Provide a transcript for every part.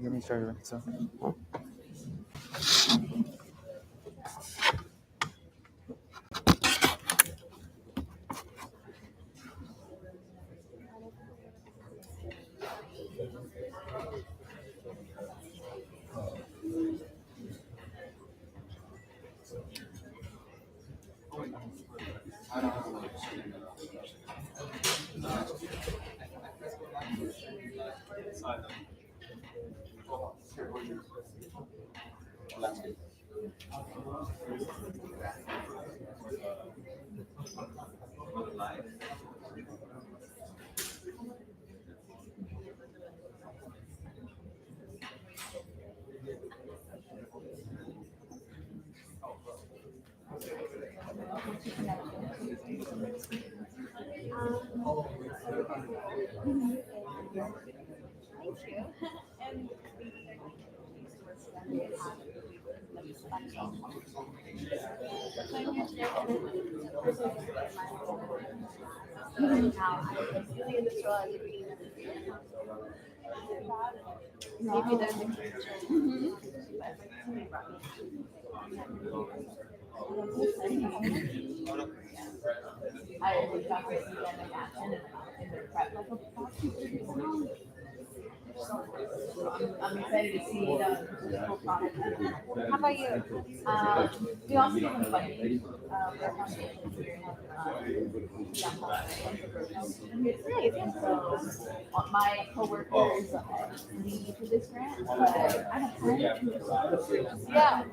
Get me started. So. Maybe there's I'm excited to see the full product. How about you? We also do some funny it's nice. And so my coworkers lead to this grant, but I have time. Yeah.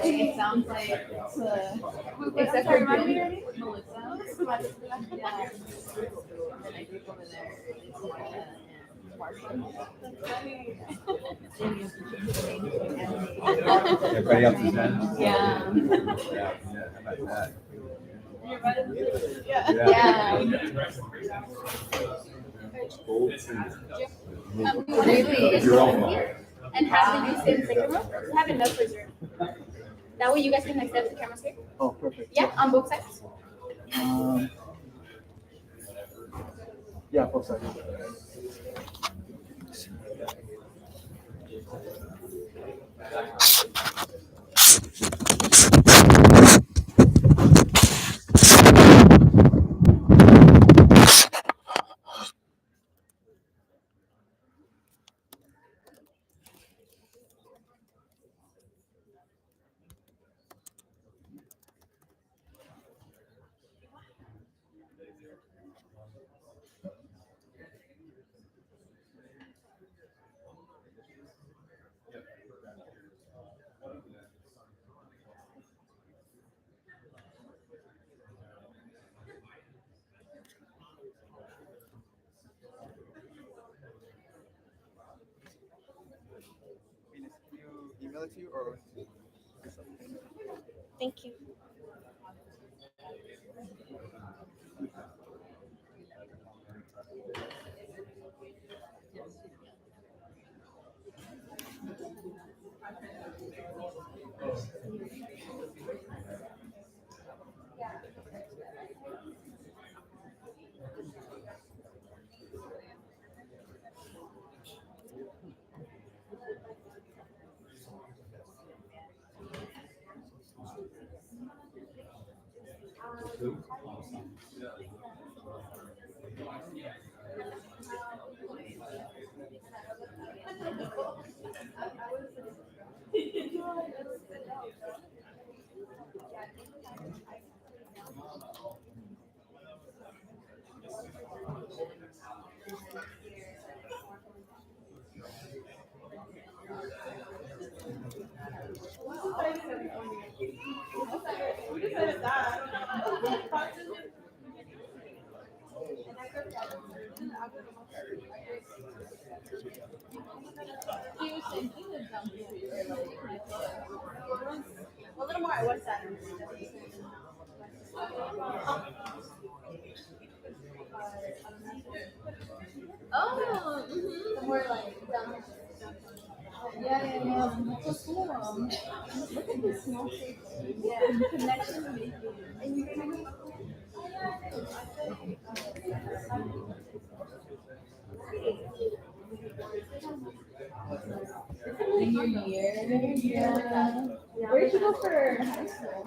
It sounds like it's a remind me already? Melissa. Yeah. And I group over there. Everybody else is done? Yeah. Yeah. How about that? Yeah. Really? You're all And have them stay in the second row? Have enough reserve. That way you guys can like step the cameras here. Oh, perfect. Yeah, on both sides. Yeah, both sides. You email it to you or? Thank you. A little more. What's that? Oh, more like down. Yeah. That's so cool. Look at this small shape. Yeah, connection making. And you can Senior year, yeah. Where did you go for high school?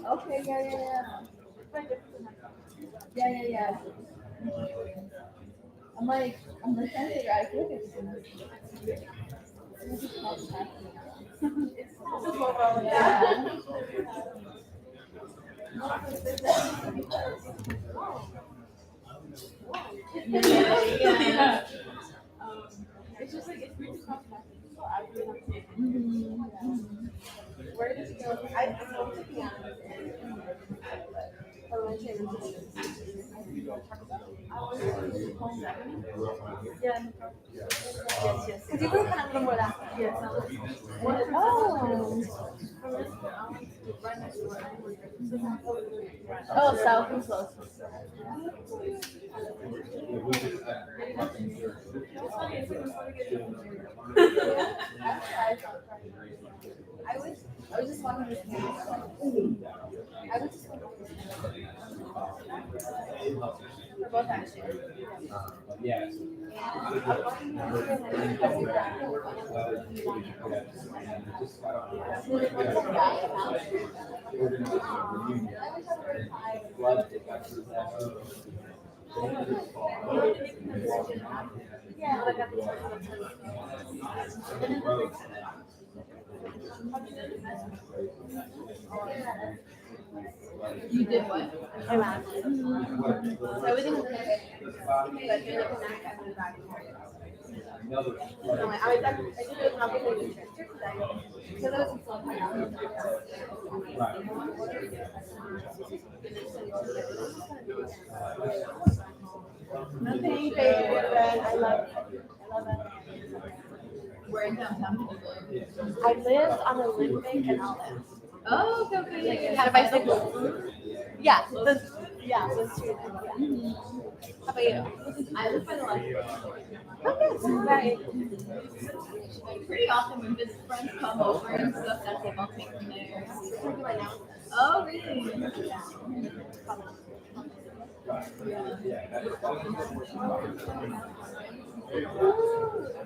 Oh, okay, yeah. I'm like trying to figure out. I feel like yeah. Yeah. It's just like it's really cross pathing. So I really have to. Where did you go? I know to be honest. Or when she was yeah. Yes. Because you were kind of a little more that. Yes. Oh, South and close. I was just walking this way. I was just for both actually. Yeah. Yeah, like you did what? I'm out. So everything was okay. Like you're looking at the back. No, I just was not really interested because I was nothing favorite, but I love it. I love it. Where in downtown did you live? I lived on Olympic and Olive. Oh, okay. Like you had a bicycle. Yeah, those two. Yeah. How about you? I live by the library. Okay, right. Pretty often when business friends come over and stuff, that's like I'll take them there. Oh, really?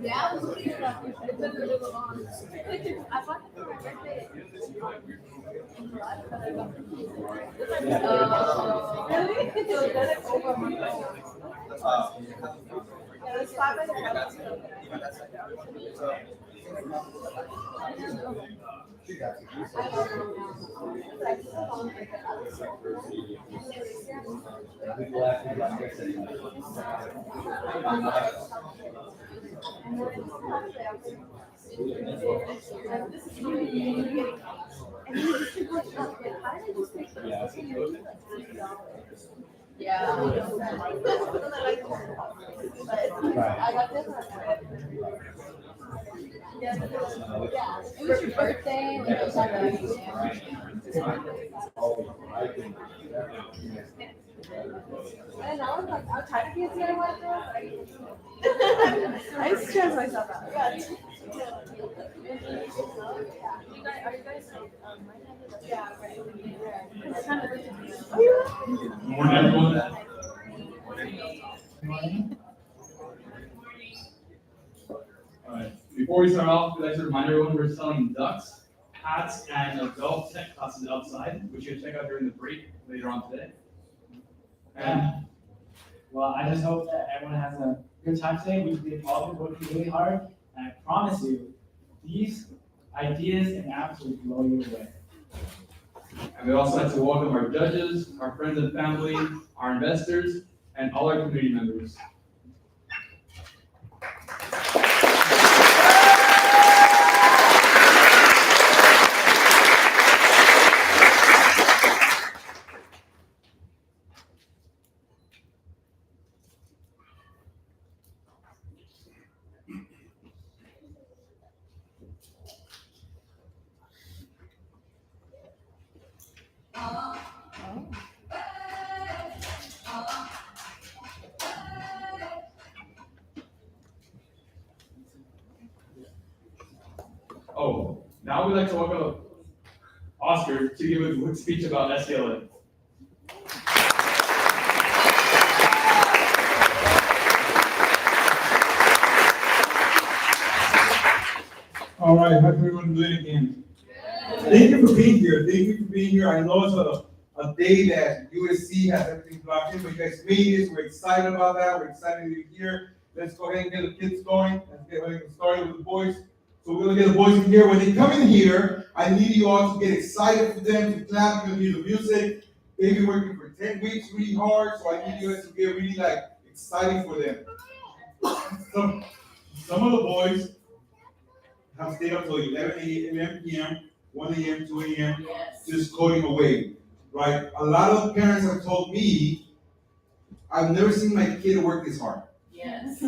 Yeah, I was looking at that. It's been a little long. I bought it for my birthday. Really? So that's over. Yeah, let's stop yeah. I got this. Yeah. It was your birthday. Like, you had and I was like, I'll try to be as good as I stress myself out. Yeah. You guys, are you guys yeah, right. It's kind of Good morning, everyone. All right. Before we start off, we'd like to remind everyone we're selling ducks, hats, and adult tech classes outside, which you can check out during the break later on today. And Well, I just hope that everyone has a good time today. We've been all been working really hard, and I promise you, these ideas and apps will blow you away. And we'd also like to welcome our judges, our friends and family, our investors, and all our community members. Oh, now we'd like to welcome Oscar to give a quick speech about SCLA. All right, how's everyone doing again? Thank you for being here. Thank you for being here. I know it's a day that USC has everything blocked in, but you guys made it. We're excited about that. We're excited to be here. Let's go ahead and get the kids going. Let's get started with the boys. So we're gonna get the boys in here. When they come in here, I need you all to get excited for them, to clap. You're gonna hear the music. They've been working for 10 weeks really hard, so I need you guys to get really excited for them. Some of the boys have stayed up till 11 p.m., 1 a.m., 2 a.m., just coding away, right? A lot of parents have told me, I've never seen my kid work this hard. Yes. I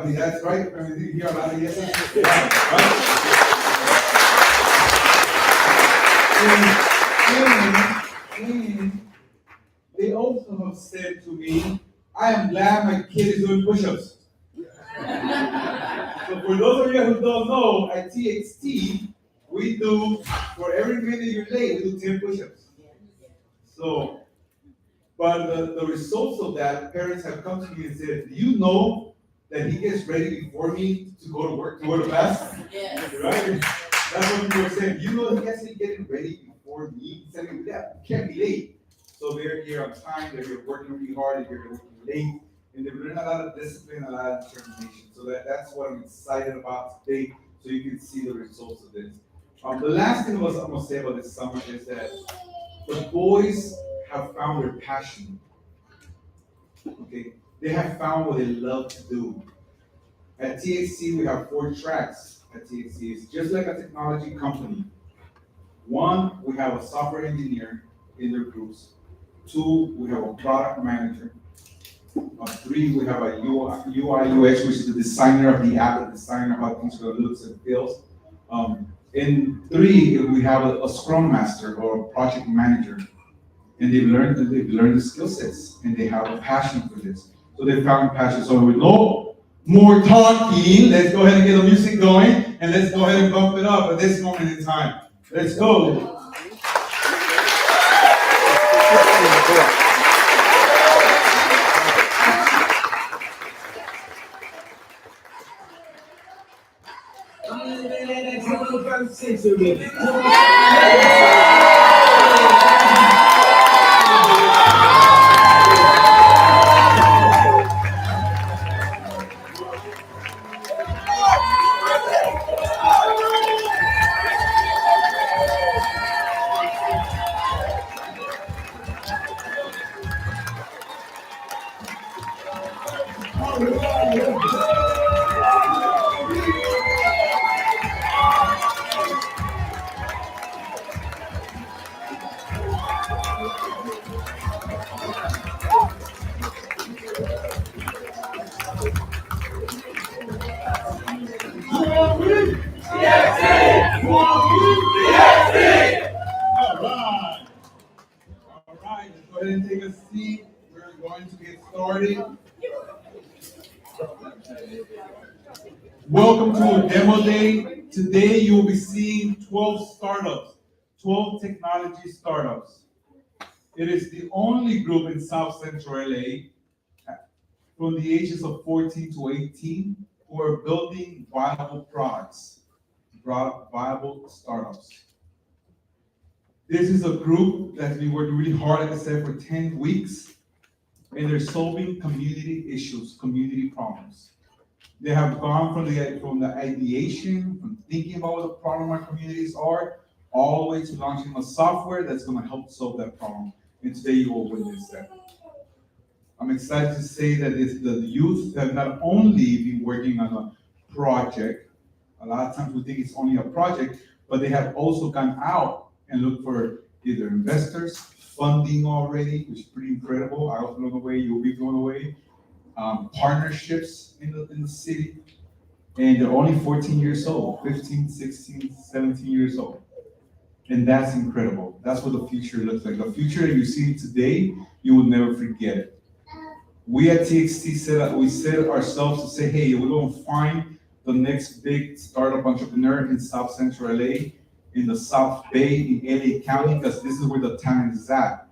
mean, that's right. I mean, you hear a lot of yeses. Right? And they also have said to me, I am glad my kid is doing push-ups. So for those of you who don't know, at Txt, we do, for every minute you're late, we do 10 push-ups. So, but the results of that, parents have come to me and said, do you know that he gets ready before me to go to work, to go to class? Yes. Right? That's what people are saying. You know he has to be getting ready before me. He said, we can't be late. So they're here on time, they're here working really hard, they're working late. And they've learned a lot of discipline, a lot of determination. So that's what I'm excited about today, so you can see the results of this. The last thing I'm gonna say about this summer is that the boys have found their passion. Okay, they have found what they love to do. At Txt, we have 4 tracks at Txt. It's just like a technology company. 1, we have a software engineer in their groups. 2, we have a product manager. 3, we have a UI UX, which is the designer of the app, the designer of how things looks and feels. And 3, we have a scrum master or a project manager. And they've learned the skill sets, and they have a passion for this. So they found passion. So with no more talking, let's go ahead and get the music going, and let's go ahead and bump it up at this moment in time. Let's go. All right, let's go ahead and take a seat. We're going to get started. Welcome to a demo day. Today you will be seeing 12 startups, 12 technology startups. It is the only group in South Central LA from the ages of 14 to 18 who are building viable products, viable startups. This is a group that's been working really hard, like I said, for 10 weeks, and they're solving community issues, community problems. They have gone from the ideation, from thinking about what the problem our communities are, all the way to launching a software that's going to help solve that problem. And today you will witness that. I'm excited to say that the youth have not only been working on a project, a lot of times we think it's only a project, but they have also gone out and looked for either investors, funding already, which is pretty incredible. I was blown away, you'll be blown away. Partnerships in the city, and they're only 14 years old, 15, 16, 17 years old. And that's incredible. That's what the future looks like. The future that you see today, you will never forget it. We at Txt set ourselves to say, hey, we're going to find the next big startup entrepreneur in South Central LA, in the South Bay in LA County, because this is where the talent is at.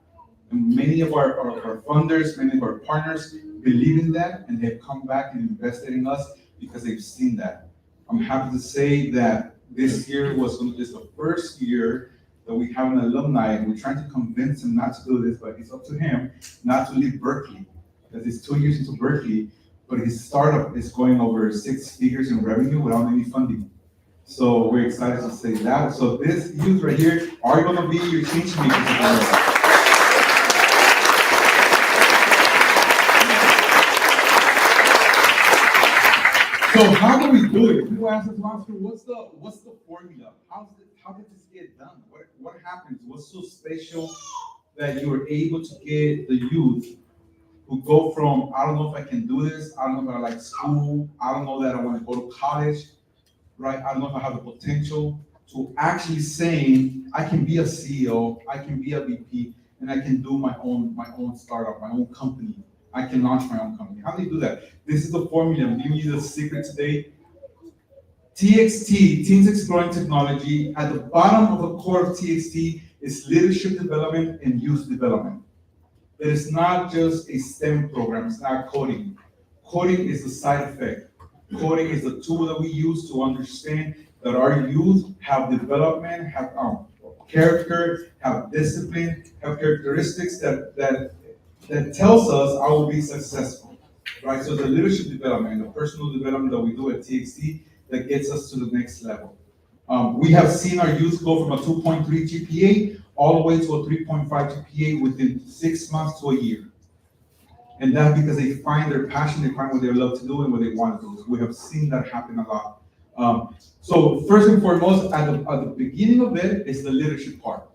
And many of our funders, many of our partners believe in that, and they've come back and invested in us because they've seen that. I'm happy to say that this year is the first year that we have an alumni, and we're trying to convince him not to do this, but it's up to him not to leave Berkeley, because he's 2 years into Berkeley, but his startup is going over 6 figures in revenue without any funding. So we're excited to say that. So this youth right here are gonna be your change makers. So how do we do it? People ask us, Oscar, what's the formula? How did this get done? What happens? What's so special that you were able to get the youth who go from, I don't know if I can do this, I don't know if I like school, I don't know that I want to go to college, right? I don't know if I have the potential, to actually saying, I can be a CEO, I can be a VP, and I can do my own startup, my own company. I can launch my own company. How do you do that? This is the formula. I'm giving you the secret today. TXT, Teens Exploring Technology, at the bottom of the core of TXT is leadership development and youth development. It is not just a STEM program, it's not coding. Coding is the side effect. Coding is the tool that we use to understand that our youth have development, have character, have discipline, have characteristics that tells us I will be successful, right? So the leadership development, the personal development that we do at TXT that gets us to the next level. We have seen our youth go from a 2.3 GPA all the way to a 3.5 GPA within 6 months to a year. And that's because they find their passion, they find what they love to do and what they want to do. We have seen that happen a lot. So first and foremost, at the beginning of it is the leadership part.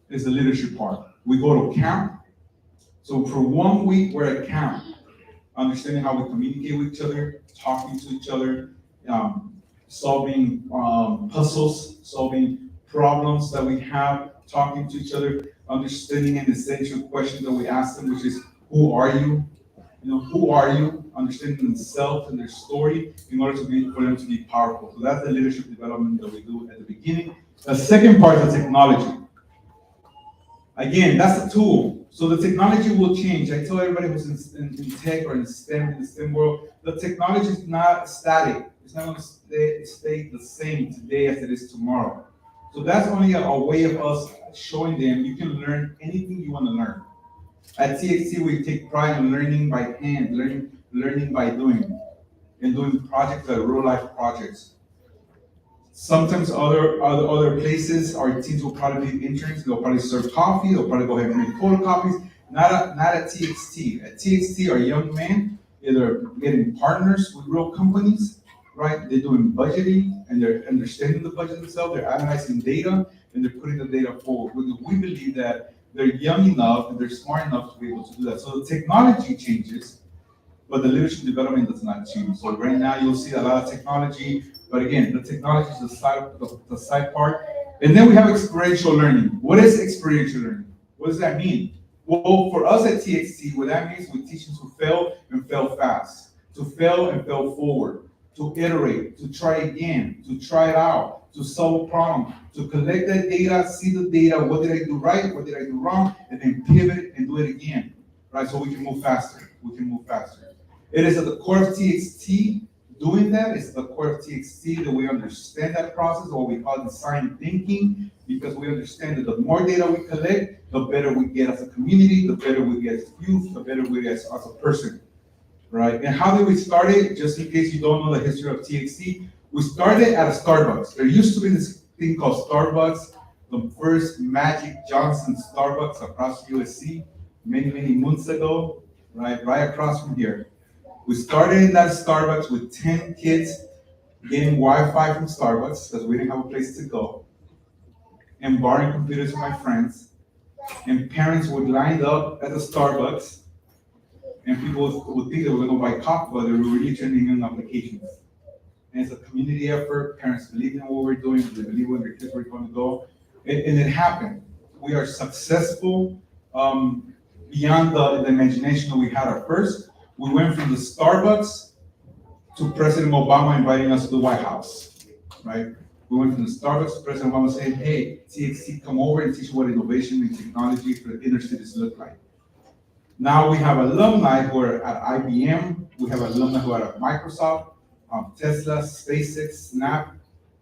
It's the leadership part. We go to camp. So for 1 week, we're at camp, understanding how we communicate with each other, talking to each other, solving puzzles, solving problems that we have, talking to each other, understanding an essential question that we ask them, which is, who are you? Who are you? Understanding themselves and their story in order for them to be powerful. So that's the leadership development that we do at the beginning. The second part is technology. Again, that's the tool. So the technology will change. I tell everybody who's in tech or in the STEM world, the technology is not static. It's not going to stay the same today as it is tomorrow. So that's only a way of us showing them you can learn anything you want to learn. At TXT, we take pride in learning by hand, learning by doing, and doing projects that are real life projects. Sometimes other places, our teams will probably be interns, they'll probably serve coffee, they'll probably go ahead and make photocopies. Not at TXT. At TXT, our young men, they're getting partners with real companies, right? They're doing budgeting, and they're understanding the budget themselves, they're analyzing data, and they're putting the data forward. We believe that they're young enough and they're smart enough to be able to do that. So the technology changes, but the leadership development does not change. So right now you'll see a lot of technology, but again, the technology is the side part. And then we have experiential learning. What is experiential learning? What does that mean? Well, for us at TXT, what that means, we teach them to fail and fail fast, to fail and fail forward, to iterate, to try again, to try it out, to solve a problem, to collect that data, see the data, what did I do right, what did I do wrong, and then pivot and do it again, right? So we can move faster, It is at the core of TXT doing that. It's at the core of TXT that we understand that process, or what we call design thinking, because we understand that the more data we collect, the better we get as a community, the better we get as youth, the better we get as a person, right? And how did we start it? Just in case you don't know the history of TXT, we started at a Starbucks. There used to be this thing called Starbucks, the first Magic Johnson Starbucks across USC, many months ago, right across from here. We started in that Starbucks with 10 kids getting Wi-Fi from Starbucks because we didn't have a place to go, and borrowing computers from my friends, and parents would line up at the Starbucks, and people would think they were going to buy coffee, but they were really turning in applications. And it's a community effort. Parents believe in what we're doing. They believe where their kids were going to go. And it happened. We are successful beyond the imagination that we had at first. We went from the Starbucks to President Obama inviting us to the White House, right? We went from the startups, President Obama saying, hey, TXT, come over and teach you what innovation and technology for the inner cities look like. Now we have alumni who are at IBM, we have alumni who are at Microsoft, Tesla, SpaceX, Snap.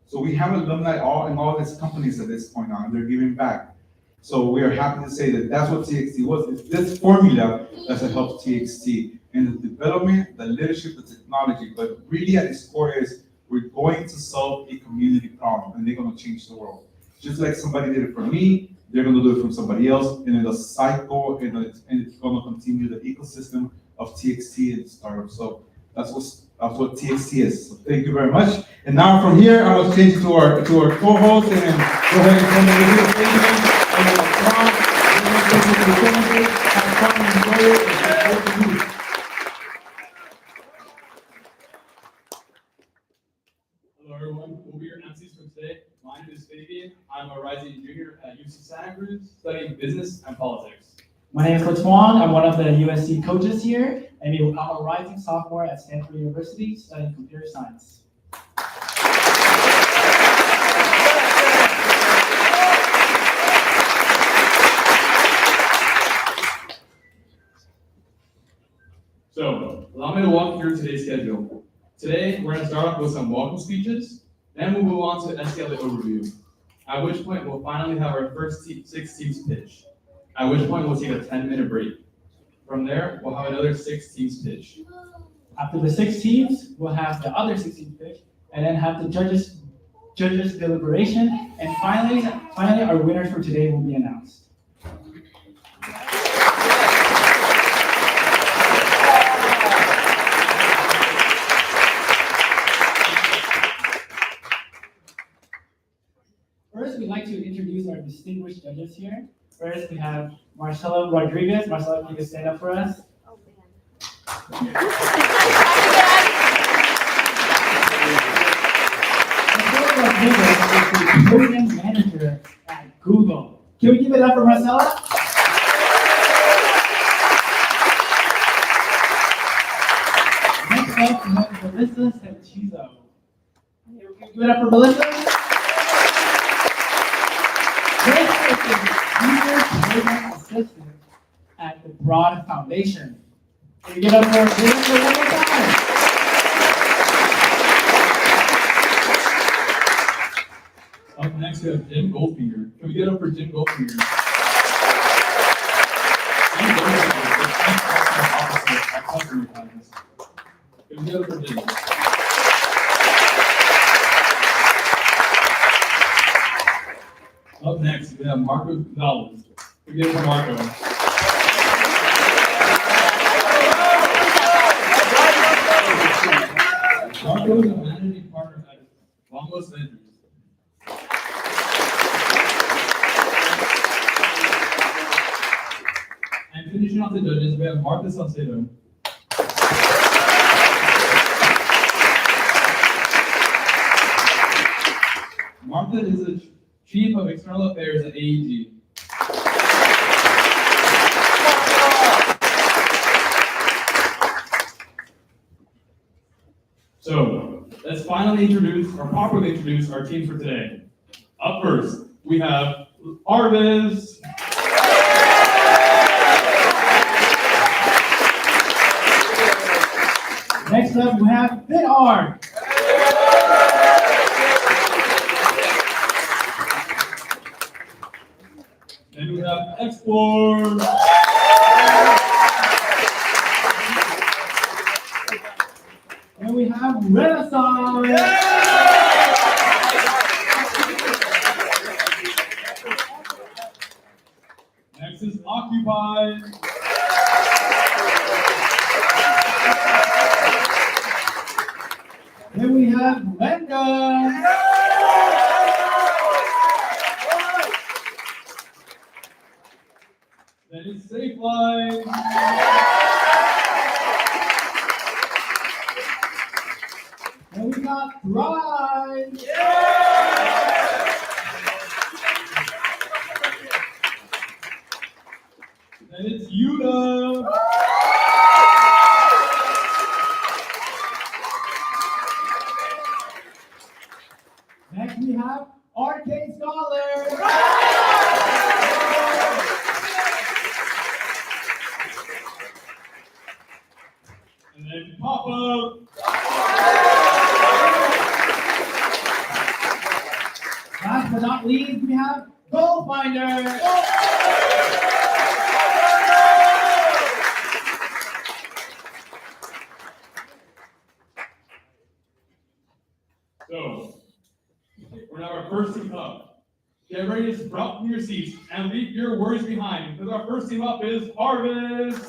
So we have alumni all in all these companies at this point on, and they're giving back. So we are happy to say that that's what TXT was. It's this formula that's what helps TXT in the development, the leadership, the technology. But really at its core is we're going to solve a community problem, and they're going to change the world. Just like somebody did it for me, they're going to do it for somebody else, and it'll cycle, and it's going to continue the ecosystem of TXT and startups. So that's what TXT is. So thank you very much. And now from here, I will change to our co-host, and go ahead and send the video statement. Hello everyone, we'll be your MCs for today. My name is Fabian. I'm a rising junior at UC Santa Cruz, studying business and politics. My name is Coach Wong. I'm one of the USC coaches here, and I'm a rising sophomore at Stanford University studying computer science. So, allow me to walk you through today's schedule. Today, we're going to start off with some welcome speeches, then we'll move on to SCLA overview, at which point we'll finally have our first 6 teams pitch, at which point we'll take a 10-minute break. From there, we'll have another 6 teams pitch. After the 6 teams, we'll have the other 6 teams pitch, and then have the judges deliberation, and finally our winners for today will be announced. First, we'd like to introduce our distinguished judges here. First, we have Marcelo Rodriguez. Marcelo, can you stand up for us? Oh, man. Marcelo Rodriguez is the program manager at Google. Can we give it up for Marcelo? Next up, we have Melissa Sanchizo. Give it up for Melissa. This is the Senior Program Assistant at the Broad Foundation. Can we give it up for Melissa one more time? Up next, we have Jim Goldfinger. Can we get up for Jim Goldfinger? Jim Goldfinger is the Chief Customer Officer at Customer Finance. Can we get up for Jim? Up next, we have Marco Gonzalez. Can we get up for Marco? Marco is a managing partner at Vamos Ventures. And finishing off the judges, we have Martha Salcedo. Martha is the Chief of External Affairs at AEG. So, let's finally properly introduce our teams for today. Up first, we have Arvis. Next up, we have BitArt. Then we have Explore. And we have Renaissance. Next is Occupy. Then we have Lenda. Then it's Safeline. And we got Thrive. Then it's Yuda. Next we have last but not least, we have Goal Finder. So, we're now our first team up. Get ready to sprout from your seats and leave your worries behind, because our first team up is Harvest.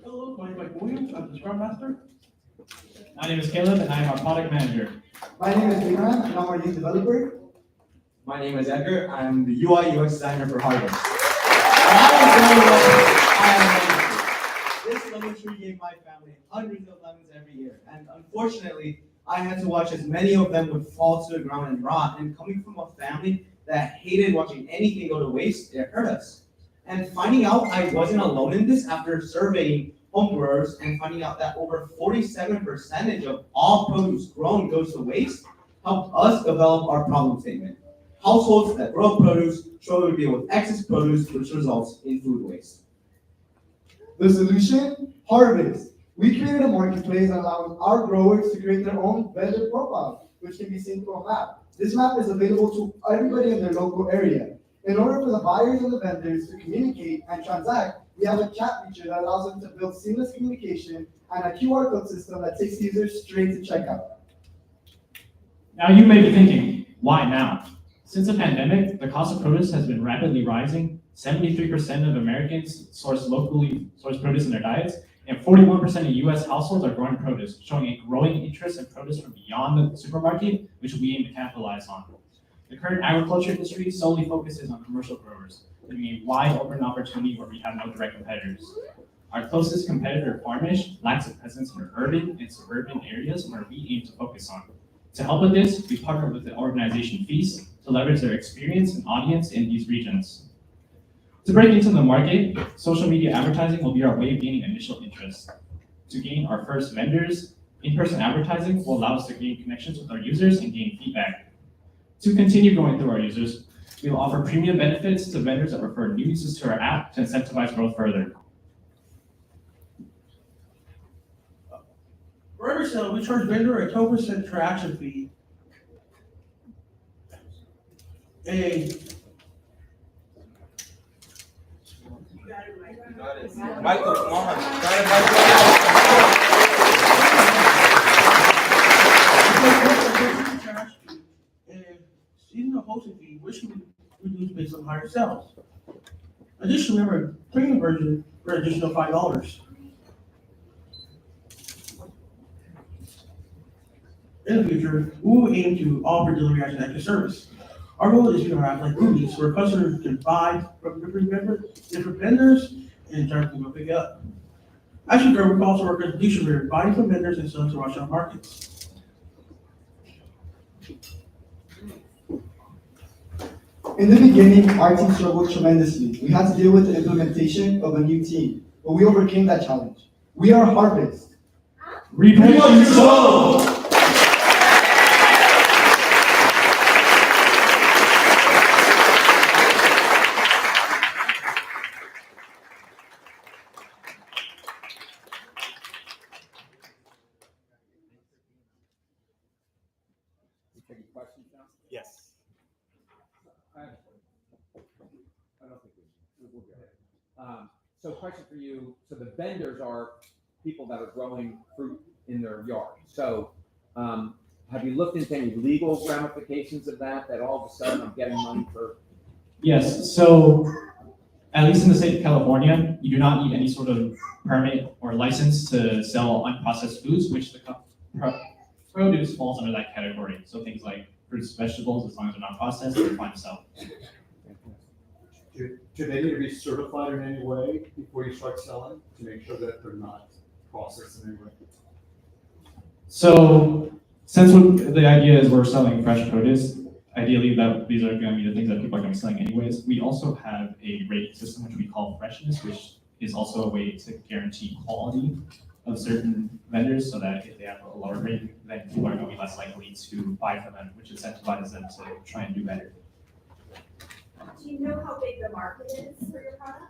Hello, my name is Mike Williams. I'm the Scrum Master. My name is Caleb, and I am our product manager. My name is Imran, and I'm our lead developer. My name is Edgar. I'm the UI UX designer for Harvest. This lemon tree gave my family hundreds of lemons every year, and unfortunately, I had to watch as many of them would fall to the ground and rot. And coming from a family that hated watching anything go to waste, it hurt us. And finding out I wasn't alone in this after surveying home growers and finding out that over 47% of all produce grown goes to waste helped us develop our problem statement. Households that grow produce struggle to deal with excess produce, which results in food waste. The solution? Harvest. We created a marketplace that allows our growers to create their own vendor profile, which can be seen through a map. This map is available to everybody in their local area. In order for the buyers and the vendors to communicate and transact, we have a chat feature that allows them to build seamless communication and a QR code system that takes users straight to checkout. Now you may be thinking, why now? Since the pandemic, the cost of produce has been rapidly rising. 73% of Americans source locally sourced produce in their diets, and 41% of US households are growing produce, showing a growing interest in produce from beyond the supermarket, which we aim to capitalize on. The current agriculture industry solely focuses on commercial growers, giving a wide open opportunity where we have no direct competitors. Our closest competitor, Farmish, lacks a presence in urban and suburban areas where we aim to focus on. To help with this, we partnered with the organization Feast to leverage their experience and audience in these regions. To break into the market, social media advertising will be our way of gaining initial interest. To gain our first vendors, in-person advertising will allow us to gain connections with our users and gain feedback. To continue going through our users, we will offer premium benefits to vendors that refer new users to our app to incentivize growth further. For every sale, we charge vendor a 12% transaction fee. Michael, come on. And seasonal hosting fee, which we reduce based on higher sales. Additionally, we have a premium version for an additional $5. In the future, we will aim to offer delivery as an extra service. Our goal is to have like movies where customers can buy from different vendors and in turn go pick it up. As you grow, we also work as a distributor, buying from vendors and selling to restaurant markets. In the beginning, our team struggled tremendously. We had to deal with the implementation of a new team, but we overcame that challenge. We are Harvest. Reap what you sow! Any questions now? Yes. I don't think we'll go. So question for you, so the vendors are people that are growing fruit in their yard. So have you looked into any legal ramifications of that, that all of a sudden I'm getting money for? Yes, so at least in the state of California, you do not need any sort of permit or license to sell unprocessed foods, which the produce falls under that category. So things like fruits, vegetables, as long as they're not processed, they're fine to sell. Do they need to be certified in any way before you start selling to make sure that they're not processed in any way? So since the idea is we're selling fresh produce, ideally that these are going to be the things that people are going to be selling anyways. We also have a rating system which we call freshness, which is also a way to guarantee quality of certain vendors, so that if they have a lower rating, then people are going to be less likely to buy from them, which incentivizes them to try and do better. Do you know how big the market is for your product?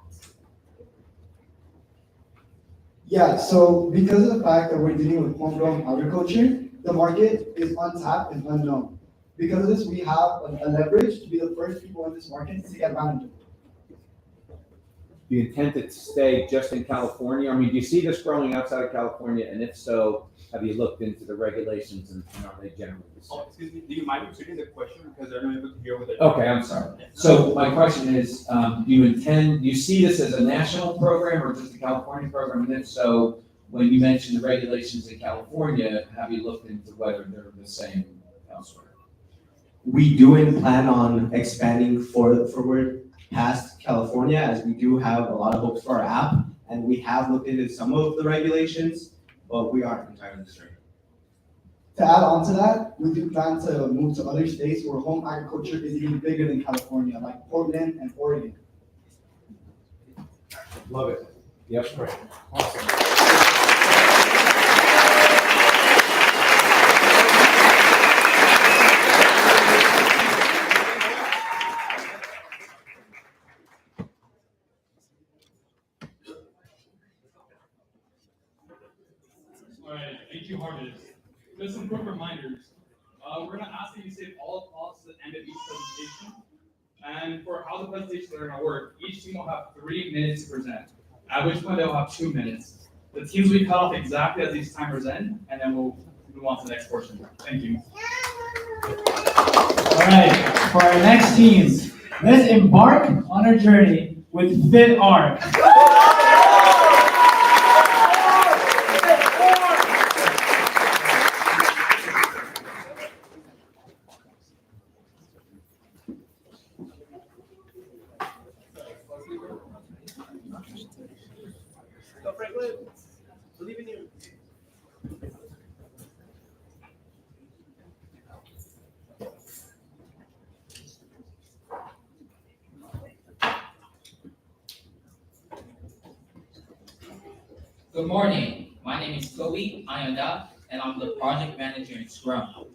Yeah, so because of the fact that we're dealing with homegrown agriculture, the market is untapped and unknown. Because of this, we have a leverage to be the first people in this market to take advantage of it. Do you intend to stay just in California? I mean, do you see this growing outside of California? And if so, have you looked into the regulations and are they generally the same? Excuse me, do you mind repeating the question because they're not able to hear what they're. Okay, I'm sorry. So my question is, do you see this as a national program or just a California program? And if so, when you mentioned the regulations in California, have you looked into whether they're the same elsewhere? We do plan on expanding forward past California, as we do have a lot of hopes for our app, and we have looked into some of the regulations, but we aren't entirely sure. To add on to that, we do plan to move to other states where home agriculture is even bigger than California, like Portland and Oregon. Love it. Yep, great. All right, thank you, Harvest. Just some quick reminders. We're gonna ask that you save all thoughts at the end of each presentation. And for how the presentations are gonna work, each team will have 3 minutes to present, at which point they'll have 2 minutes. The teams will be cut off exactly as these timers end, and then we'll move on to the next portion. Thank you. All right, for our next teams, let's embark on our journey with FitArc. Go Franklin, believe in you. Good morning. My name is Toby Ayanda, and I'm the project manager in Scrum.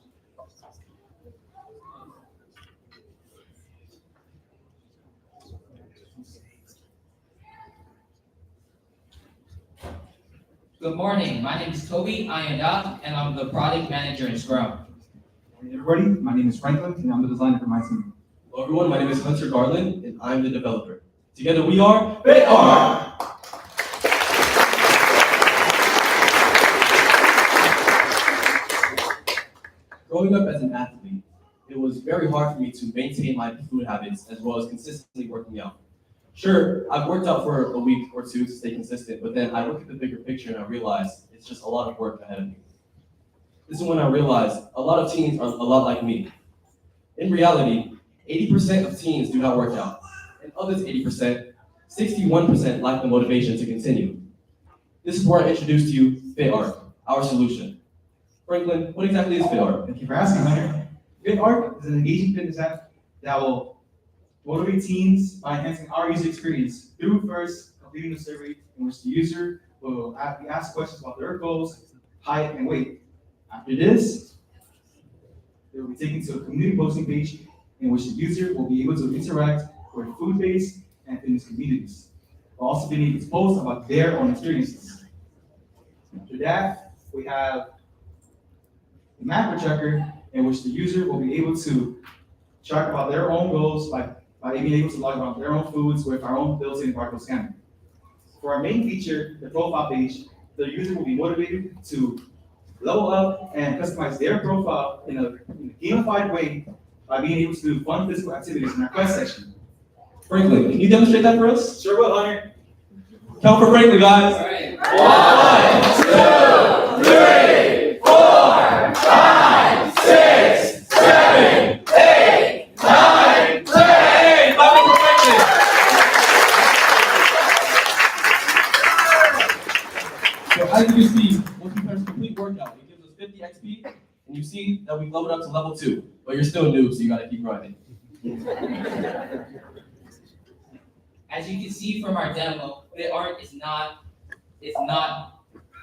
Good morning. My name is Toby Ayanda, and I'm the project manager in Scrum. Hey everybody, my name is Franklin, and I'm the designer for my team. Hello everyone, my name is Hunter Garland, and I'm the developer. Together we are FitArc! Growing up as an athlete, it was very hard for me to maintain my food habits as well as consistently working out. Sure, I've worked out for a week or two to stay consistent, but then I look at the bigger picture and I realize it's just a lot of work ahead of me. This is when I realized a lot of teens are a lot like me. In reality, 80% of teens do not work out, and of this 80%, 61% lack the motivation to continue. This is where I introduce to you FitArc, our solution. Franklin, what exactly is FitArc? Thank you for asking, Hunter. FitArc is an engaging fitness app that will motivate teens by enhancing our user experience through first completing a survey in which the user will be asked questions about their goals, height, and weight. After this, they will be taken to a community posting page in which the user will be able to interact with food-based and fitness communities, while also being able to post about their own experiences. After that, we have the macro tracker in which the user will be able to track about their own goals by being able to log about their own foods with our own built-in barcode scanner. For our main feature, the profile page, the user will be motivated to level up and customize their profile in a gamified way by being able to do fun physical activities in our quest section. Franklin, can you demonstrate that for us? Sure will, Hunter. Count for Franklin, guys. All right. 1, 2, 3, 4, 5, 6, 7, 8, 9, 10. Clap for Franklin. So as you can see, once we press complete workout, it gives us 50 XP, and you see that we've leveled up to level 2, but you're still a noob, so you gotta keep grinding. As you can see from our demo, BitArt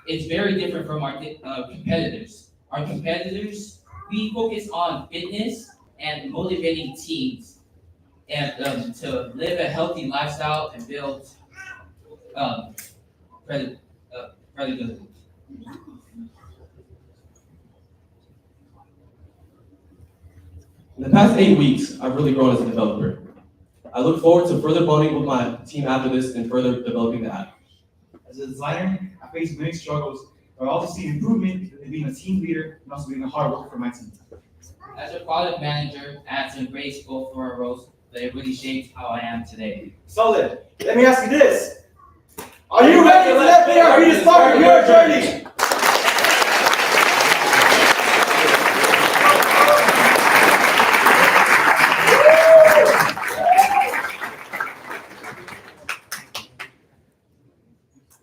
it's very different from our competitors. Our competitors, we focus on fitness and motivating teams and to live a healthy lifestyle and build credibility. In the past 8 weeks, I've really grown as a developer. I look forward to further bonding with my team after this and further developing the app. As a designer, I face many struggles, but I also see improvement in being a team leader and also being a hard worker for my team. As a product manager, I had to embrace both of our roles, but it really shaped how I am today. Solid. Let me ask you this. Are you ready to let BRB to start your journey?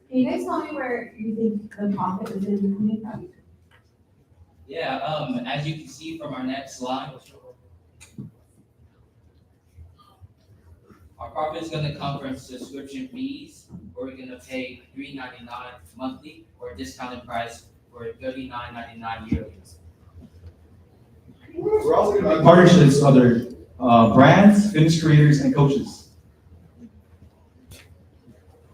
Can you guys tell me where you think the profit is going to be coming from? Yeah, as you can see from our next slide, our profit is going to come from subscription fees, where we're going to pay $3.99 monthly, or a discounted price for $39.99 yearly. We're also going to make partnerships with other brands, fitness creators, and coaches.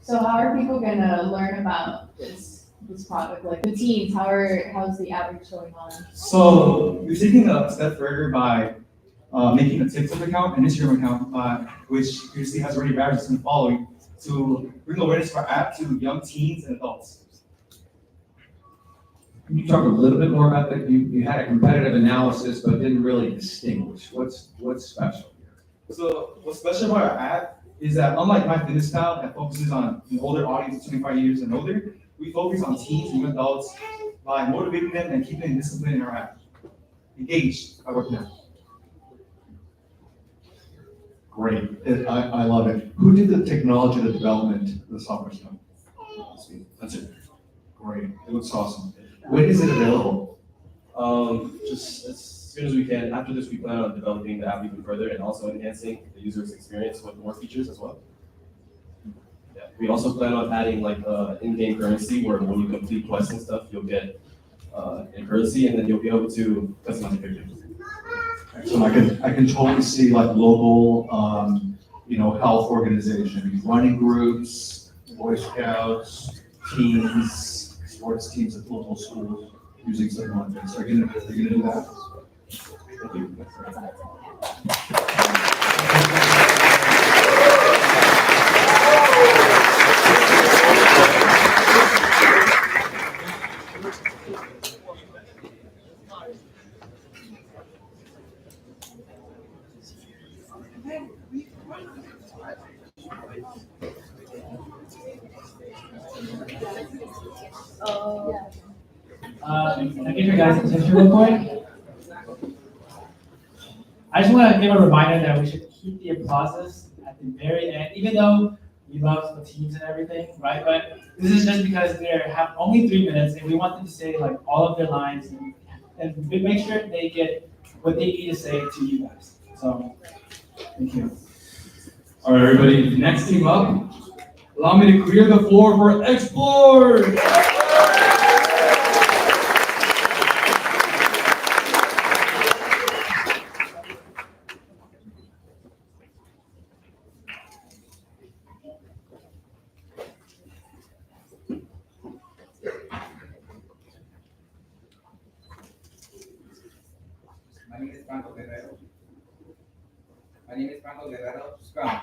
So how are people going to learn about this product? Like the teens, how's the average going on? So we're taking a step further by making a TikTok account and Instagram account, which you see has already raised some following, to bring awareness to our app to young teens and adults. Can you talk a little bit more about that? You had a competitive analysis, but didn't really distinguish. What's special here? So what's special about our app is that unlike MyFitnessPal that focuses on an older audience, 25 years and older, we focus on teens and young adults by motivating them and keeping them disciplined in our app. Engaged by working out. Great. I love it. Who did the technology, the development, the software stuff? That's it. Great. It looks awesome. When is it available? Just as soon as we can. After this, we plan on developing the app even further and also enhancing the user's experience with more features as well. Yeah. We also plan on adding like in-game currency, where when you complete quests and stuff, you'll get in currency, and then you'll be able to customize your pictures. So I can totally see like local, health organizations, running groups, Boy Scouts, teams, sports teams at local schools using something like this. Are you gonna do that? Thank you. Can I get your guys' attention real quick? I just want to give a reminder that we should keep the applauses at the very end, even though we love the teams and everything, right? But this is just because they have only 3 minutes, and we want them to say like all of their lines and make sure they get what they need to say to you guys. So, thank you. All right, everybody, next team up. Allow me to clear the floor for Explore. My name is Franco Guerrero, Scrum.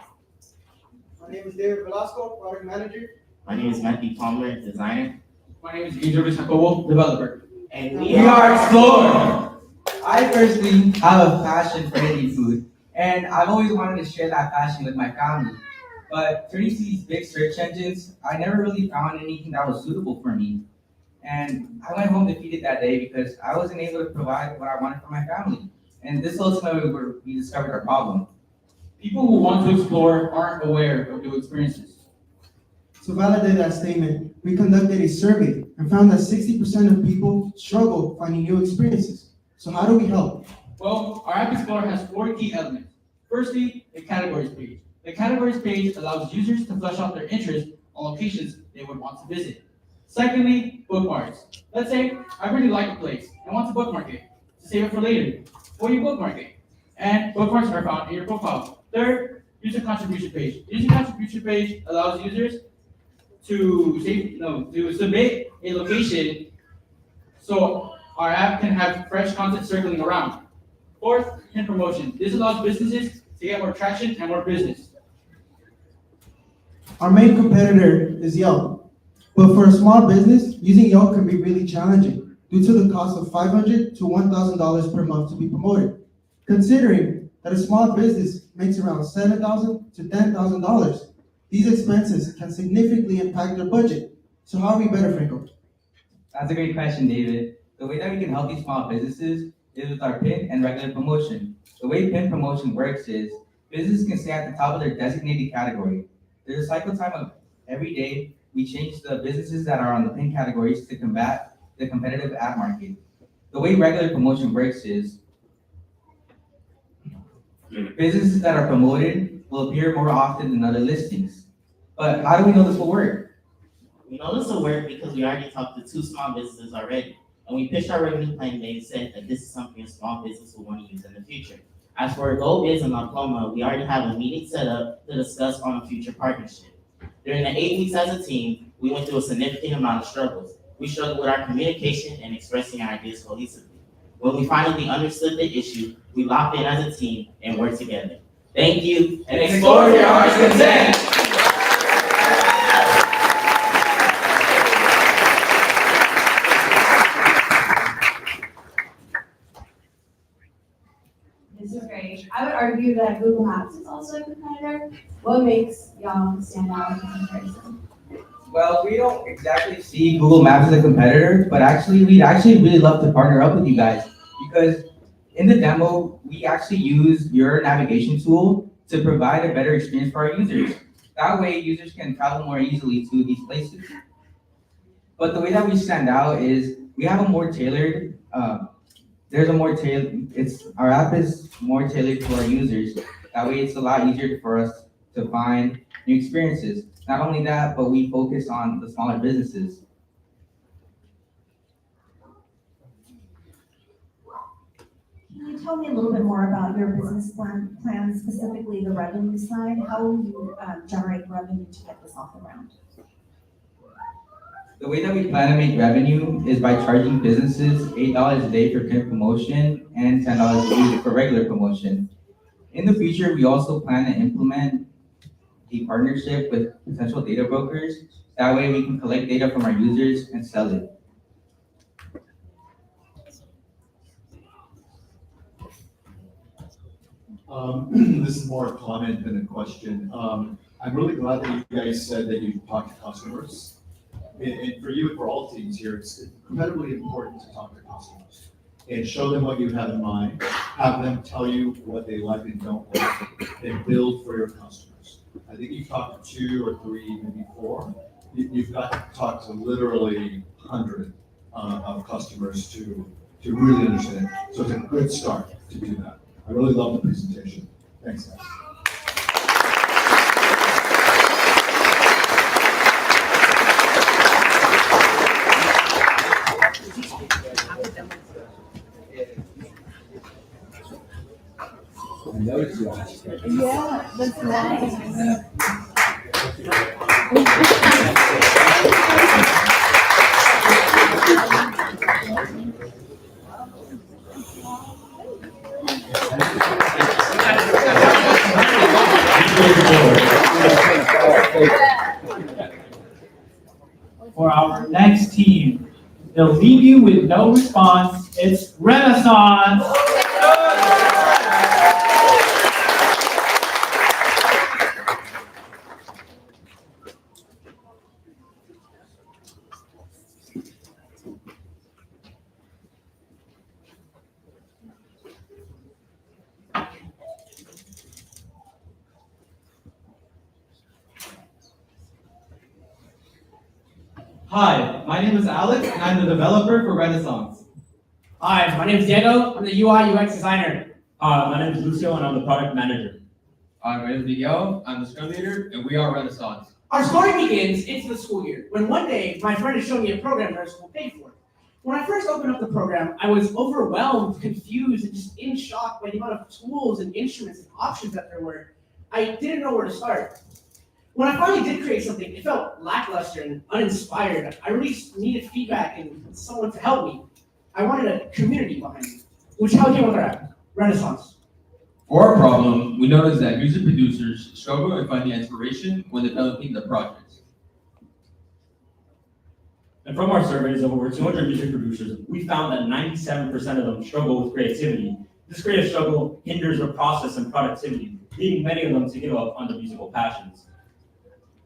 My name is David Velasco, product manager. My name is Matthew Palmer, designer. My name is Guillermo Jacobo, developer. And We are Explore. I personally have a passion for eating food, and I've always wanted to share that passion with my family. But turning to these big search engines, I never really found anything that was suitable for me. And I went home defeated that day because I wasn't able to provide what I wanted for my family. And this ultimately where we discovered our problem. People who want to explore aren't aware of new experiences. To validate that statement, we conducted a survey and found that 60% of people struggle finding new experiences. So how do we help? Well, our App Explorer has 4 key elements. Firstly, a categories page. The categories page allows users to flesh out their interests on locations they would want to visit. Secondly, bookmarks. Let's say I really like a place and want to bookmark it to save it for later. Or you bookmark it, and bookmarks are found in your profile. Third, user contribution page. User contribution page allows users to submit a location so our app can have fresh content circling around. Fourth, pin promotion. This allows businesses to get more traction and more business. Our main competitor is Yelp, but for a small business, using Yelp can be really challenging due to the cost of $500 to $1,000 per month to be promoted. Considering that a small business makes around $7,000 to $10,000, these expenses can significantly impact their budget. So how are we better, Franco? That's a great question, David. The way that we can help these small businesses is with our pin and regular promotion. The way pin promotion works is businesses can stay at the top of their designated category. There's a cycle time of every day. We change the businesses that are on the pin categories to combat the competitive ad market. The way regular promotion works is businesses that are promoted will appear more often than other listings. But how do we know this will work? We know this will work because we already talked to 2 small businesses already. And we pitched our revenue plan, they said that this is something a small business will want to use in the future. As for GoBiz and La Ploma, we already have a meeting set up to discuss on a future partnership. During the 8 weeks as a team, we went through a significant amount of struggles. We struggled with our communication and expressing our ideas cohesively. When we finally understood the issue, we locked in as a team and worked together. Thank you, and explore your heart's content. This is great. I would argue that Google Maps is also a competitor. What makes y'all stand out in comparison? Well, we don't exactly see Google Maps as a competitor, but we'd really love to partner up with you guys because in the demo, we actually use your navigation tool to provide a better experience for our users. That way, users can travel more easily to these places. But the way that we stand out is we have a more tailored, our app is more tailored to our users. That way, it's a lot easier for us to find new experiences. Not only that, but we focus on the smaller businesses. Can you tell me a little bit more about your business plan, specifically the revenue side? How will you generate revenue to get this off the ground? The way that we plan to make revenue is by charging businesses $8 a day for print promotion and $10 a week for regular promotion. In the future, we also plan to implement a partnership with potential data brokers. That way we can collect data from our users and sell it. This is more a comment than a question. I'm really glad that you guys said that you talk to customers. And for you and for all teams here, it's incredibly important to talk to customers and show them what you have in mind, have them tell you what they like and don't like, and build for your customers. I think you've talked to 2 or 3, maybe 4. You've got to talk to literally 100 of customers to really understand. So it's a good start to do that. I really love the presentation. Thanks, guys. Yeah, that's nice. For our next team, they'll leave you with no response. It's Renaissance. Hi, my name is Alex, and I'm the developer for Renaissance. Hi, my name is Diego. I'm the UI UX designer. My name is Lucio, and I'm the product manager. Hi, my name is Miguel. I'm the scrum leader, and we are Renaissance. Our story begins into the school year, when one day my friend had shown me a program that our school paid for. When I first opened up the program, I was overwhelmed, confused, and just in shock by the amount of tools and instruments and options that there were. I didn't know where to start. When I finally did create something, it felt lackluster and uninspired. I really needed feedback and someone to help me. I wanted a community behind me, which is how we came with our app, Renaissance. For our problem, we noticed that music producers struggle in finding inspiration when developing their projects. And from our surveys of over 200 music producers, we found that 97% of them struggle with creativity. This creative struggle hinders their process and productivity, leading many of them to give up on their musical passions.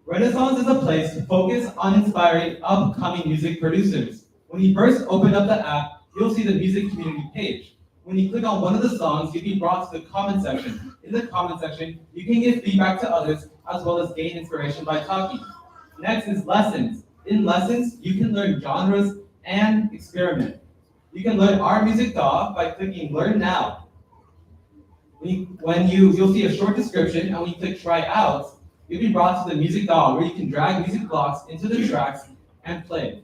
Renaissance is a place to focus on inspiring upcoming music producers. When you first open up the app, you'll see the music community page. When you click on one of the songs, you'll be brought to the comment section. In the comment section, you can give feedback to others, as well as gain inspiration by talking. Next is lessons. In lessons, you can learn genres and experiment. You can learn our music DAW by clicking Learn Now. You'll see a short description, and when you click Try Out, you'll be brought to the music DAW, where you can drag music blocks into the tracks and play.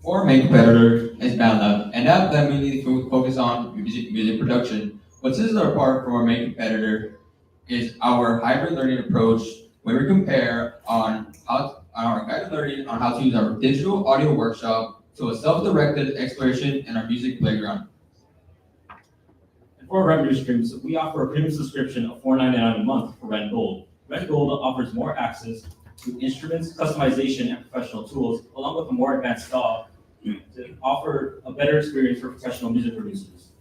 For our main competitor is BandLab, an app that mainly focuses on music production. What sets us apart from our main competitor is our hybrid learning approach, where we compare on our guided learning on how to use our digital audio workshop to a self-directed exploration in our music playground. And for our revenue streams, we offer a premium subscription of $4.99 a month for Red Gold. Red Gold offers more access to instruments, customization, and professional tools, along with a more advanced DAW to offer a better experience for professional music producers.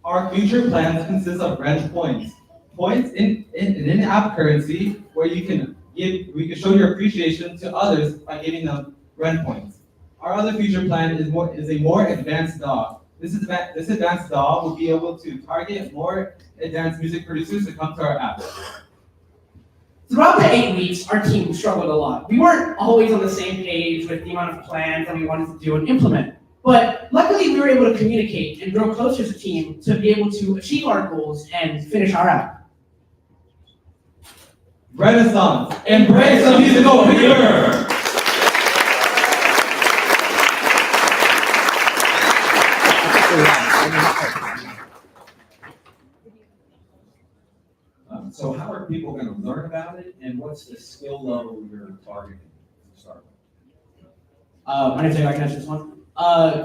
Our future plans consist of Rent Points. Points in in-app currency where we can show your appreciation to others by giving them Rent Points. Our other future plan is a more advanced DAW. This advanced DAW will be able to target more advanced music producers to come to our app. Throughout the 8 weeks, our team struggled a lot. We weren't always on the same page with the amount of plans that we wanted to do and implement. But luckily, we were able to communicate and grow closer as a team to be able to achieve our goals and finish our app. Renaissance, embrace the musical fever! So how are people going to learn about it, and what's the skill level you're targeting to start with? My name's Diego, I can answer this one.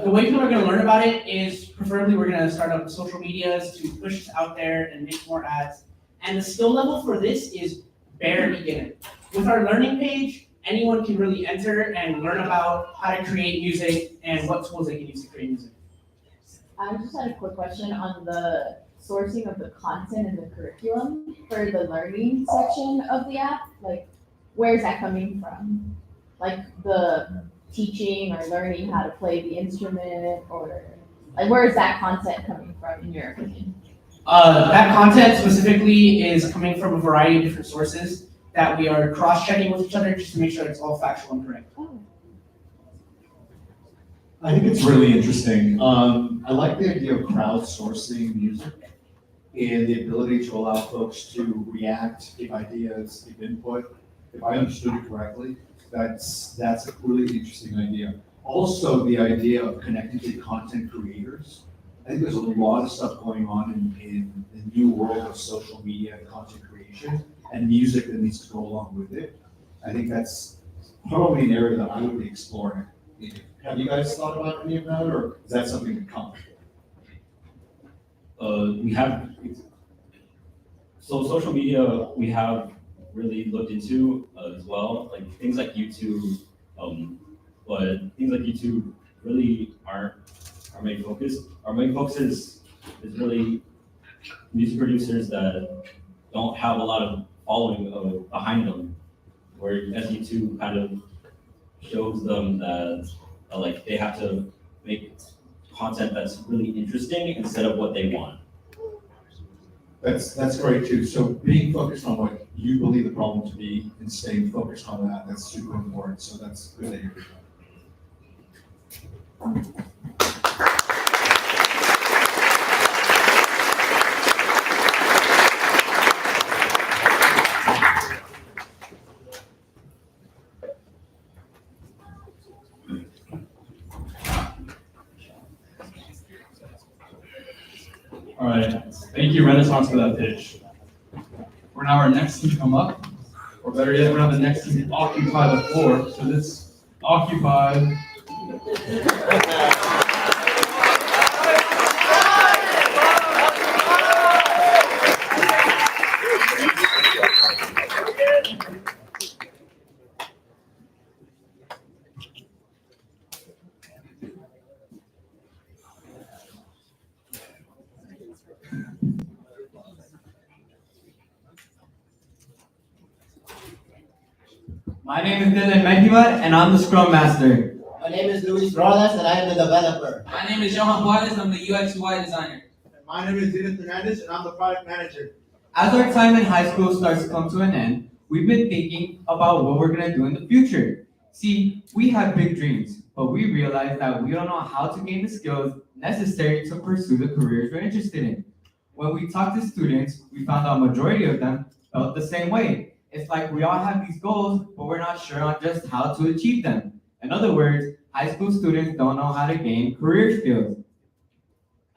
The way people are going to learn about it is preferably we're going to start up social medias to push this out there and make more ads. And the skill level for this is bare beginner. With our learning page, anyone can really enter and learn about how to create music and what tools they can use to create music. I just had a quick question on the sourcing of the content and the curriculum for the learning section of the app. Like, where's that coming from? Like the teaching or learning how to play the instrument, or like where is that content coming from in your opinion? That content specifically is coming from a variety of different sources that we are cross-checking with each other just to make sure it's all factual and correct. I think it's really interesting. I like the idea of crowdsourcing music and the ability to allow folks to react, give ideas, give input. If I understood it correctly, that's a really interesting idea. Also, the idea of connecting to content creators. I think there's a lot of stuff going on in the new world of social media and content creation, and music that needs to go along with it. I think that's probably an area that I would be exploring. Have you guys thought about any of that, or is that something to come? We have, so social media, we have really looked into as well, like things like YouTube, but things like YouTube really aren't our main focus. Our main focus is really music producers that don't have a lot of following behind them, whereas YouTube kind of shows them that like they have to make content that's really interesting instead of what they want. That's great too. So being focused on what you believe the problem to be and staying focused on that. That's super important. So that's good that you're doing that. All right, thank you Renaissance for that pitch. We're now our next team to come up, or better yet, we're now the next team to occupy the floor. So this occupied. My name is Dylan Mejiva, and I'm the Scrum Master. My name is Luis Rodas, and I am the developer. My name is Johan Juarez, I'm the UX UI designer. My name is Dina Fernandez, and I'm the product manager. As our time in high school starts to come to an end, we've been thinking about what we're gonna do in the future. See, we have big dreams, but we realize that we don't know how to gain the skills necessary to pursue the careers we're interested in. When we talked to students, we found out majority of them felt the same way. It's like we all have these goals, but we're not sure on just how to achieve them. In other words, high school students don't know how to gain career skills.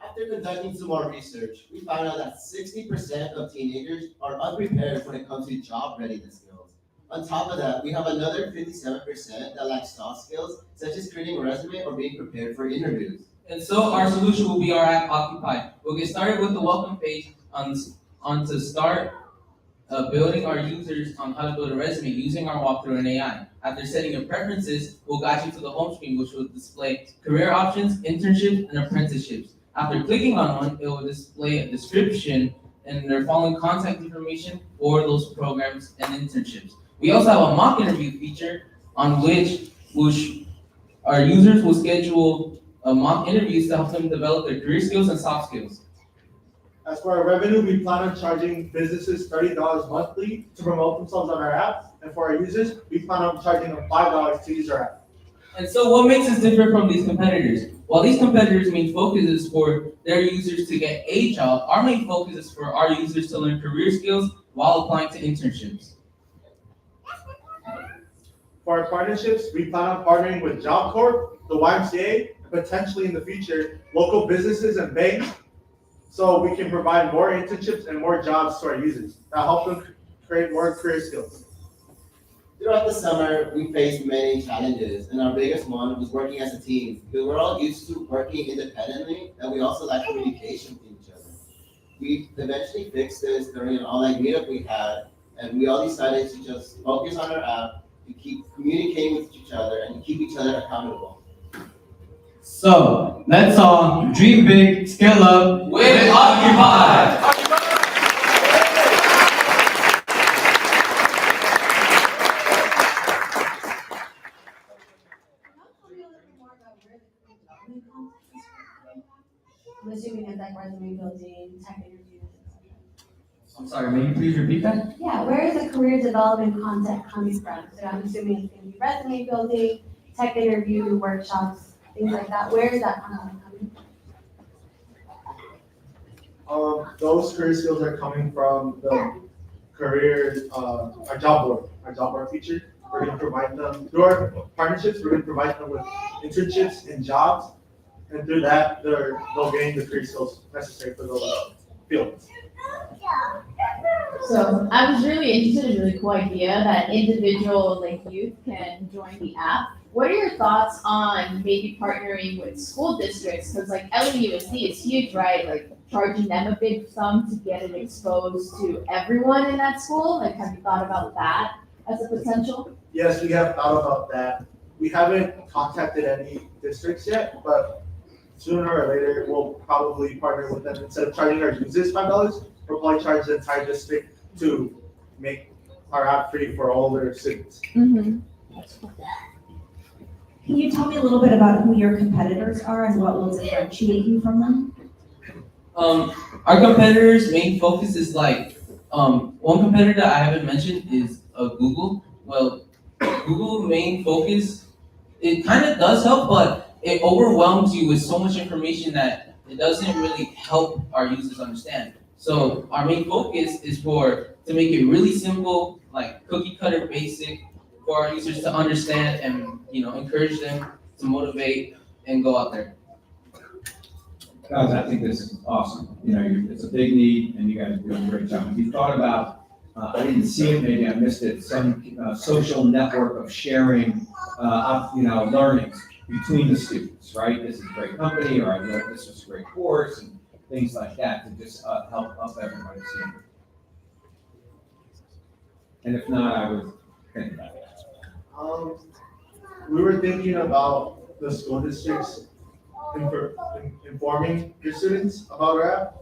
After conducting some more research, we found out that 60% of teenagers are unprepared when it comes to job readiness skills. On top of that, we have another 57% that lack soft skills, such as creating a resume or being prepared for interviews. And so our solution will be our app Occupy. We'll get started with the welcome page on to start building our users on how to build a resume using our walkthrough and AI. After setting your preferences, we'll guide you to the home screen, which will display career options, internships, and apprenticeships. After clicking on one, it will display a description and their following contact information for those programs and internships. We also have a mock interview feature on which our users will schedule mock interviews to help them develop their career skills and soft skills. As for our revenue, we plan on charging businesses $30 monthly to promote themselves on our app. And for our users, we plan on charging them $5 to use our app. And so what makes us different from these competitors? While these competitors' main focus is for their users to get a job, our main focus is for our users to learn career skills while applying to internships. For our partnerships, we plan on partnering with Job Corp, the YMCA, and potentially in the future, local businesses and banks, so we can provide more internships and more jobs to our users that help them create more career skills. Throughout the summer, we faced many challenges, and our biggest one was working as a team, because we're all used to working independently, and we also lack communication with each other. We eventually fixed this during an online meetup we had, and we all decided to just focus on our app, to keep communicating with each other, and to keep each other accountable. So, let's all dream big, scale up with Occupy! I'm assuming it's like resume building, tech interviews, etc. I'm sorry, may you please repeat that? Yeah, where is the career development content coming from? So I'm assuming it's gonna be resume building, tech interview, workshops, things like that. Where is that content coming from? Those career skills are coming from the career, our job board feature. We're gonna provide them, through our partnerships, we're gonna provide them with internships and jobs. And through that, they'll gain the career skills necessary for those fields. So I was really interested in a really cool idea that individuals like youth can join the app. What are your thoughts on maybe partnering with school districts? Because like LAUSD is huge, right? Like charging them a big sum to get it exposed to everyone in that school. Like, have you thought about that as a potential? Yes, we have thought about that. We haven't contacted any districts yet, but sooner or later, we'll probably partner with them. Instead of charging our users $5, we'll probably charge the entire district to make our app free for all their students. Mm-hmm. Can you tell me a little bit about who your competitors are and what will differentiate you from them? Our competitors' main focus is like One competitor that I haven't mentioned is Google. Well, Google main focus, it kind of does help, but it overwhelms you with so much information that it doesn't really help our users understand. So our main focus is to make it really simple, like cookie cutter basic, for our users to understand and encourage them to motivate and go out there. Guys, I think this is awesome. It's a big need, and you guys are doing a great job. Have you thought about, I didn't see it, maybe I missed it, some social network of sharing, learnings between the students, right? This is a great company, or I learned this was a great course, and things like that to just help up everybody's game. And if not, I would think about it. We were thinking about the school districts informing your students about our app,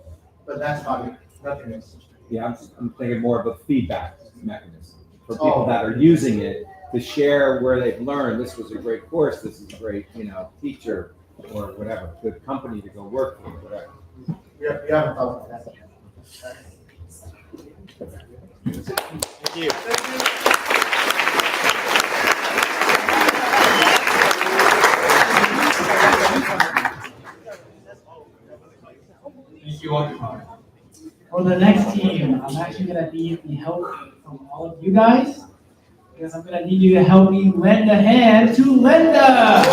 but that's about it, nothing else. Yeah, I'm thinking more of a feedback mechanism for people that are using it to share where they've learned. This was a great course. This is a great, teacher or whatever, good company to go work for, whatever. We haven't thought about that. Thank you. Thank you all. For the next team, I'm actually gonna need the help from all of you guys, because I'm gonna need you to help me lend a hand to Linda.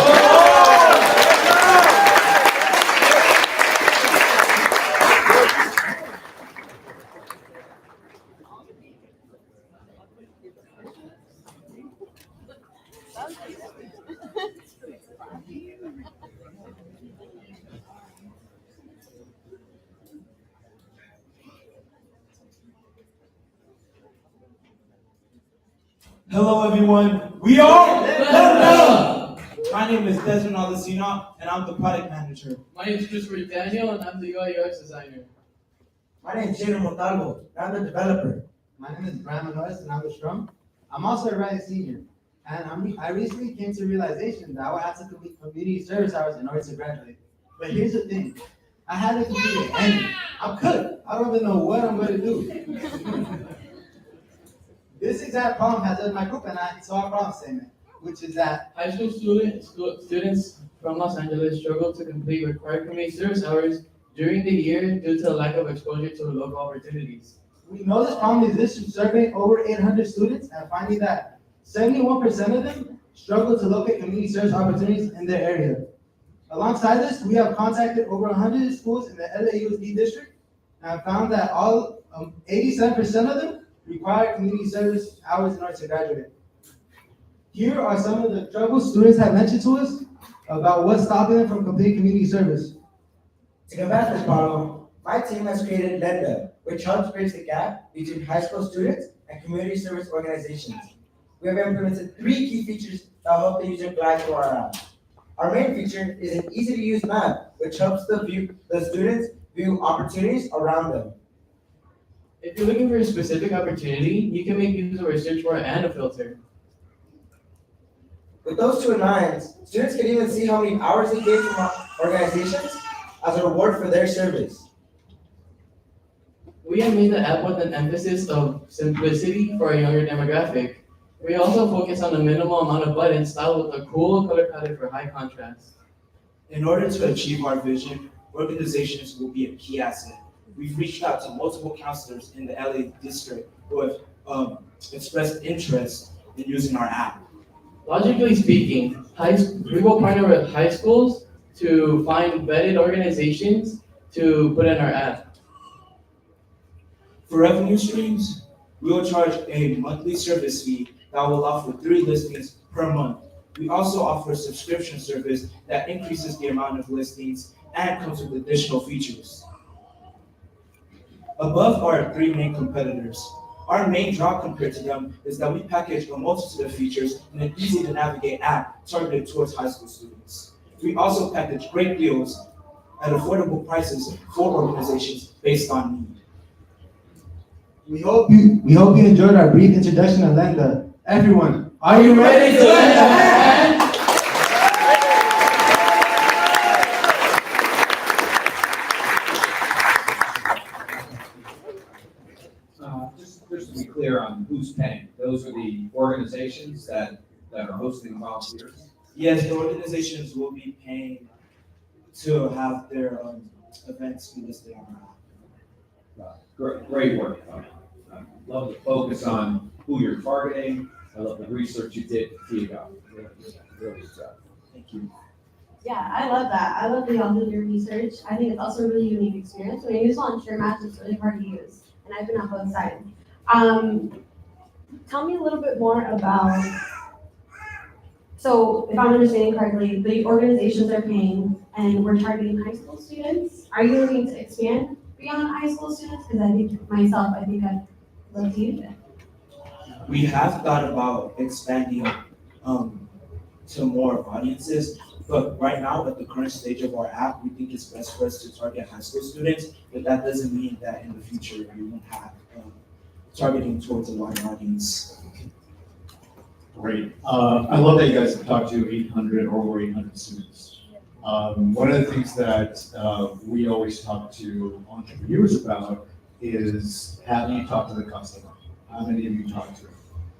Hello, everyone. We are Linda. My name is Desmond Alessina, and I'm the product manager. My name is Christopher Daniel, and I'm the UI/UX designer. My name is Jaden Montalvo, and I'm the developer. My name is Brian Manoes, and I'm the Scrum. I'm also a rising senior, and I recently came to the realization that I would have to complete community service hours in order to graduate. But here's the thing, I haven't completed any. I'm cooked. I don't even know what I'm going to do. This exact problem has led my group and I to our problem statement, which is that High school students from Los Angeles struggle to complete required community service hours during the year due to a lack of exposure to local opportunities. we know this problem exists from surveying over 800 students and finding that 71% of them struggle to locate community service opportunities in their area. Alongside this, we have contacted over 100 schools in the LAUSD district and found that 87% of them require community service hours in order to graduate. Here are some of the struggles students have mentioned to us about what's stopping them from completing community service. To combat this problem, my team has created Lenda, which helps bridge the gap between high school students and community service organizations. We have implemented 3 key features that help the user glide through our app. Our main feature is an easy-to-use map, which helps the students view opportunities around them. If you're looking for a specific opportunity, you can make use of a search bar and a filter. With those 2 in mind, students can even see how many hours they gave from our organizations as a reward for their service. We have made the app with an emphasis of simplicity for a younger demographic. We also focus on the minimal amount of buttons styled with a cool color palette for high contrast. In order to achieve our vision, organizations will be a key asset. We've reached out to multiple counselors in the LA district who have expressed interest in using our app. Logically speaking, we will partner with high schools to find vetted organizations to put in our app. For revenue streams, we will charge a monthly service fee that will allow for 3 listings per month. We also offer a subscription service that increases the amount of listings and comes with additional features. Above are 3 main competitors. Our main draw compared to them is that we package a multitude of features in an easy-to-navigate app targeted towards high school students. We also package great deals at affordable prices for organizations based on need. We hope you enjoyed our brief introduction of Lenda. Everyone, are you ready to lend a hand? organizations that are hosting volunteers? Yes, the organizations will be paying to have their events be listed on our app. Great work. Love the focus on who you're targeting. I love the research you did to TIGA. Really good job. Thank you. Yeah, I love that. I love that y'all did your research. I think it's also a really unique experience. When you use volunteer match, it's really hard to use, and I've been on both sides. Tell me a little bit more about, so if I'm understanding correctly, the organizations are paying and we're targeting high school students. Are you looking to expand beyond high school students? Because I think I'd love to use it. We have thought about expanding to more audiences, but right now at the current stage of our app, we think it's best for us to target high school students, but that doesn't mean that in the future we won't have targeting towards a wider audience. Great. I love that you guys have talked to 800 or over 800 students. One of the things that we always talk to entrepreneurs about is having you talk to the customer. How many of you talk to them?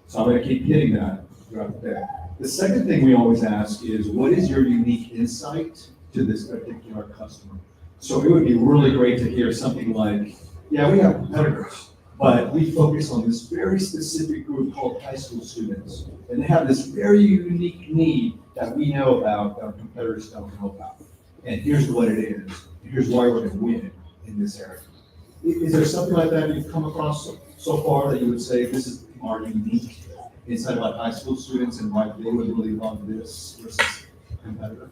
So I'm going to keep hitting that throughout the day. The second thing we always ask is, what is your unique insight to this particular customer? So it would be really great to hear something like, yeah, we have competitors, but we focus on this very specific group called high school students. And they have this very unique need that we know about that our competitors don't know about. And here's what it is. Here's why we're going to win in this area. Is there something like that you've come across so far that you would say this is our unique inside about high school students and why they would really love this versus competitor?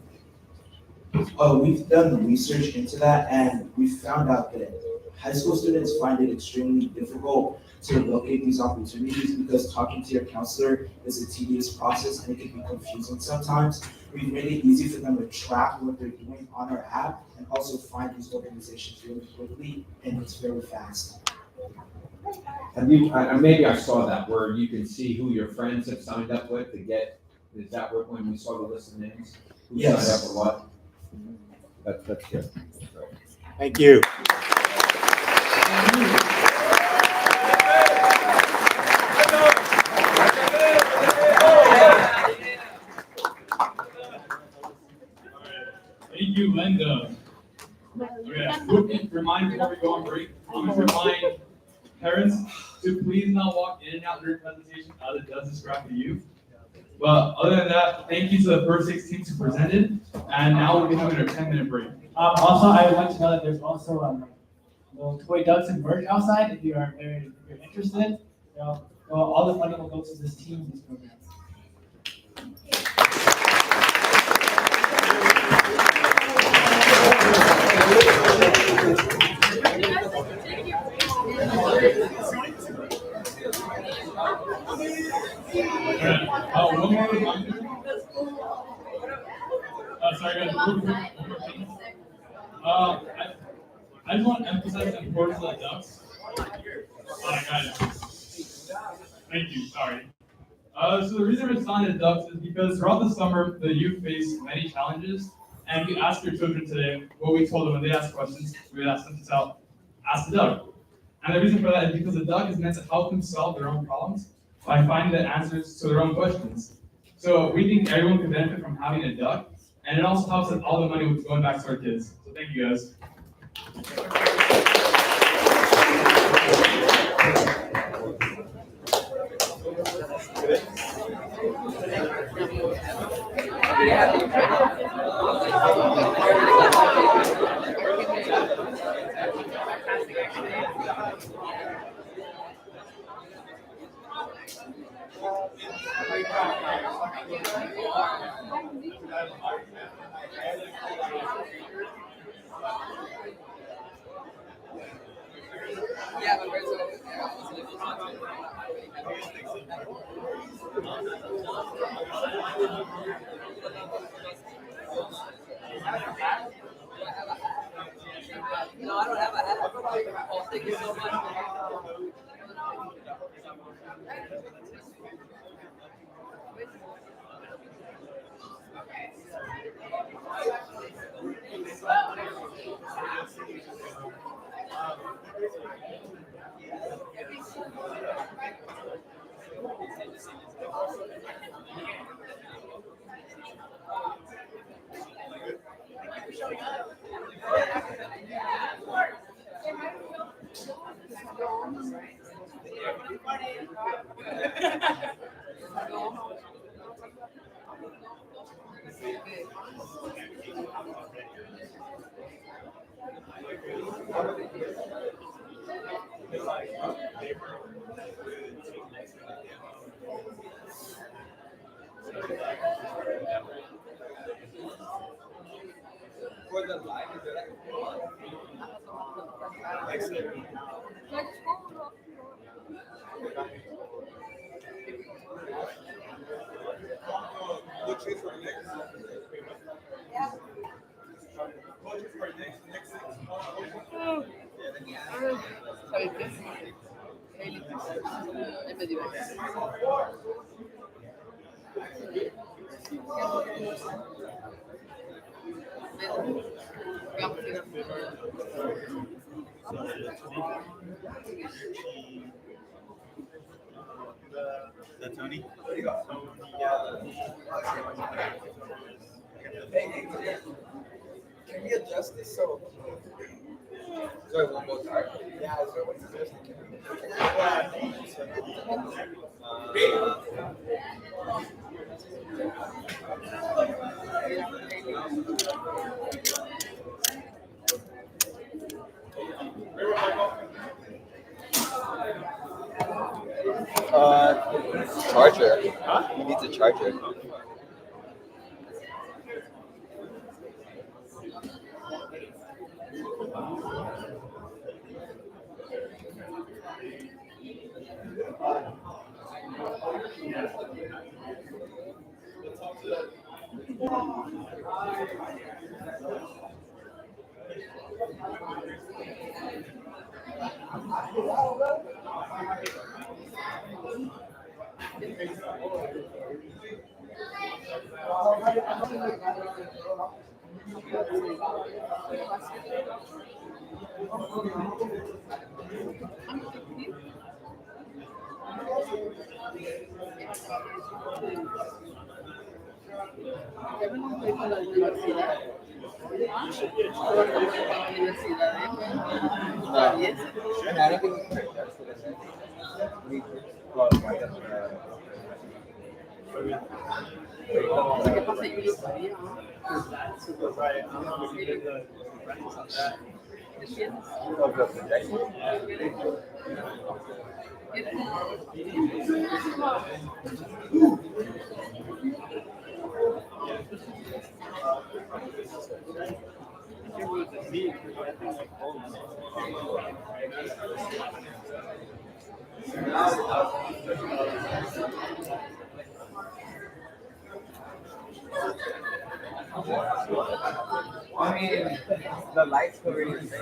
We've done the research into that, and we found out that high school students find it extremely difficult to locate these opportunities because talking to your counselor is a tedious process and it can be confusing sometimes. We've made it easy for them to track what they're doing on our app and also find these organizations really quickly, and it's very fast. Maybe I saw that where you can see who your friends have signed up with to get, is that when we saw the list of names? Who Yes. signed up for what? That's good. Thank you. Thank you, Linda. Okay, remind before we go on break, I'm going to remind parents to please not walk in and out during presentation as it does distract the youth. But other than that, thank you to the first 6 teams who presented, and now we'll be having a 10-minute break. Also, I would like to know that there's also little toy ducks and merch outside if you're interested. All the money will go to this team, this program. One more reminder. Sorry guys, one more thing. I just want to emphasize the importance of the ducks. I got it. Thank you, sorry. So the reason we're signing the ducks is because throughout the summer, the youth face many challenges. And we asked your children today what we told them when they asked questions. We would ask them to ask the duck. And the reason for that is because the duck is meant to help them solve their own problems by finding the answers to their own questions. So we think everyone can benefit from having a duck, and it also helps that all the money is going back to our kids. So thank you guys. No, I don't have a hat. Oh, thank you so much. ¿Sabes qué? Ahí me dio. The Tony? Can we adjust this so? Sorry, one more time. Yeah, so what's this? Charger. Huh? He needs a charger. Para la universidad. Para la universidad, I don't think we can adjust it. We ¿Qué pasa? Yo lo sabía, ¿no? I mean, the lights cover your face.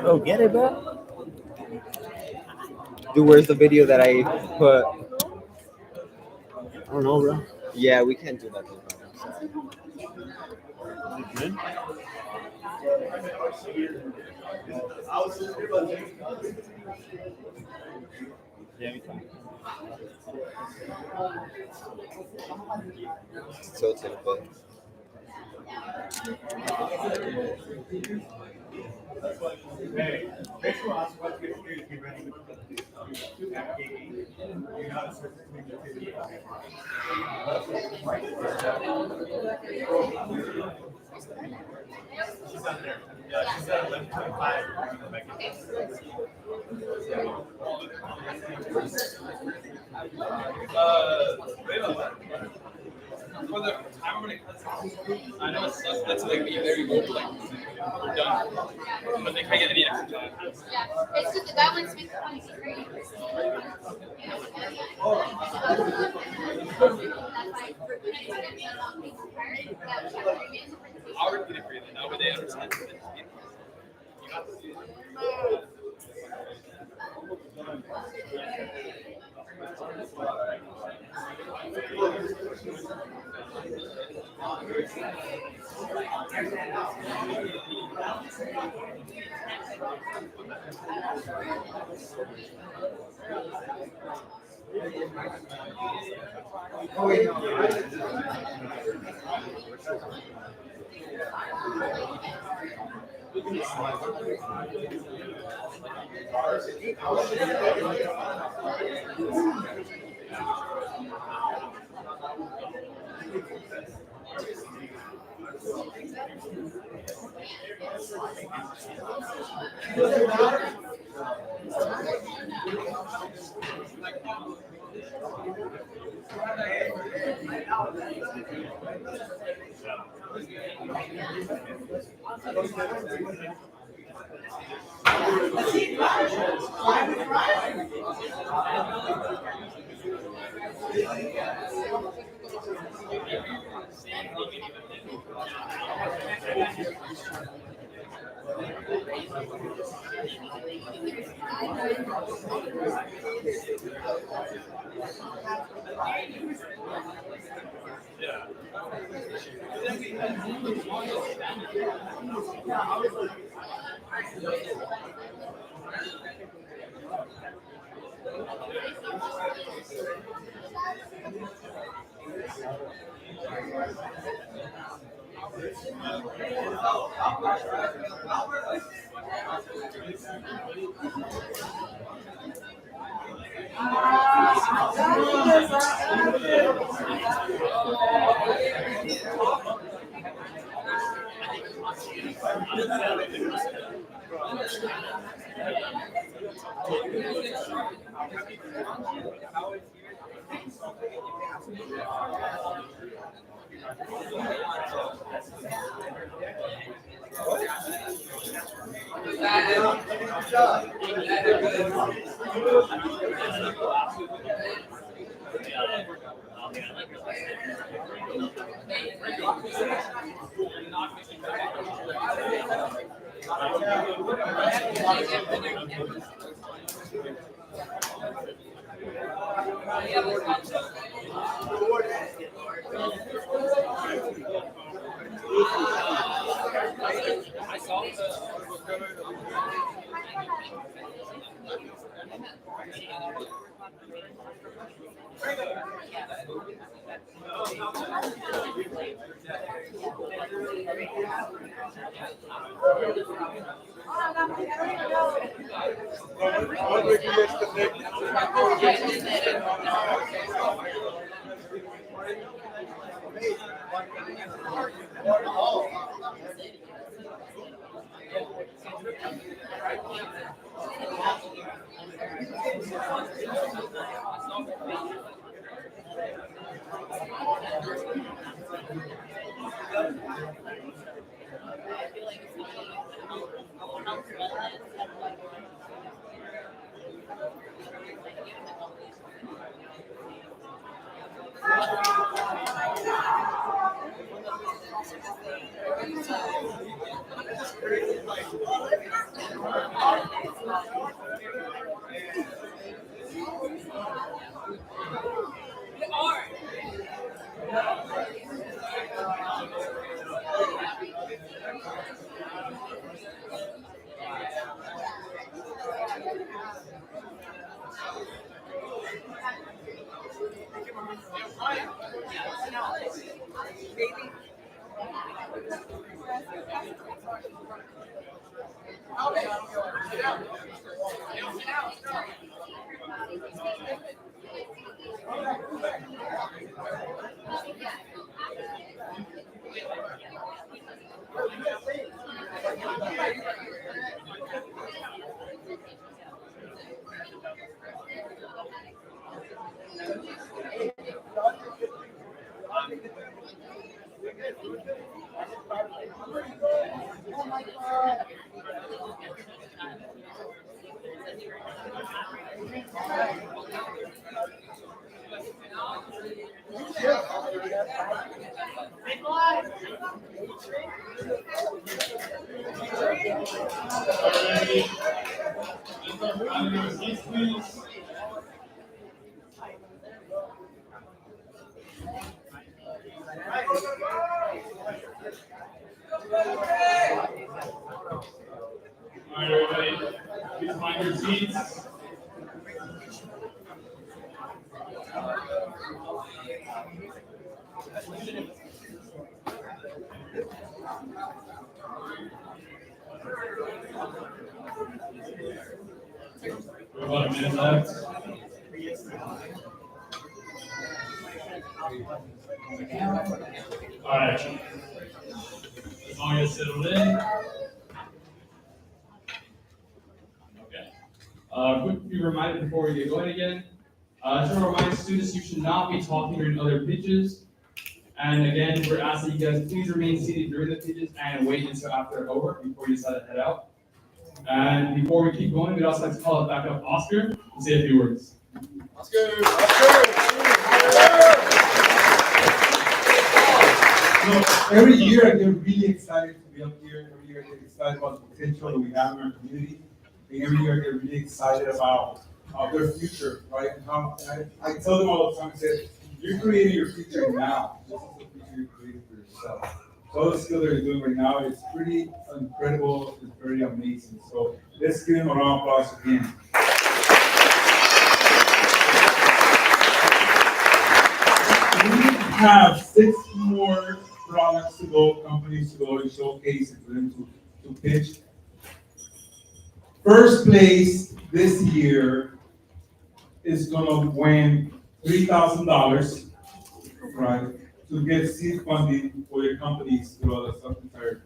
Bro, get it, bro. Dude, where's the video that I put? I don't know, bro. Yeah, we can't do that. Good. Yeah, we can. So typical. Hey, basically, I was about to get ready to navigate. You know, it's she's not there. Yeah, she's at 11:25. For the time I'm gonna cut, I know it sucks. That's like me very good. Like we're done, but they can't get any extra time. Yeah, it's just that one's makes 23. I'll repeat it for you then. That way they understand. You got this. Oh, wait, no. All right, everybody, please find your seats. about a minute left. All right. As long as it's settled in. Okay. Quick be reminded before we get going again. Just want to remind students you should not be talking during other pitches. And again, we're asking you guys please remain seated during the pitches and wait until after they're over before you decide to head out. And before we keep going, we'd also like to call it back up Oscar and say a few words. Oscar! So every year I get really excited to be up here. Every year I get excited about the potential that we have in our community. And every year I get really excited about their future, right? And how I tell them all the time, I say, you're creating your future now. This is the future you're creating for yourself. So all the skill that you're doing right now is pretty incredible. It's very amazing. So let's give them a round of applause again. We have 6 more products to go, companies to go and showcase and for them to pitch. First place this year is gonna win $3,000, right, to get seed funding for your companies throughout the entire.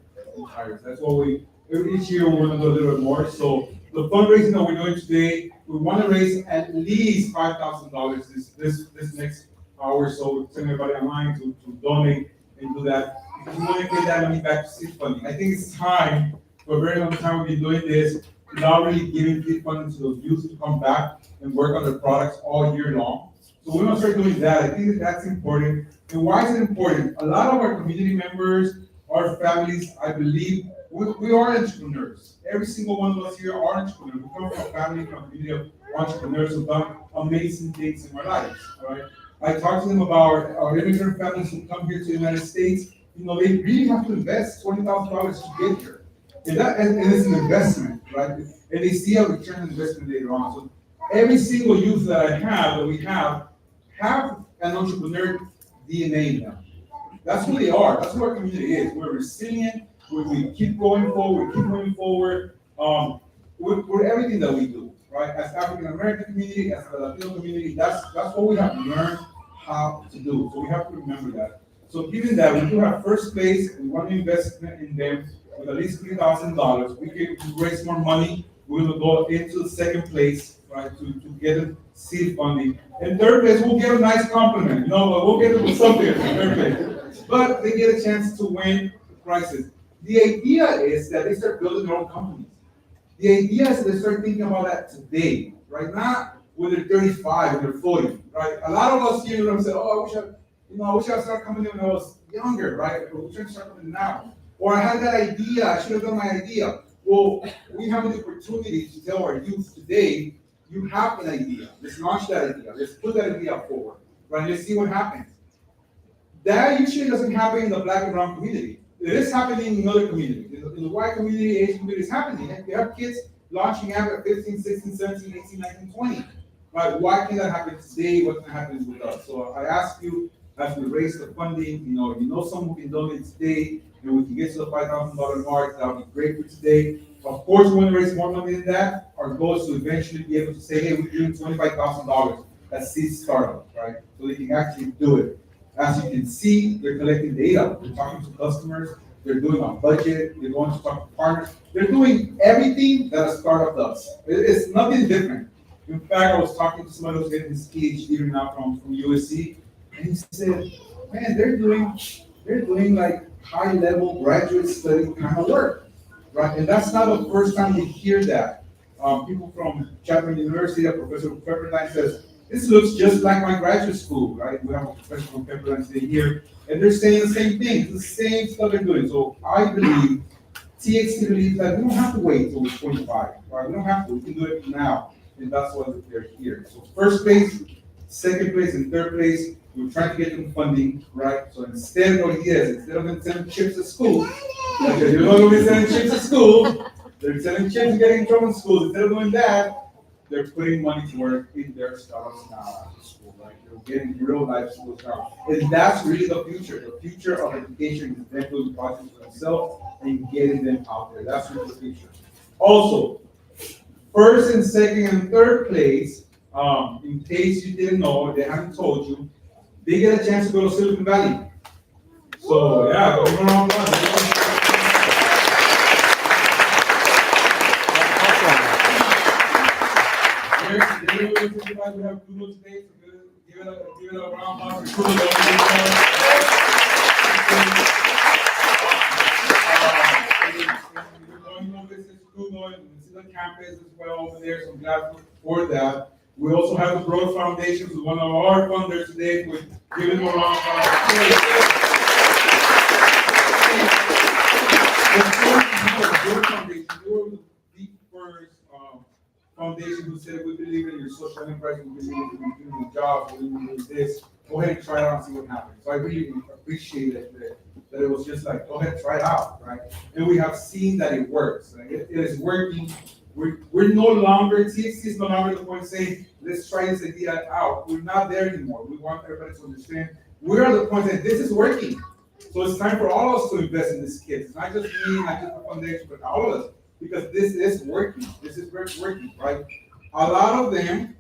That's what each year we're gonna do a little bit more. So the fundraising that we're doing today, we wanna raise at least $5,000 this next hour. So we're telling everybody online to donate and do that. Because we wanna get that money back to seed funding. I think it's time, for a very long time we've been doing this, without really giving seed funding to those youth to come back and work on their products all year long. So we're gonna start doing that. I think that's important. And why is it important? A lot of our community members, our families, I believe, we are entrepreneurs. Every single one of us here are entrepreneurs. We come from a family, from a community of entrepreneurs who've done amazing things in our lives, all right? I talk to them about our immigrant families who come here to the United States. You know, they really have to invest $20,000 to get here. And it's an investment, right? And they see a return on investment later on. So every single youth that we have an entrepreneur DNA in them. That's who they are. That's who our community is. We're resilient. We keep going forward. We keep moving forward. With everything that we do, right? As African American community, as a Latino community, that's what we have learned how to do. So we have to remember that. So given that we do have first place, we want to invest in them with at least $3,000. We can raise more money. We're gonna go into the second place, right, to get seed funding. In third place, we'll get a nice compliment. You know, we'll get something in third place. But they get a chance to win prizes. The idea is that they start building their own companies. The idea is that they start thinking about that today, right? Not when they're 35 and they're 40, right? A lot of us here, say, oh, I wish I started coming in when I was younger, right? But we should start coming now. Or I had that idea, I should have done my idea. Well, we have the opportunity to tell our youth today, you have an idea. Let's launch that idea. Let's put that idea forward, right? Let's see what happens. That usually doesn't happen in the Black and brown community. It is happening in other communities. In the white community, Asian community, it's happening. You have kids launching out at 15, 16, 17, 18, 19, 20. Right? Why can't that happen today? What can happen with us? So I ask you, as we raise the funding, you know someone who can donate today, and we can get to the $5,000 mark, that would be great for today. Of course, we want to raise more money than that. Our goal is to eventually be able to say, hey, we're doing $25,000 as seed startup, right? So they can actually do it. As you can see, they're collecting data. They're talking to customers. They're doing a budget. They're going to talk to partners. They're doing everything that a startup does. It's nothing different. In fact, I was talking to somebody who's getting his PhD right now from USC, and he said, man, they're doing like high-level graduate study kind of work, right? And that's not the first time we hear that. People from Chapman University, a professor from Pepperdine says, this looks just like my graduate school, right? We have a professor from Pepperdine sitting here, and they're saying the same thing, the same stuff they're doing. So I believe, TXT believes that we don't have to wait until we're 25, right? We don't have to, we can do it now, and that's why they're here. So first place, second place, and third place, we're trying to get them funding, right? So instead of them sending chips to school, because you're not going to be sending chips to school, they're selling chips and getting in trouble in schools. Instead of doing that, they're putting money to work in their startups now after school, right? They're getting real life school startups. And that's really the future. The future of education is them doing projects for themselves and getting them out there. That's really the future. Also, first and second and third place, in case you didn't know, they haven't told you, they get a chance to go to Silicon Valley. So yeah, give them a round of applause. We have Google today, so give it a round of applause for Google. We're going to visit Google and see the campus as well over there, so I'm glad for that. We also have the Growth Foundation, who's one of our funders today. We're giving them a round of applause. The Growth Foundation, they were the first foundation who said, we believe in your social enterprise, we believe in doing jobs, we believe in this. Go ahead and try it out and see what happens. So I really appreciate it that it was just like, go ahead, try it out, right? And we have seen that it works. Like it is working. We're no longer, TXT is no longer the point saying, let's try this idea out. We're not there anymore. We want everybody to understand. We are the point that this is working. So it's time for all of us to invest in these kids. It's not just me, not just the foundation, but all of us. Because this is working. This is working, right? A lot of them,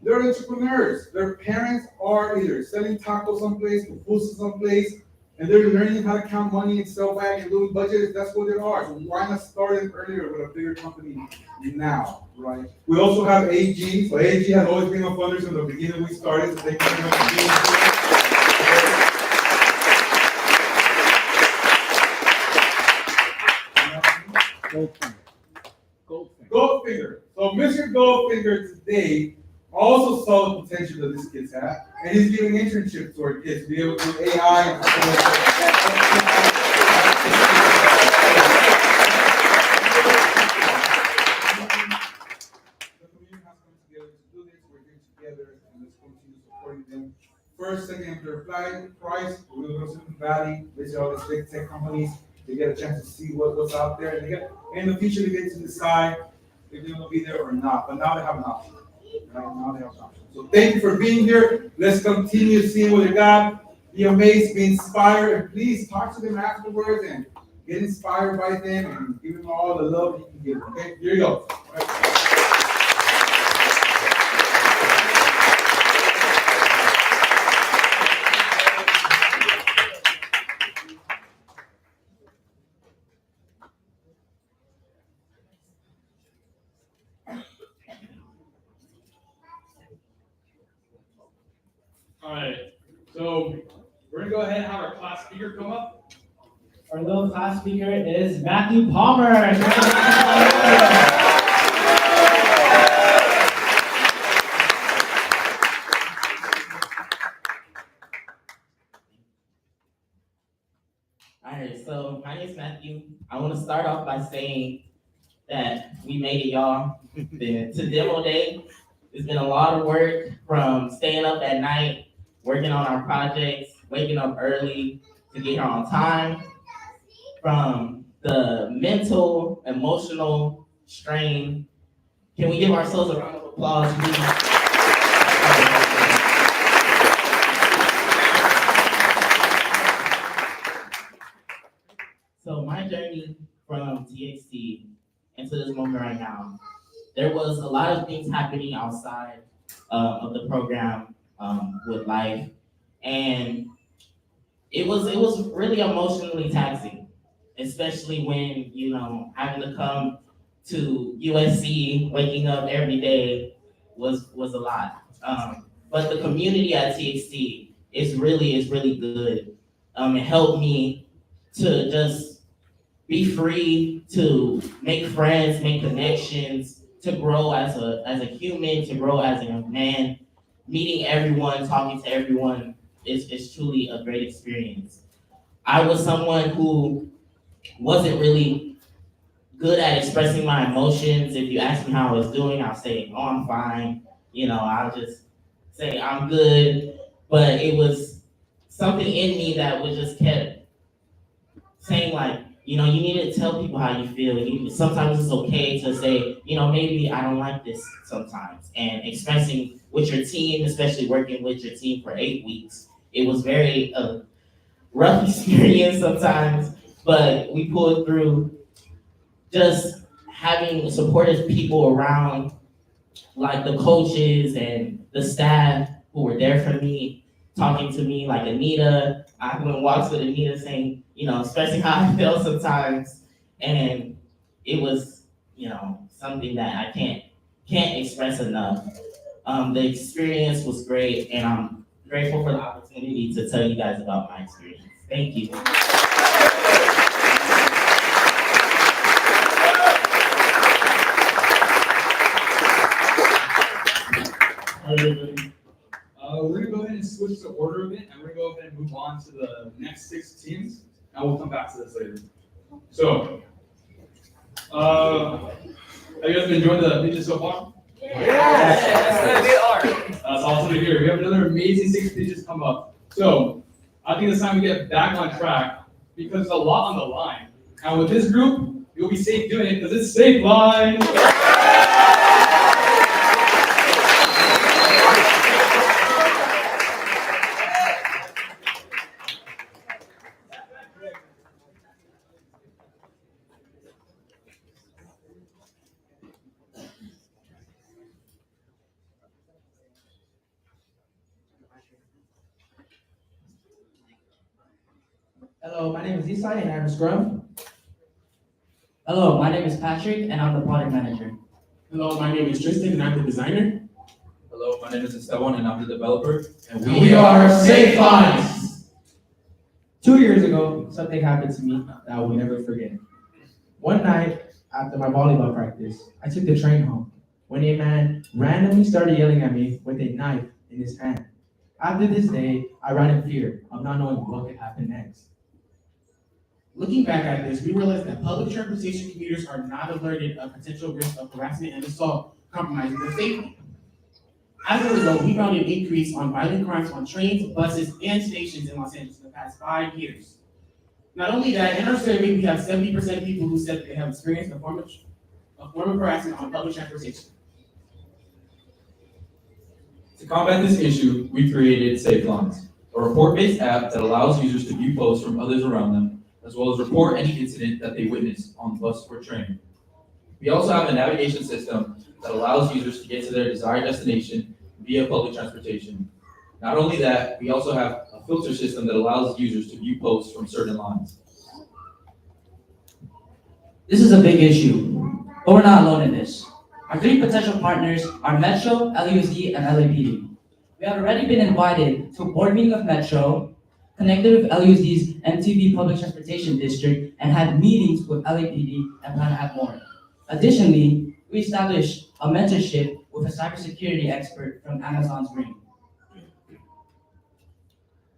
they're entrepreneurs. Their parents are either selling tacos someplace, pupusas someplace, and they're learning how to count money and sell back and doing budgets. That's what they are. So why not start it earlier with a bigger company now, right? We also have AG. So AG has always been a funder from the beginning we started. So they can Goldfinger. So Mr. Goldfinger today also saw the potential that these kids have, and he's giving internships to our kids to be able to do AI and stuff like that. The community has come together to do this. We're here together, and let's continue supporting them. First, second, and third prize. We will go to Silicon Valley, visit all these big tech companies. They get a chance to see what's out there, and they get in the future they get to decide if they're going to be there or not. But now they have an option. Right now they have an option. So thank you for being here. Let's continue seeing what you got. Be amazed, be inspired, and please talk to them afterwards and get inspired by them and give them all the love you can give them. Okay, here you go. All right, so we're gonna go ahead and have our class speaker come up. Our little class speaker is Matthew Palmer. Alright, so my name is Matthew. I want to start off by saying that we made it, y'all. To demo day, it's been a lot of work, from staying up at night, working on our projects, waking up early to get here on time, from the mental, emotional strain. Can we give ourselves a round of applause, please? So my journey from TXT into this moment right now, there was a lot of things happening outside of the program with life, and it was really emotionally taxing, especially when, you know, having to come to USC, waking up every day was a lot. But the community at TXT is really good. It helped me to just be free, to make friends, make connections, to grow as a human, to grow as a young man. Meeting everyone, talking to everyone is truly a great experience. I was someone who wasn't really good at expressing my emotions. If you ask me how I was doing, I'll say, oh, I'm fine. You know, I'll just say I'm good. But it was something in me that was just kept saying, like, you know, you need to tell people how you feel. Sometimes it's okay to say, you know, maybe I don't like this sometimes. And expressing with your team, especially working with your team for 8 weeks, it was very rough experience sometimes, but we pulled through. Just having supportive people around, like the coaches and the staff who were there for me, talking to me, like Anita. I went walks with Anita saying, expressing how I feel sometimes. And it was, something that I can't express enough. The experience was great, and I'm grateful for the opportunity to tell you guys about my experience. Thank you. All right, everybody. We're gonna go ahead and switch the order a bit, and we're gonna go ahead and move on to the next 6 teams, and we'll come back to this later. So, have you guys been enjoying the pitches so far? Yes, we are. That's awesome to hear. We have another amazing 6 pitches come up. So, I think it's time we get back on track because there's a lot on the line. And with this group, you'll be safe doing it because it's safe line. Hello, my name is Isai and I'm a Scrum. Hello, my name is Patrick and I'm the product manager. Hello, my name is Tristan and I'm the designer. Hello, my name is Esteban and I'm the developer. And we are Safe Lines. 2 years ago, something happened to me that I will never forget. One night, after my volleyball practice, I took the train home when a man randomly started yelling at me with a knife in his hand. After this day, I ran in fear of not knowing what could happen next. Looking back at this, we realized that public transportation commuters are not alerted of potential risk of harassment and assault compromising their safety. As a result, we found an increase on violent crimes on trains, buses, and stations in Los Angeles in the past 5 years. Not only that, in our survey, we have 70% of people who said that they have experienced a form of harassment on public transportation. To combat this issue, we created Safe Lines, a report-based app that allows users to view posts from others around them, as well as report any incident that they witness on bus or train. We also have a navigation system that allows users to get to their desired destination via public transportation. Not only that, we also have a filter system that allows users to view posts from certain lines. This is a big issue, but we're not alone in this. Our 3 potential partners are Metro, LUSD, and LAPD. We have already been invited to a board meeting of Metro, connected with LUSD's MTV Public Transportation District, and had meetings with LAPD and plan to have more. Additionally, we established a mentorship with a cybersecurity expert from Amazon's Ring.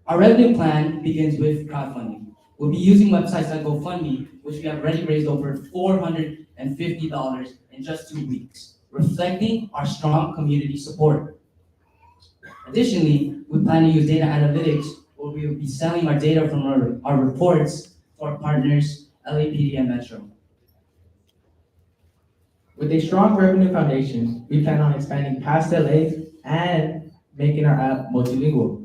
Our revenue plan begins with crowdfunding. We'll be using websites like GoFundMe, which we have already raised over $450 in just 2 weeks, reflecting our strong community support. Additionally, we plan to use data analytics, where we will be selling our data from our reports to our partners, LAPD and Metro. With a strong revenue foundation, we plan on expanding past LA and making our app multilingual.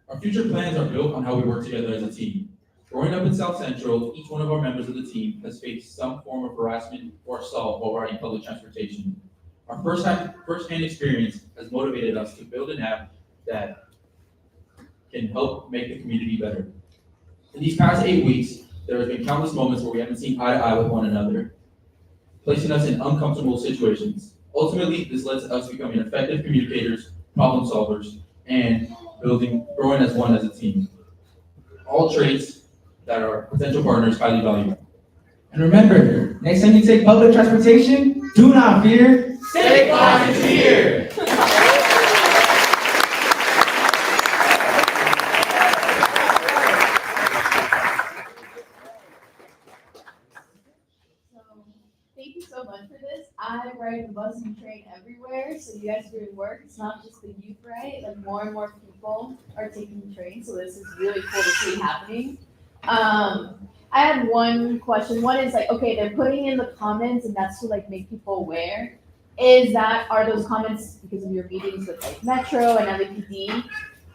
Our future plans are built on how we work together as a team. Growing up in South Central, each one of our members of the team has faced some form of harassment or assault while riding public transportation. Our first-hand experience has motivated us to build an app that can help make the community better. In these past 8 weeks, there have been countless moments where we haven't seen eye to eye with one another, placing us in uncomfortable situations. Ultimately, this led to us becoming effective communicators, problem solvers, and growing as one as a team. All traits that our potential partners highly value. And remember, next time you take public transportation, do not fear. Safe Lines is here! Thank you so much for this. I ride the bus and train everywhere, so you guys are doing work. It's not just the youth, right? Like more and more people are taking the train, so this is really cool to see happening. I had one question. One is like, okay, they're putting in the comments, and that's to like make people aware. Are those comments because of your meetings with like Metro and LAPD?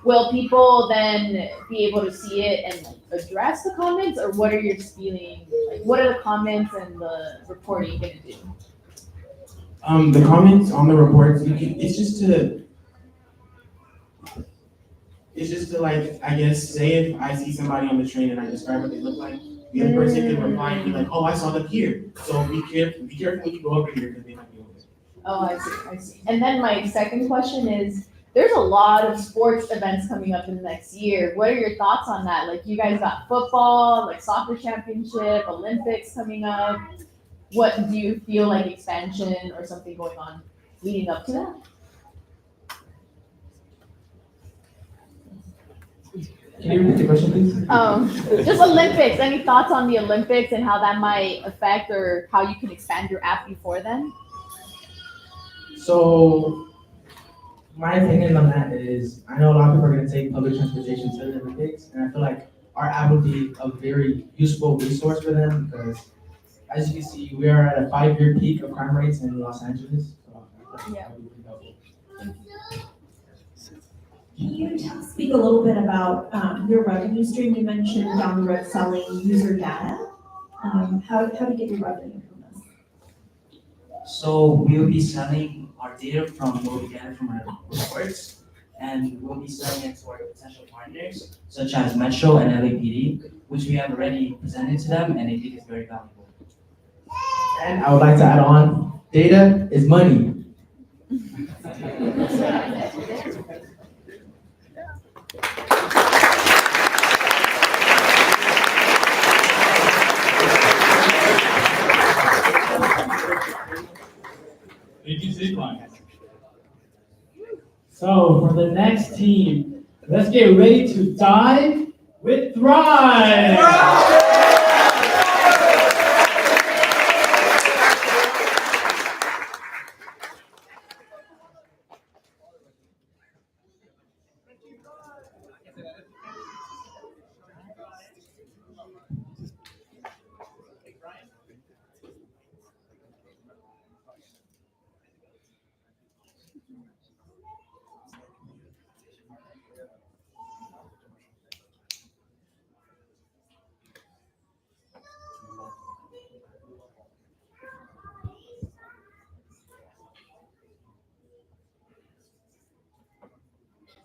will people then be able to see it and like address the comments, or what are your feeling? Like, what are the comments and the reporting gonna do? The comments on the reports, it's just to like, I guess, say if I see somebody on the train and I describe what they look like, the other person can reply and be like, oh, I saw them here. So be careful when you go over here because they might be over there. Oh, I see. And then my second question is, there's a lot of sports events coming up in the next year. What are your thoughts on that? Like, you guys got football, like soccer championship, Olympics coming up. What do you feel like expansion or something going on leading up to that? Can you repeat the question, please? Just Olympics. Any thoughts on the Olympics and how that might affect or how you can expand your app before then? So, my opinion on that is, I know a lot of people are going to take public transportation to the Olympics, and I feel like our app would be a very useful resource for them because, as you can see, we are at a 5-year peak of crime rates in Los Angeles. So yeah. Can you speak a little bit about your revenue stream? You mentioned down the road selling user data. How do you get your revenue from this? So we'll be selling our data from what we get from our reports, and we'll be selling it to our potential partners, such as Metro and LAPD, which we have already presented to them, and they think it's very valuable. And I would like to add on, data is money. Txt Scla. So for the next team, let's get ready to dive with Thrive.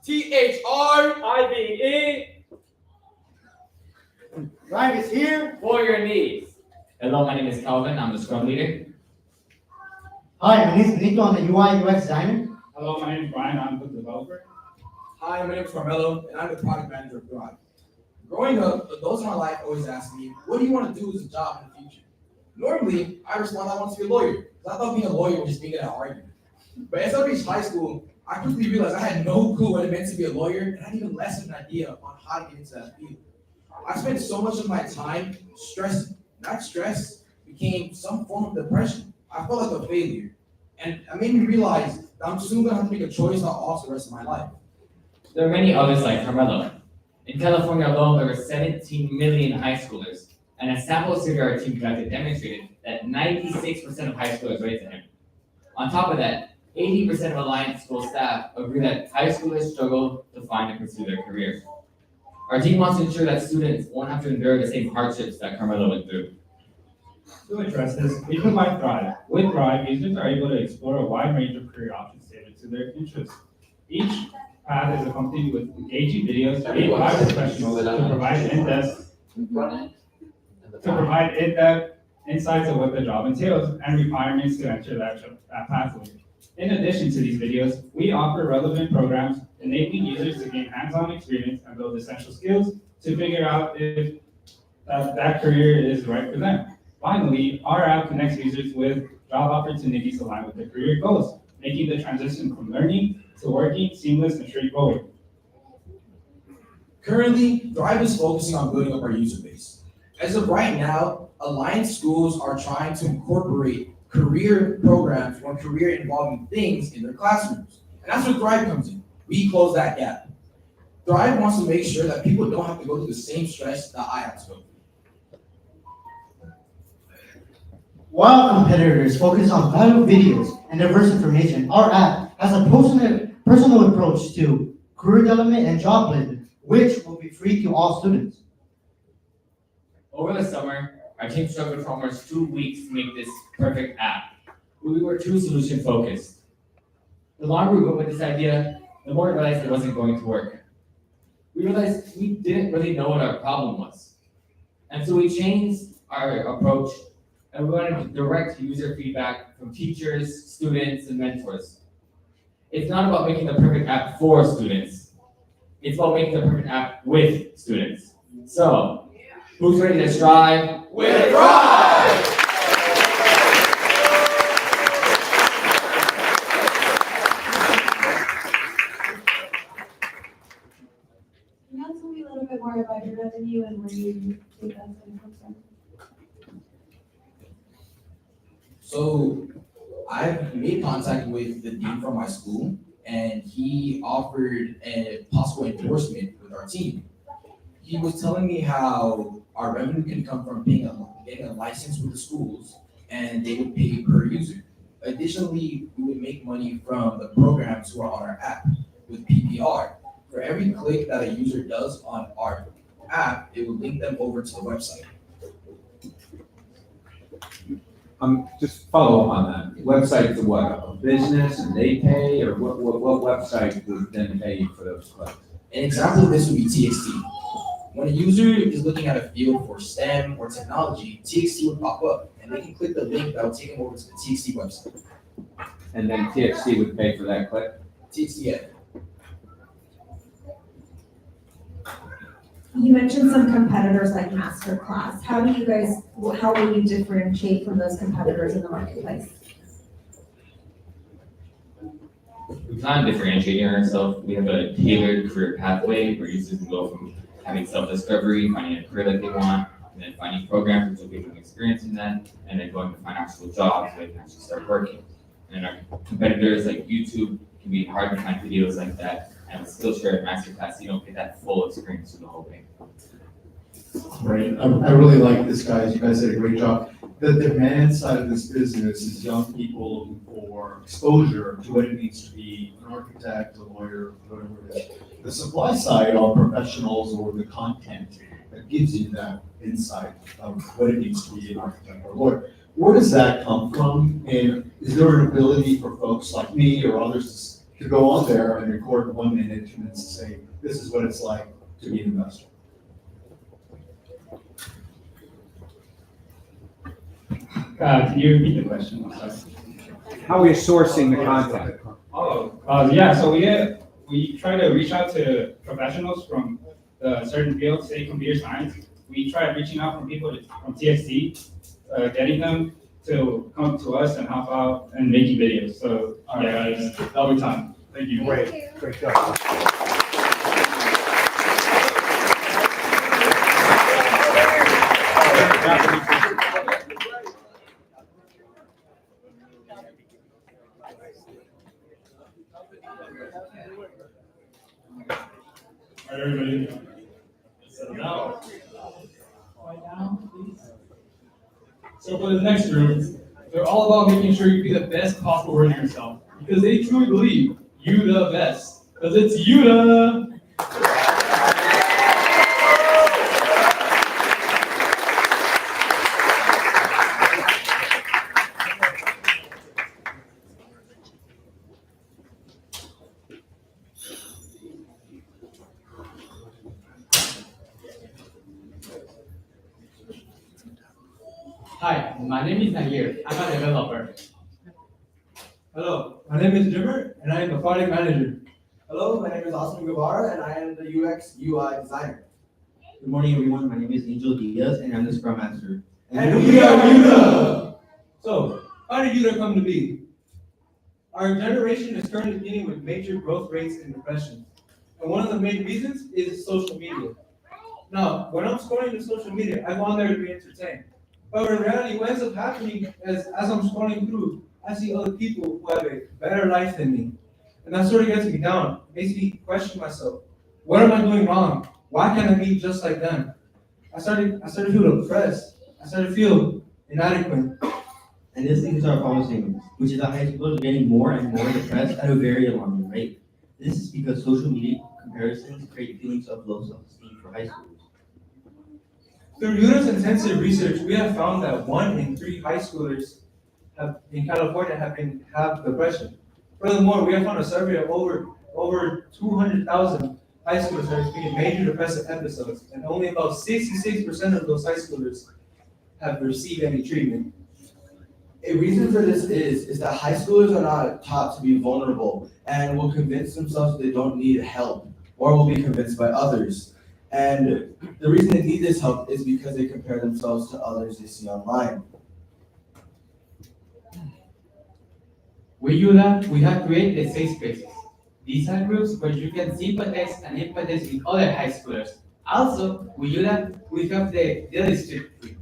THRIVE. Thrive is here For your needs. Hello, my name is Calvin. I'm the Scrum leader. Hi, my name is Nico. I'm the UI UX designer. Hello, my name is Brian. I'm the developer. Hi, my name is Carmelo, and I'm the product manager of Thrive. Growing up, adults in my life always ask me, what do you want to do as a job in the future? Normally, I respond, I want to be a lawyer, because I thought being a lawyer was just being an argument. But as I reached high school, I quickly realized I had no clue what it meant to be a lawyer, and I had even less of an idea on how to get into that field. I spent so much of my time became some form of depression. I felt like a failure. And it made me realize that I'm soon gonna have to make a choice I'll also the rest of my life. There are many others like Carmelo. In California alone, there were 17 million high schoolers, and a sample survey our team conducted demonstrated that 96% of high schoolers rated him. On top of that, 80% of Alliance School staff agree that high schoolers struggle to find and pursue their careers. Our team wants to ensure that students won't have to endure the same hardships that Carmelo went through. To address this, we provide Thrive. With Thrive, users are able to explore a wide range of career options tailored to their interests. Each path is accompanied with engaging videos made by professionals to provide in-depth insights of what the job entails and requirements to enter that pathway. In addition to these videos, we offer relevant programs enabling users to gain hands-on experience and build essential skills to figure out if that career is right for them. Finally, our app connects users with job opportunities aligned with their career goals, making the transition from learning to working seamless and straightforward. Currently, Thrive is focusing on building up our user base. As of right now, Alliance schools are trying to incorporate career programs or career involving things in their classrooms. And that's where Thrive comes in. We close that gap. Thrive wants to make sure that people don't have to go through the same stress that I have to go through. While competitors focus on viral videos and diverse information, our app has a personal approach to career development, and job placement, which will be free to all students. Over the summer, our team struggled for almost 2 weeks to make this perfect app. We were too solution focused. The longer we went with this idea, the more we realized it wasn't going to work. We realized we didn't really know what our problem was. And so we changed our approach and we wanted direct user feedback from teachers, students, and mentors. It's not about making the perfect app for students. It's about making the perfect app with students. So, who's ready to strive with pride? Can you tell me a little bit more about your revenue and where you think that's going to come from? So I've made contact with the dean from my school, and he offered a possible endorsement with our team. He was telling me how our revenue can come from getting a license with the schools, and they would pay per user. Additionally, we would make money from the programs who are on our app with PPR. For every click that a user does on our app, it will link them over to the website. Just follow up on that. Website to what? A business and they pay, or what website would then pay for those clicks? An example of this would be TXT. When a user is looking at a field for STEM or technology, TXT would pop up, and they can click the link that will take them over to the TXT website. And then TXT would pay for that click? TXT, yeah. You mentioned some competitors like Masterclass. How will you differentiate from those competitors in the marketplace? We plan on differentiating ourselves. We have a tailored career pathway where users can go from having self-discovery, finding a career that they want, and then finding programs which will give them experience in that, and then going to find actual jobs so they can actually start working. And our competitors like YouTube can be hard to find videos like that. And with Skillshare and Masterclass, you don't get that full experience through the whole thing. Right, I really like this, guys. You guys did a great job. The demand side of this business is young people looking for exposure to what it means to be an architect, a lawyer, whatever it is. The supply side are professionals or the content that gives you that insight of what it means to be an architect or a lawyer. Where does that come from? And is there an ability for folks like me or others to go on there and record 1 minute, 2 minutes to say, this is what it's like to be an investor? Can you repeat the question? I'm sorry. How are you sourcing the content? Yeah, so we try to reach out to professionals from certain fields, say computer science. We try reaching out from people from TXT, getting them to come to us and help out and making videos. So yeah, guys, that'll be time. Thank you. Great job. All right, everybody. Settle down. So for the next group, they're all about making sure you be the best possible version of yourself. Because they truly believe you the best. Because it's you the. Hi, my name is Nahir. I'm a developer. Hello, my name is Jimmer, and I am the product manager. Hello, my name is Austin Guevara, and I am the UX UI designer. Good morning, everyone. My name is Angel Diaz, and I'm the Scrum Master. And we are UDA! So, how did UDA come to be? Our generation is currently dealing with major growth rates in depression. And one of the main reasons is social media. Now, when I'm scrolling to social media, I go on there to be entertained. But in reality, what ends up happening is, as I'm scrolling through, I see other people who have a better life than me. And that sort of gets me down, makes me question myself. What am I doing wrong? Why can't I be just like them? I started to feel depressed. I started to feel inadequate. And this leads to our problem statement, which is that high schoolers are getting more and more depressed at a very alarming rate. This is because social media comparisons create feelings of low self-esteem for high schoolers. Through UNOS-intensive research, we have found that 1 in 3 high schoolers in California have depression. Furthermore, we have found a survey of over 200,000 high schoolers that are experiencing major depressive episodes, and only about 66% of those high schoolers have received any treatment. A reason for this is that high schoolers are not taught to be vulnerable and will convince themselves they don't need help or will be convinced by others. And the reason they need this help is because they compare themselves to others they see online. With UDA, we have created safe spaces. These are groups where you can sympathize and empathize with other high schoolers. Also, with UDA, we have the district tree,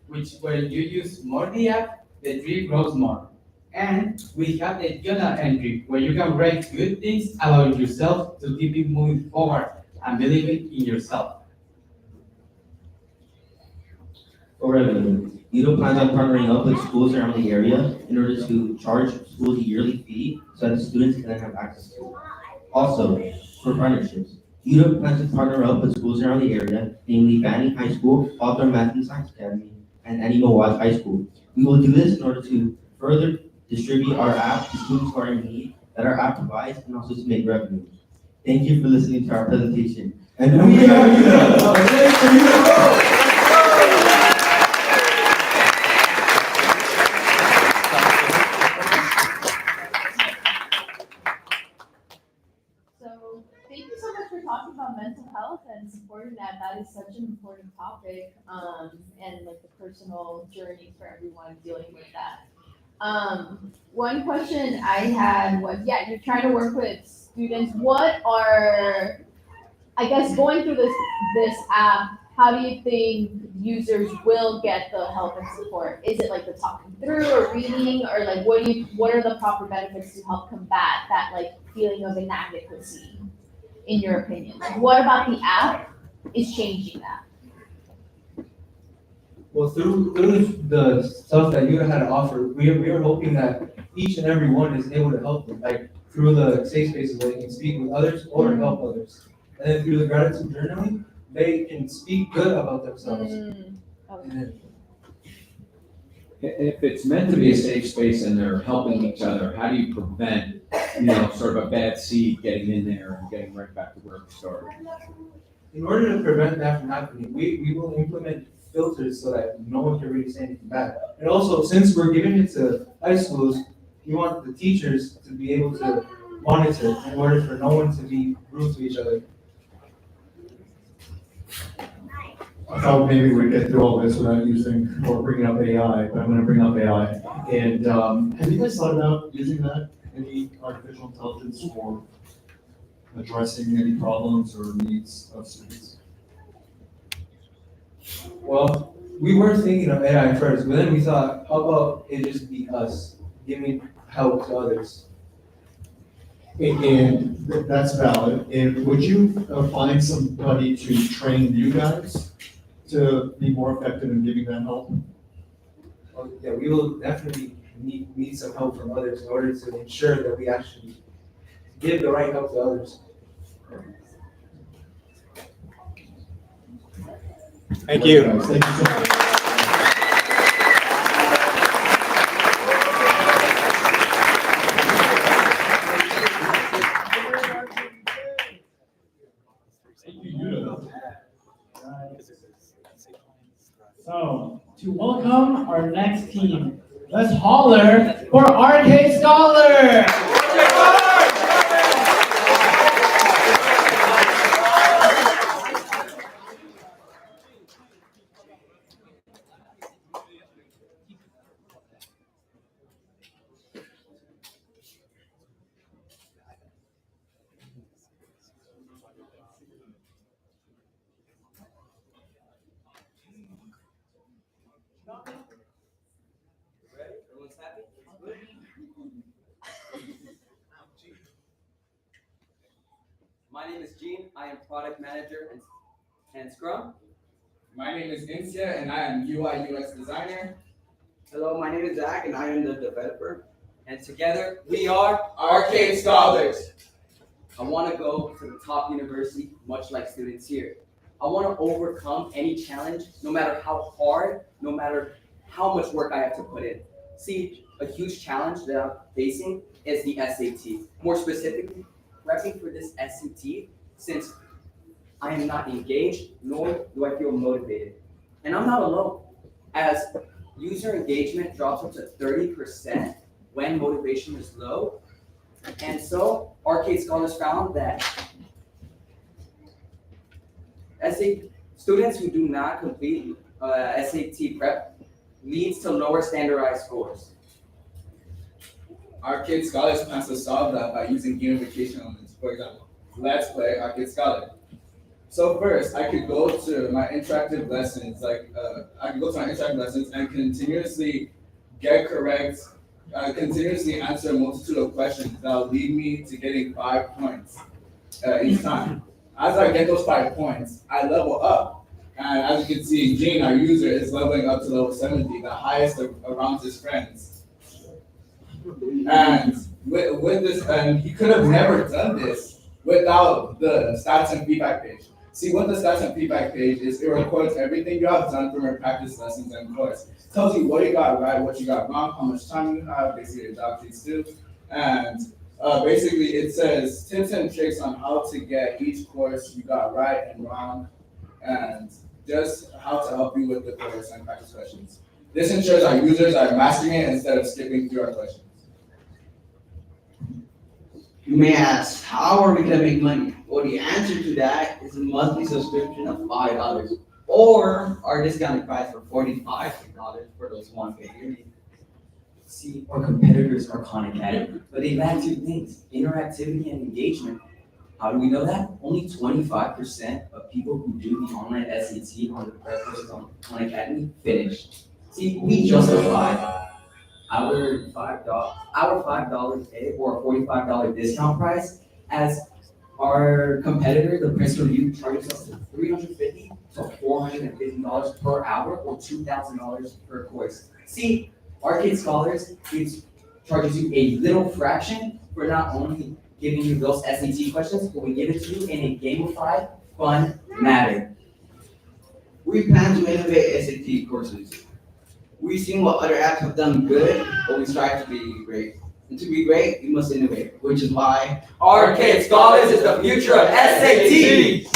which where you use more the app, the tree grows more. And we have the journal entry, where you can write good things about yourself to keep you moving forward and believing in yourself. For revenue, UDO plans on partnering up with schools around the area in order to charge schools a yearly fee so that the students can then have access to it. Also, for partnerships, UDO plans to partner up with schools around the area, namely Banning High School, Hawthorne Math and Science Academy, and Animal Watch High School. We will do this in order to further distribute our app to students who are in need that our app provides and also to make revenue. Thank you for listening to our presentation. And we are UDO! So thank you so much for talking about mental health and supporting that. That is such an important topic, and like the personal journey for everyone dealing with that. One question I had was, yeah, you're trying to work with students. What are, I guess, going through this app, how do you think users will get the help and support? Is it like the talking through or reading, or like what are the proper benefits to help combat that like feeling of inadequacy, in your opinion? Like what about the app is changing that? Well, through the stuff that you had to offer, we are hoping that each and every one is able to help them, like through the safe spaces where they can speak with others or help others. And then through the gratitude journaling, they can speak good about themselves. Okay. If it's meant to be a safe space and they're helping each other, how do you prevent, sort of a bad seed getting in there and getting right back to where it started? In order to prevent that from happening, we will implement filters so that no one can really say anything bad. And also, since we're giving it to high schools, we want the teachers to be able to monitor in order for no one to be rude to each other. I thought maybe we'd get through all this without using or bringing up AI, but I'm gonna bring up AI. And have you guys thought about using that, any artificial intelligence for addressing any problems or needs of students? Well, we were thinking of AI first, but then we thought, how about it just be us giving help to others? And that's valid. And would you find somebody to train you guys to be more effective in giving that help? Well, yeah, we will definitely need some help from others in order to ensure that we actually give the right help to others. Thank you. Thank you so much. So, to welcome our next team, let's holler for Txt Scholar! Everyone's happy? Good. My name is Gene. I am product manager and Scrum. My name is Insia, and I am UI UX designer. Hello, my name is Zach, and I am the developer. And together we are Txt Scholars. I want to go to the top university, much like students here. I want to overcome any challenge, no matter how hard, no matter how much work I have to put in. See, a huge challenge that I'm facing is the SAT. More specifically, prepping for this SAT, since I am not engaged, nor do I feel motivated. And I'm not alone, as user engagement drops up to 30% when motivation is low. And so, Arcade Scholars found that students who do not complete SAT prep leads to lower standardized scores. Arcade Scholars plans to solve that by using gamification elements. For example, let's play Arcade Scholar. So first, I could go to my interactive lessons, and continuously get correct, continuously answer a multitude of questions that will lead me to getting 5 points each time. As I get those 5 points, I level up. And as you can see, Gene, our user, is leveling up to level 70, the highest around his friends. And with this, and he could have never done this without the stats and feedback page. See, what the stats and feedback page is, it records everything you have done from your practice lessons and course. It tells you what you got right, what you got wrong, how much time you have, basically your job sheets too. And basically it says tips and tricks on how to get each course you got right and wrong, and just how to help you with the course and practice questions. This ensures our users are mastering it instead of skipping through our questions. You may ask, how are we gonna make money? Well, the answer to that is a monthly subscription of $5 or our discounted price for $45 for those 1K units. See, our competitors are Khan Academy, but they lack 2 things, interactivity and engagement. How do we know that? Only 25% of people who do the online SAT on the prep courses on Khan Academy finish. See, we justify our $5 pay or a $45 discount price as our competitor, the Princeton Review, charges us $350 to $450 per hour or $2,000 per course. See, Arcade Scholars charges you a little fraction for not only giving you those SAT questions, but we give it to you in a gamified, fun manner. We plan to innovate SAT courses. We've seen what other apps have done good, but we strive to be great. And to be great, we must innovate, which is why Arcade Scholars is the future of SAT.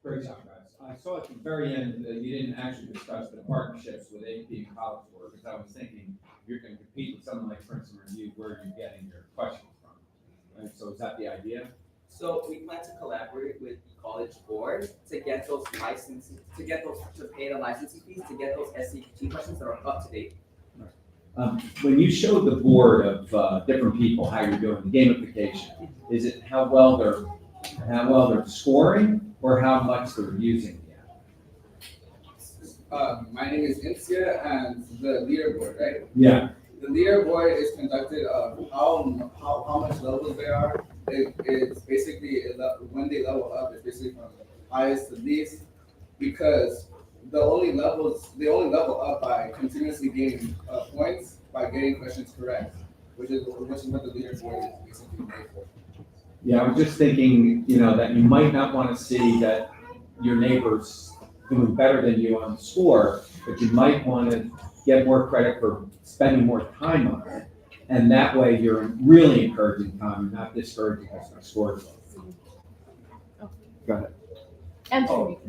Great job, guys. I saw at the very end that you didn't actually discuss the partnerships with AP and College Board, because I was thinking you're going to compete with someone like Princeton Review, where are you getting your questions from? Right? So is that the idea? So we plan to collaborate with the College Board to get those licenses, to pay the licensing fees, to get those SAT questions that are up to date. When you showed the board of different people how you're doing the gamification, is it how well they're scoring or how much they're using the app? My name is Insia, and the leaderboard, right? Yeah. The leaderboard is conducted of how much levels they are. It's basically when they level up, it's basically from highest to least, because they only level up by continuously gaining points by getting questions correct, which is what the leaderboard is basically made for. Yeah, I was just thinking, that you might not want to see that your neighbor's doing better than you on the score, but you might want to get more credit for spending more time on it. And that way you're really encouraging time, not discouraging because their score is low. Go ahead.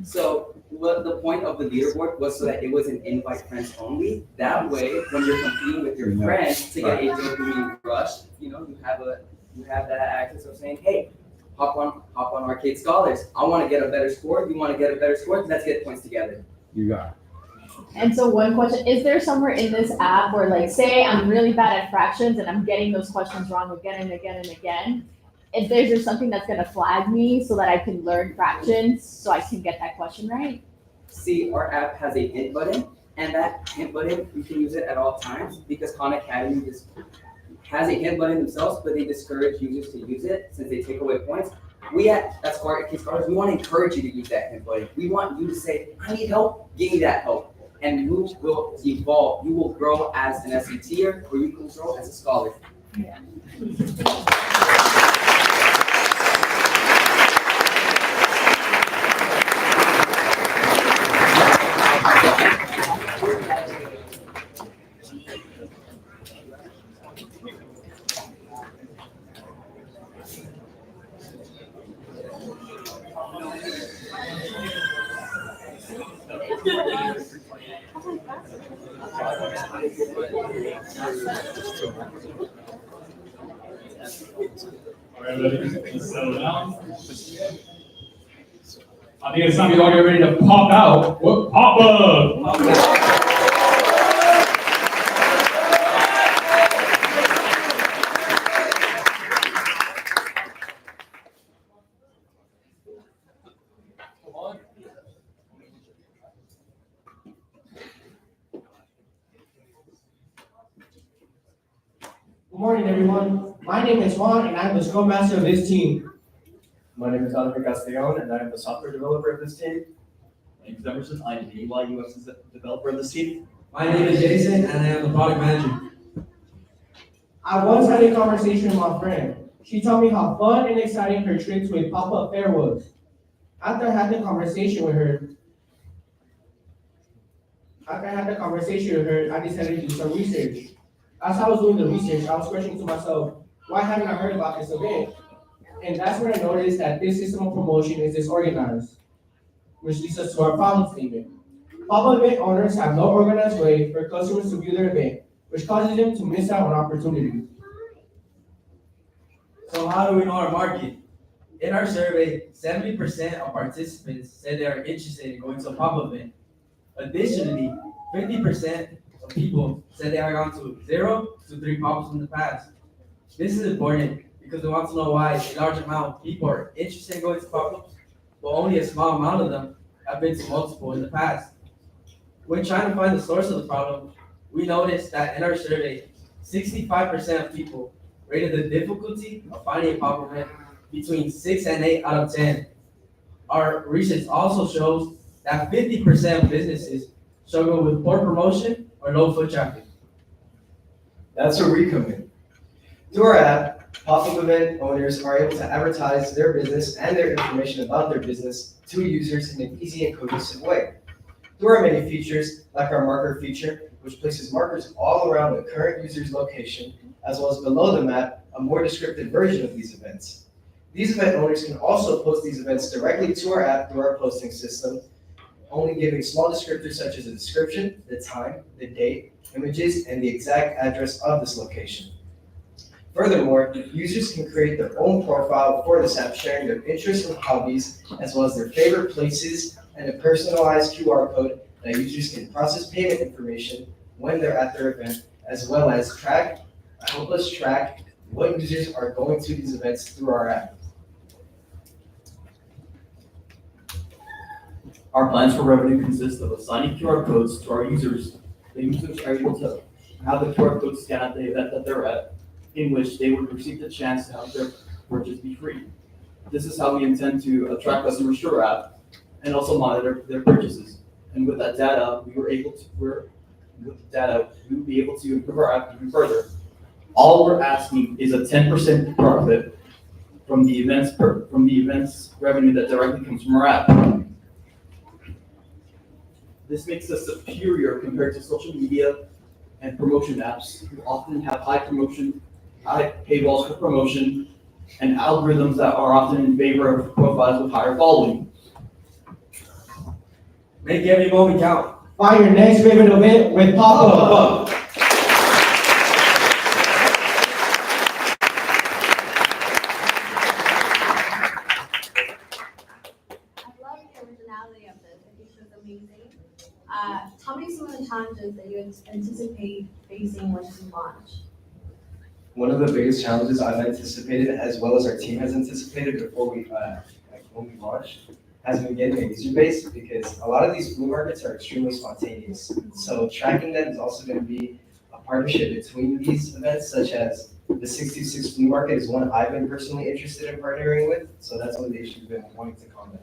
So what the point of the leaderboard was so that it was an invite friends only. That way, when you're competing with your friends to get a dopamine rush, you have that access of saying, hey, hop on Arcade Scholars. I want to get a better score. You want to get a better score? Let's get points together. You got it. And so one question, is there somewhere in this app where, like, say I'm really bad at fractions and I'm getting those questions wrong again and again and again, is there something that's going to flag me so that I can learn fractions so I can get that question right? See, our app has a hint button, and that hint button, you can use it at all times because Khan Academy has a hint button themselves, but they discourage users to use it since they take away points. We at Spark Kids Scholars, we want to encourage you to use that input. We want you to say, I need help, give me that help. And you will evolve. You will grow as an SATer, or you can grow as a scholar. All right, let's settle down. I think it's time we all get ready to pop out. What? Pop up! Good morning, everyone. My name is Juan, and I'm the Scrum Master of this team. My name is Oliver Castellon, and I am the software developer of this team. My name is Emerson. I am the UI UX developer of this team. My name is Jason, and I am the product manager. I once had a conversation with my friend. She told me how fun and exciting her trip to a pop-up fair was. After I had the conversation with her, I decided to do some research. As I was doing the research, I was questioning to myself, why haven't I heard about this event? And that's when I noticed that this system of promotion is disorganized, which leads us to our problem statement. Pop-up event owners have no organized way for customers to view their event, which causes them to miss out on opportunities. So how do we know our market? In our survey, 70% of participants said they are interested in going to a pop-up event. Additionally, 50% of people said they are gone to 0 to 3 pop-ups in the past. This is important because we want to know why a large amount of people are interested in going to pop-ups, but only a small amount of them have been to multiple in the past. When trying to find the source of the problem, we noticed that in our survey, 65% of people rated the difficulty of finding a pop-up event between 6 and 8 out of 10. Our research also shows that 50% of businesses struggle with poor promotion or low foot traffic. That's where we come in. Through our app, pop-up event owners are able to advertise their business and their information about their business to users in an easy and cohesive way. Through our many features, like our marker feature, which places markers all around the current user's location, as well as below the map, a more descriptive version of these events. These event owners can also post these events directly to our app through our posting system, only giving small descriptors such as a description, the time, the date, images, and the exact address of this location. Furthermore, users can create their own profile for this app, sharing their interests and hobbies, as well as their favorite places, and a personalized QR code that users can process payment information when they're at their event, as well as help us track what users are going to these events through our app. Our plans for revenue consist of assigning QR codes to our users. The users are able to have the QR code scan at the event that they're at, in which they would receive the chance to have their purchase be free. This is how we intend to attract customers to our app and also monitor their purchases. And with that data, we will be able to improve our app even further. All we're asking is a 10% profit from the events revenue that directly comes from our app. This makes us superior compared to social media and promotion apps who often have high paywalls for promotion and algorithms that are often in favor of profiles with higher following. Make every moment count. Find your next favorite event with Pop-Up. Tell me some of the challenges that you anticipate facing once you launch. One of the biggest challenges I've anticipated, as well as our team has anticipated before when we launch, has been getting a user base, because a lot of these flea markets are extremely spontaneous. So tracking them is also going to be a partnership between these events, such as The 66 flea market is one I've been personally interested in partnering with, so that's one of the issues we've been wanting to combat.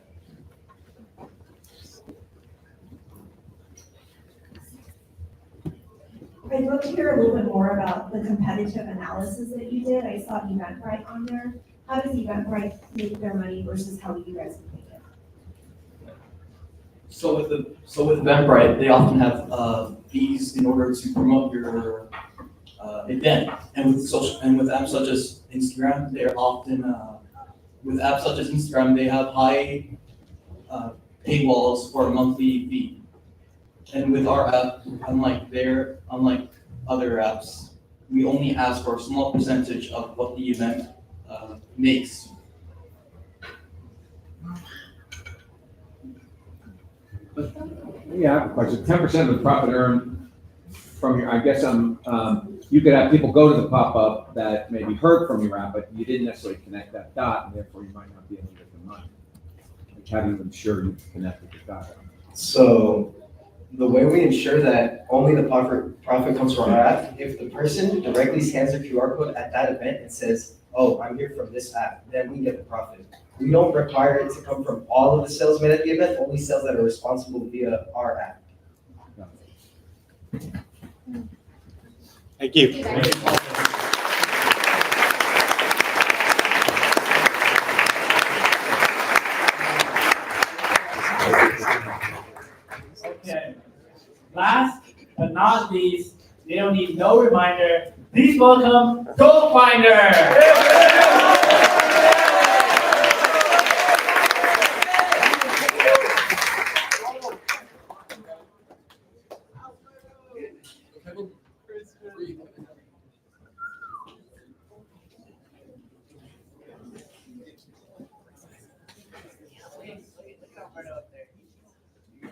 I'd love to hear a little bit more about the competitive analysis that you did. I saw Eventbrite on there. How does Eventbrite make their money versus how you guys make it? So with Eventbrite, they often have fees in order to promote your event, and with apps such as Instagram, they're often they have high paywalls for a monthly fee. And with our app, unlike other apps, we only ask for a small percentage of what the event makes. Yeah, I have a question. 10% of the profit earned from your, I guess you could have people go to the pop-up that maybe heard from your app, but you didn't necessarily connect that dot, and therefore you might not be able to get the money. Like, how do you ensure you connected the dot? So the way we ensure that only the profit comes from our app, if the person directly scans their QR code at that event and says, oh, I'm here from this app, then we get the profit. We don't require it to come from all of the sales made at the event, only sales that are responsible via our app. Thank you. Okay. Last but not least, they don't need no reminder. Please welcome GoFinder.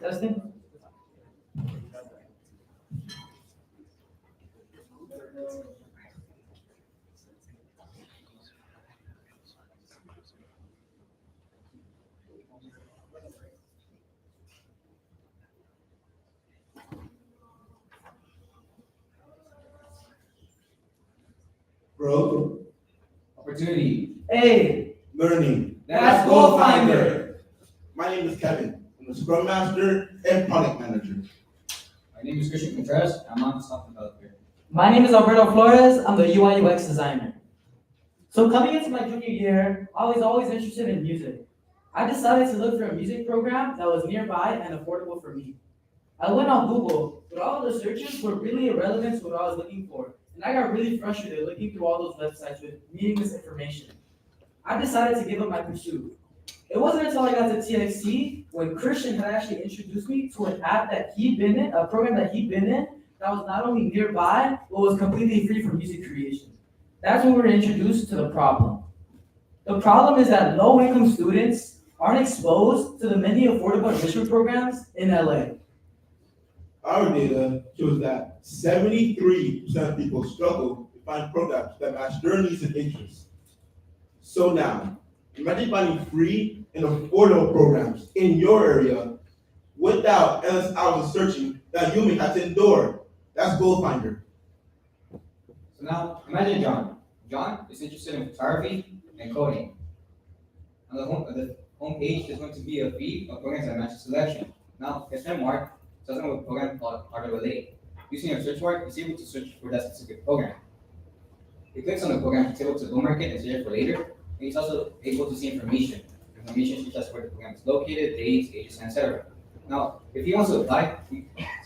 Testing? Growth. Opportunity. Hey. Learning. That's GoFinder. My name is Kevin. I'm a Scrum Master and Product Manager. My name is Christian Contreras. I'm on software developer. My name is Alberto Flores. I'm the UI UX designer. So coming into my junior year, I was always interested in music. I decided to look for a music program that was nearby and affordable for me. I went on Google, but all of the searches were really irrelevant to what I was looking for. And I got really frustrated looking through all those websites with meaningless information. I decided to give up my pursuit. It wasn't until I got to TXT when Christian had actually introduced me to an app that he'd been in, a program that he'd been in, that was not only nearby, but was completely free for music creation. That's when we were introduced to the problem. The problem is that low-income students aren't exposed to the many affordable enrichment programs in LA. Our data shows that 73% of people struggle to find programs that match their needs and interests. So now, imagine finding free and affordable programs in your area without endless hours of searching that you may have to endure. That's GoFinder. So now, imagine John. John is interested in photography and coding. On the home page, there's going to be a feed of programs that match his selection. Now, his friend Mark doesn't have a program called Art of Relate. Using a search bar, he's able to search for that specific program. He clicks on the program, he's able to bookmark it and save it for later, and he's also able to see information such as where the program is located, dates, ages, etc. Now, if he wants to apply,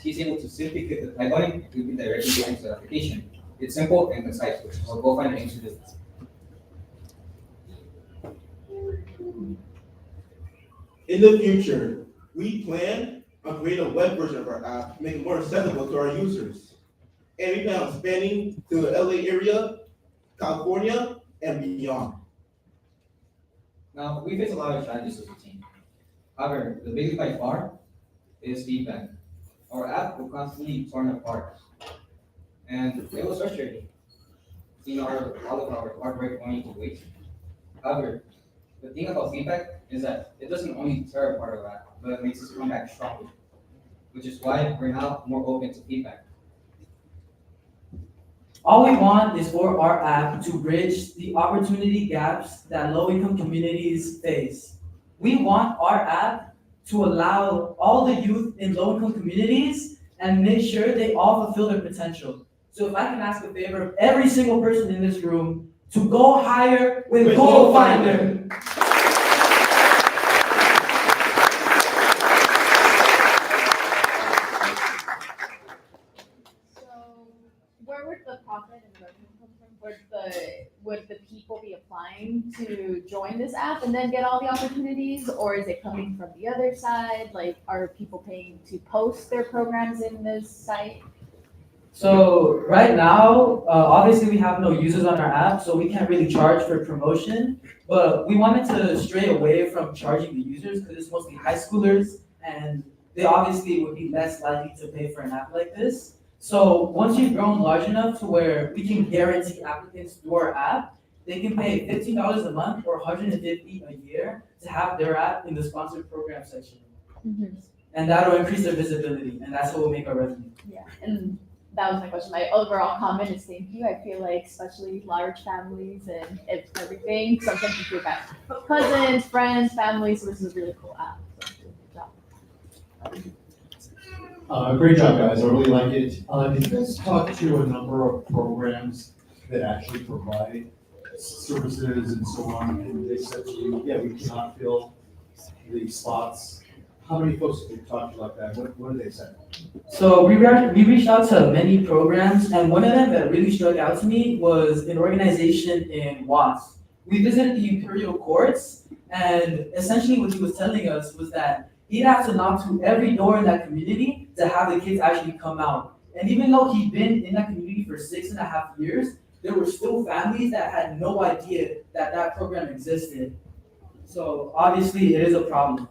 he's able to simply click the apply button and he'll be directly into the application. It's simple and concise, which is what GoFinder aims to do. In the future, we plan on creating a web version of our app to make it more accessible to our users. And we plan on expanding to the LA area, California, and beyond. Now, we face a lot of challenges as a team. However, the biggest by far is feedback. Our app will constantly be torn apart. And it was frustrating seeing all of our hard work going to waste. However, the thing about feedback is that it doesn't only tear apart our app, but it makes us come back stronger, which is why we're now more open to feedback. All we want is for our app to bridge the opportunity gaps that low-income communities face. We want our app to allow all the youth in low-income communities and make sure they all fulfill their potential. So if I can ask a favor of every single person in this room to go higher with Goal Finder. Where would the profit and revenue come from? Would the people be applying to join this app and then get all the opportunities, or is it coming from the other side? Like, are people paying to post their programs in this site? So right now, obviously we have no users on our app, so we can't really charge for promotion. But we wanted to stray away from charging the users because it's mostly high schoolers, and they obviously would be less likely to pay for an app like this. So once you've grown large enough to where we can guarantee applicants through our app, they can pay $15 a month or $150 a year to have their app in the sponsored program section. And that'll increase their visibility, and that's what will make our revenue. Yeah, and that was my question. My overall comment is thank you. I feel like especially large families and everything, sometimes you feel bad. Cousins, friends, families, so this is a really cool app. So good job. Great job, guys. I really like it. Did you guys talk to a number of programs that actually provide services and so on? And they said to you, yeah, we cannot fill the slots. How many folks did you talk to like that? What did they say? So we reached out to many programs, and one of them that really struck out to me was an organization in Watts. We visited the Imperial Courts, and essentially what he was telling us was that he'd have to knock to every door in that community to have the kids actually come out. And even though he'd been in that community for 6.5 years, there were still families that had no idea that that program existed. So obviously it is a problem.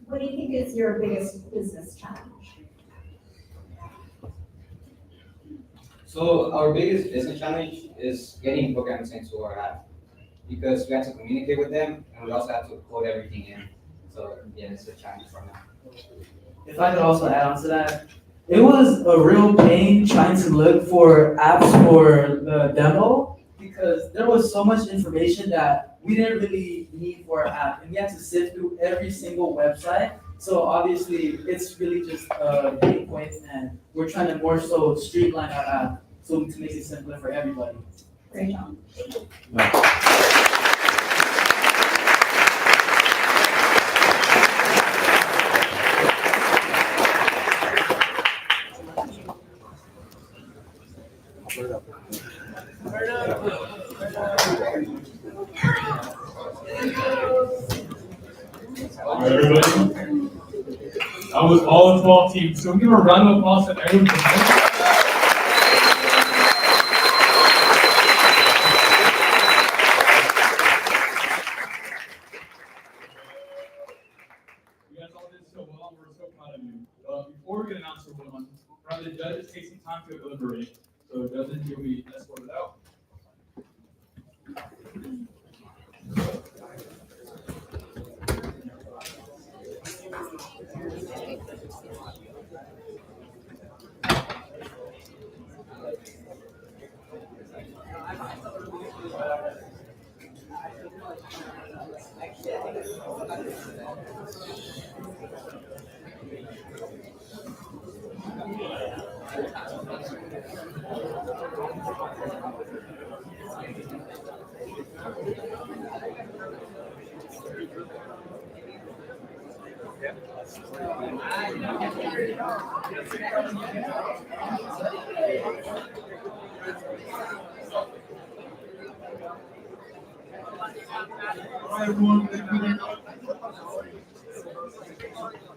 What do you think is your biggest business challenge? So our biggest business challenge is getting programs into our app because we have to communicate with them and we also have to code everything in. So yeah, it's a challenge for now. If I could also add on to that, it was a real pain trying to look for apps for the demo because there was so much information that we didn't really need for our app, and we had to sift through every single website. So obviously, it's really just a pain point, and we're trying to more so streamline our app so to make it simpler for everybody. Great job. All right, everybody. That was all 12 teams. So give a round of applause to everyone. You guys all did so well. We're so proud of you. Before we get announced for one, have the judges take some time to deliberate. So judges, you'll be escorted out. Hi, everyone.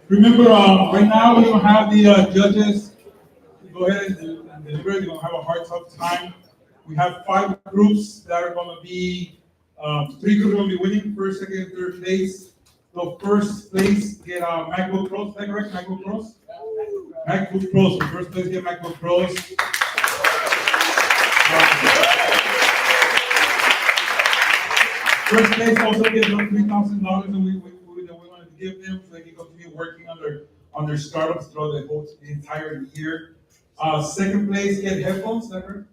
Remember, right now we don't have the judges. Go ahead and deliver. You're gonna have a hard, tough time. We have 5 groups that are gonna be, 3 groups are gonna be winning first, second, and third place. So first place get MacBook Pros. Is that correct? MacBook Pros. MacBook Pros. So first place get MacBook Pros. First place also gets $3,000 that we wanted to give them so they can continue working on their startups throughout the entire year. Second place get headphones, never?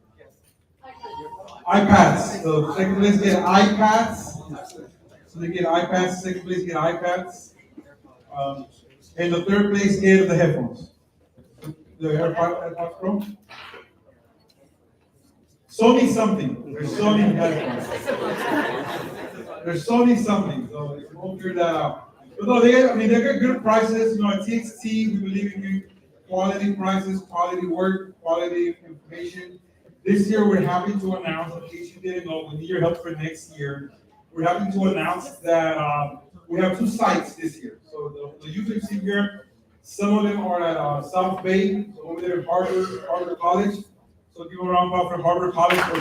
iPads. So second place get iPads. So they get iPads. Second place get iPads. And the third place get the headphones. The AirPods Pro. Sony something. There's Sony headphones. There's Sony something. So we'll figure that out. But no, they get good prices. You know, at TXT, we believe in quality prices, quality work, quality information. This year, we're happy to announce, in case you didn't know, we need your help for next year. We're happy to announce that we have 2 sites this year. So the youth you see here, some of them are at South Bay, so over there at Harvard College. So give a round of applause for Harvard College for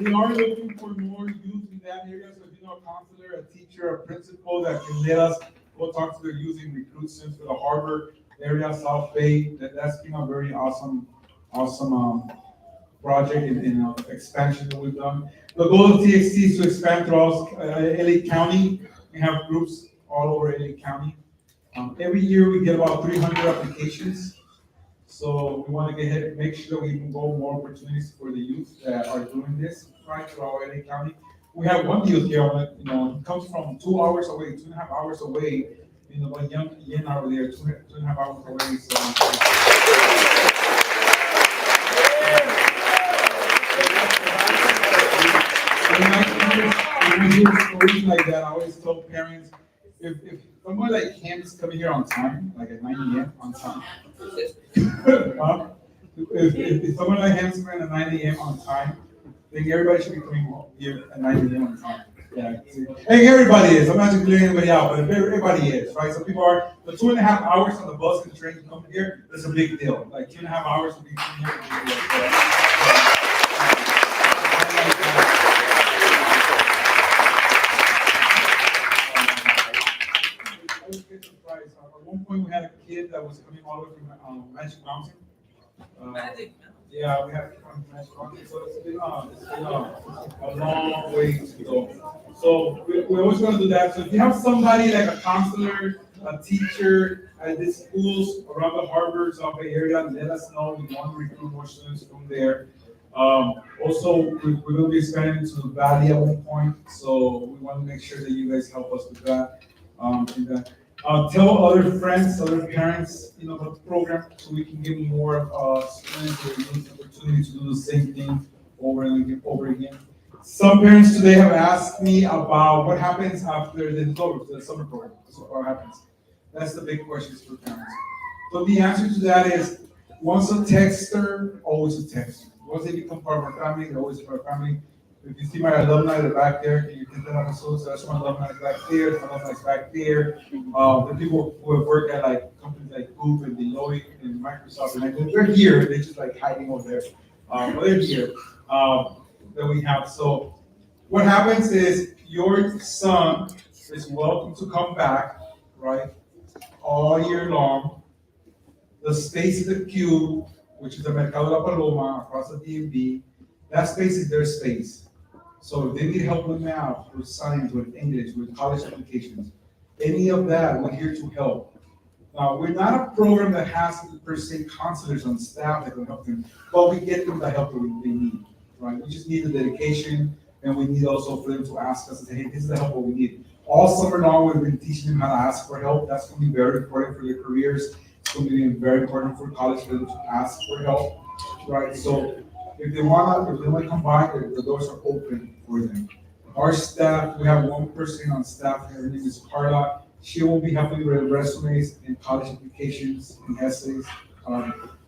we are looking for more youth in that area. So if you know a counselor, a teacher, a principal that can let us go talk to their youth and recruit students for the Harvard area, South Bay, that's been a very awesome project and expansion that we've done. The goal of TXT is to expand throughout LA County. We have groups all over LA County. Every year we get about 300 applications. So we want to get ahead, make sure we can go more opportunities for the youth that are doing this right throughout LA County. We have one youth here, you know, he comes from 2 hours away, 2.5 hours away. You know, but young Yen over there, 2.5 hours away. When we hear stories like that, I always tell parents, if someone like him is coming here on time, like at 9 a.m. on time, if someone like him is coming at 9 a.m. on time, then everybody should be coming here at 9 a.m. on time. Yeah. Hey, everybody is. I'm not just clearing anybody out, but everybody is, right? So people are, the 2.5 hours on the bus and train to come here, that's a big deal. Like 2.5 hours to be here. At one point, we had a kid that was coming all the way from Magic Mountain. Yeah, we had from Magic Mountain, so it's been a long way to go. So we always want to do that. So if you have somebody like a counselor, a teacher at these schools around the Harvard, South Bay area, let us know. We want to recruit more students from there. Also, we're going to be expanding to the Valley at one point, so we want to make sure that you guys help us with that. Tell other friends, other parents, you know, about the program, so we can give more students the opportunity to do the same thing over and over again. Some parents today have asked me about what happens after the summer program. So what happens? That's the big question for parents. So the answer to that is, once a texter, always a texter. Once they become part of our family, they're always part of our family. If you see my alumni in the back there, can you get that on? So that's one alumni back there, some alumni back there. The people who have worked at like companies like Google and Deloitte and Microsoft, and they're here, they're just like hiding over there. But they're here that we have. So what happens is your son is welcome to come back, right, all year long. The space is the cube, which is the Mercado La Paloma across the DMV. That space is their space. So if they need help with math, with science, with English, with college applications, any of that, we're here to help. Now, we're not a program that has per se counselors on staff that can help them, but we get them the help that they need, right? We just need the dedication, and we need also for them to ask us and say, hey, this is the help that we need. All summer long, we've been teaching them how to ask for help. That's going to be very important for their careers. It's going to be very important for college for them to ask for help, right? So if they want to come by, the doors are open for them. Our staff, we have one person on staff, her name is Carla. She will be helping with resumes and college applications and essays.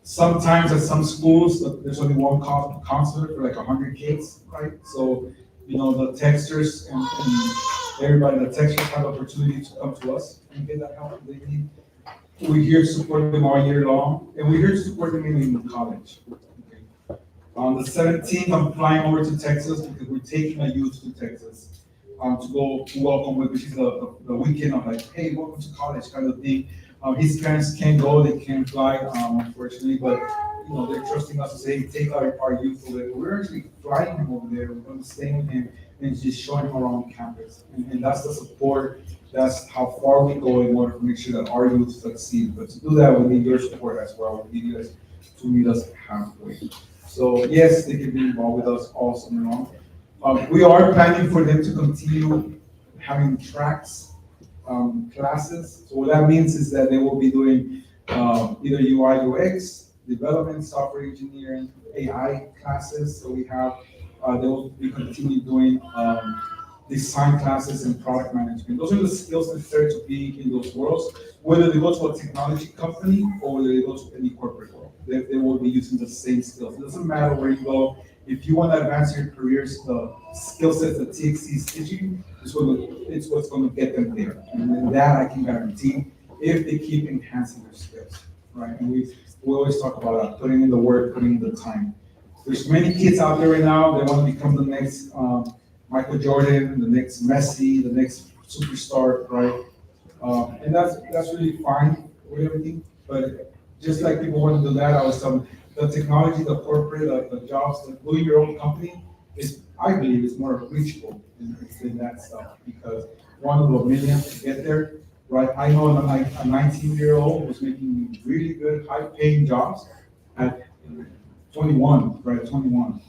Sometimes at some schools, there's only one counselor for like 100 kids, right? So, you know, the texters and everybody, the texters have the opportunity to come to us and get that help they need. We're here to support them all year long, and we're here to support them in college. On the 17th, I'm flying over to Texas because we're taking a youth to Texas to go welcome, which is the weekend of like, hey, welcome to college kind of thing. His parents can't go, they can't fly, unfortunately, but you know, they're trusting us to say, hey, take our youth over there. We're actually flying him over there, we're going to stay with him, and just showing them around campus. And that's the support, that's how far we go in order to make sure that our youth succeed. But to do that, we need your support as well. We need you guys to meet us halfway. So yes, they can be involved with us all summer long. We are planning for them to continue having tracks, classes. So what that means is that they will be doing either UI, UX, development, software engineering, AI classes. So we have, they will be continue doing design classes and product management. Those are the skills necessary to be in those worlds, whether they go to a technology company or whether they go to any corporate world. They will be using the same skills. It doesn't matter where you go. If you want to advance your careers, the skill sets that TXT is teaching is what's going to get them there. And that I can guarantee if they keep enhancing their skills, right? And we always talk about that, putting in the work, putting in the time. There's many kids out there right now that want to become the next Michael Jordan, the next Messi, the next superstar, right? And that's really fine with everything. But just like people want to do that, I was telling the technology, the corporate, the jobs, doing your own company is, I believe, is more reachable than that stuff because one of a million to get there, right? I know a 19-year-old was making really good, high-paying jobs at 21, right? 21.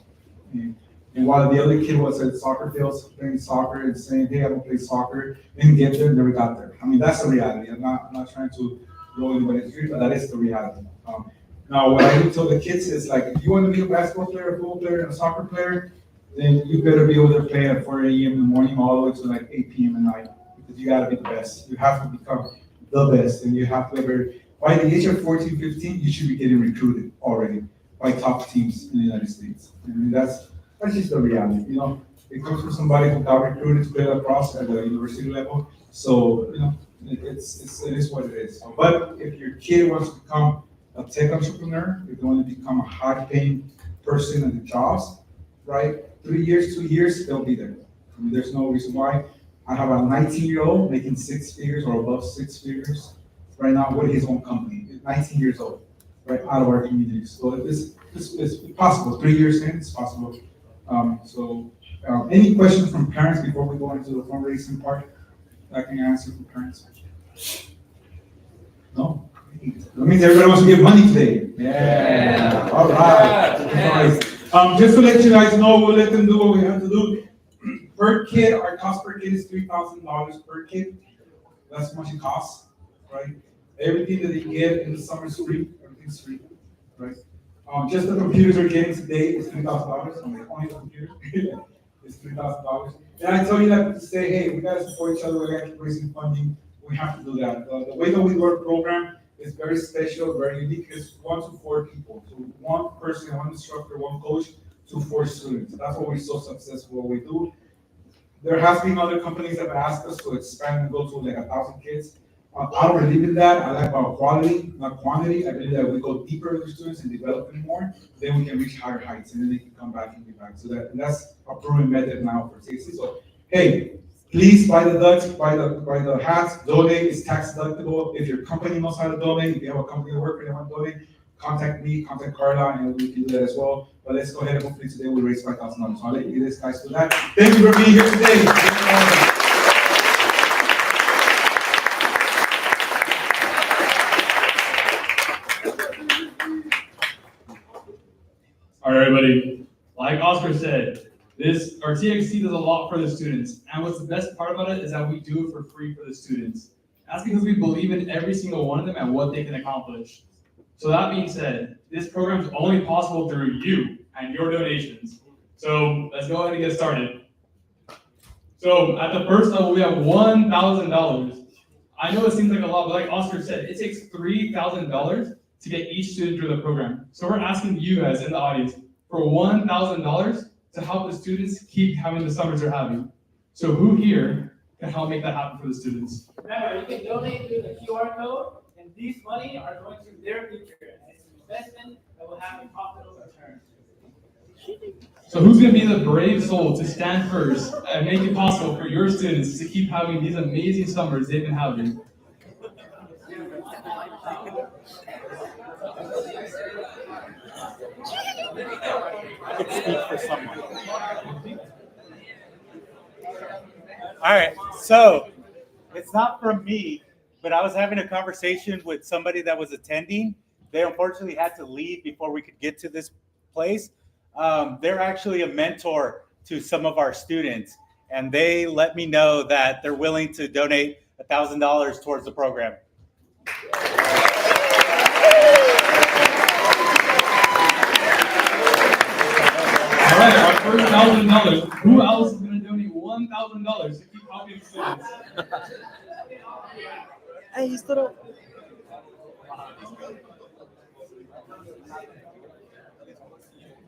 And while the other kid was at soccer fields playing soccer and saying, hey, I'm gonna play soccer and get there, never got there. I mean, that's the reality. I'm not trying to blow anybody's dream, but that is the reality. Now, what I would tell the kids is like, if you want to be a basketball player, a football player, and a soccer player, then you better be able to play at 4 a.m. in the morning all the way to like 8 p.m. at night because you gotta be the best. You have to become the best, and you have to by the age of 14, 15, you should be getting recruited already by top teams in the United States. And that's just the reality, you know. It comes from somebody who got recruited to play lacrosse at the university level. So, you know, it is what it is. But if your kid wants to become a tech entrepreneur, if they want to become a high-paying person in the jobs, right? 3 years, 2 years, they'll be there. I mean, there's no reason why. I have a 19-year-old making 6 figures or above 6 figures right now with his own company. He's 19 years old, right, out of our community. So it's possible. 3 years in, it's possible. Any questions from parents before we go into the fundraising part? I can answer from parents. No? That means everybody wants to give money today. Yeah. All right. Just to let you guys know, we'll let them do what we have to do. Per kid, our cost per kid is $3,000 per kid. That's how much it costs, right? Everything that they get in the summer is free. Everything's free, right? Just the computers we're getting today is $3,000. Only the computer is $3,000. And I tell you that to say, hey, we gotta support each other. We gotta keep raising funding. We have to do that. The way that we do our program is very special, very unique. It's 1 to 4 people. So 1 person, 1 instructor, 1 coach to 4 students. That's why we're so successful what we do. There has been other companies that have asked us to expand and go to like 1,000 kids. I don't believe in that. I like about quality, not quantity. I believe that we go deeper with the students and develop them more, then we can reach higher heights and then they can come back and be back. So that's a proven method now for Txt. So hey, please buy the ducks, buy the hats, donate, it's tax deductible. If your company knows how to donate, if you have a company that work and they want to donate, contact me, contact Carla, and we can do that as well. But let's go ahead and hopefully today we'll raise $5,000. So I'll let you guys do that. Thank you for being here today. All right, everybody. Like Oscar said, our TXT does a lot for the students. And what's the best part about it is that we do it for free for the students. That's because we believe in every single one of them and what they can accomplish. So that being said, this program is only possible through you and your donations. So let's go ahead and get started. So at the first level, we have $1,000. I know it seems like a lot, but like Oscar said, it takes $3,000 to get each student through the program. So we're asking you guys in the audience for $1,000 to help the students keep having the summers they're having. So who here can help make that happen for the students? Remember, you can donate through the QR code, and these money are going to their future. And it's an investment that will have a profitable return. So who's going to be the brave soul to stand first and make it possible for your students to keep having these amazing summers they've been having? I could speak for someone. All right, so it's not from me, but I was having a conversation with somebody that was attending. They unfortunately had to leave before we could get to this place. They're actually a mentor to some of our students, and they let me know that they're willing to donate $1,000 towards the program. All right, our first $1,000. Who else is going to donate $1,000 to keep helping students? Hey, he stood up.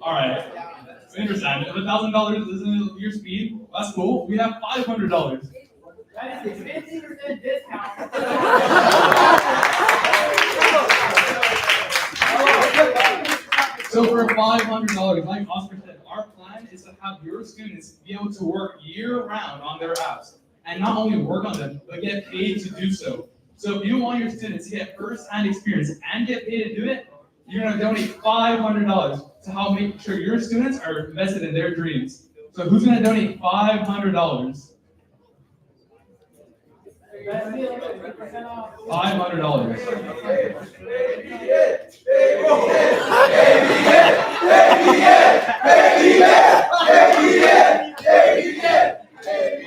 All right. We understand. If $1,000 isn't your speed, that's cool. We have $500. That is a 50% discount. So for $500, like Oscar said, our plan is to have your students be able to work year-round on their apps, and not only work on them, but get paid to do so. So if you want your students to get first-hand experience and get paid to do it, you're going to donate $500 to help make sure your students are invested in their dreams. So who's going to donate $500?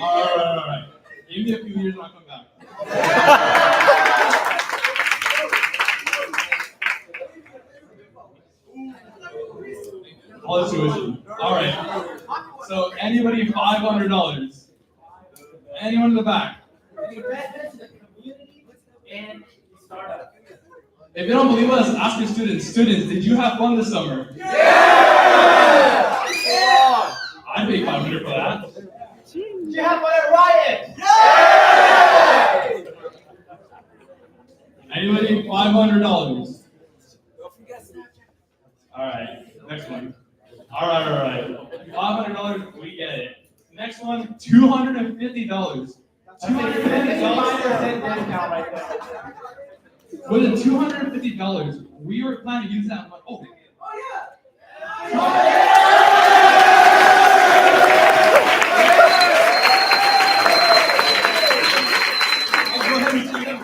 Alright. Give me a few years and I'll come back. All the tuition. Alright. So anybody $500? Anyone in the back? And startup. If you don't believe us, ask your students. Students, did you have fun this summer? Yeah! I'd pay $500 for that. Did you have fun at Riot? Anybody $500? Alright, next one. Alright. $500, we get it. Next one, $250. With the $250, we were planning to use that money. Oh yeah! Go ahead and see them.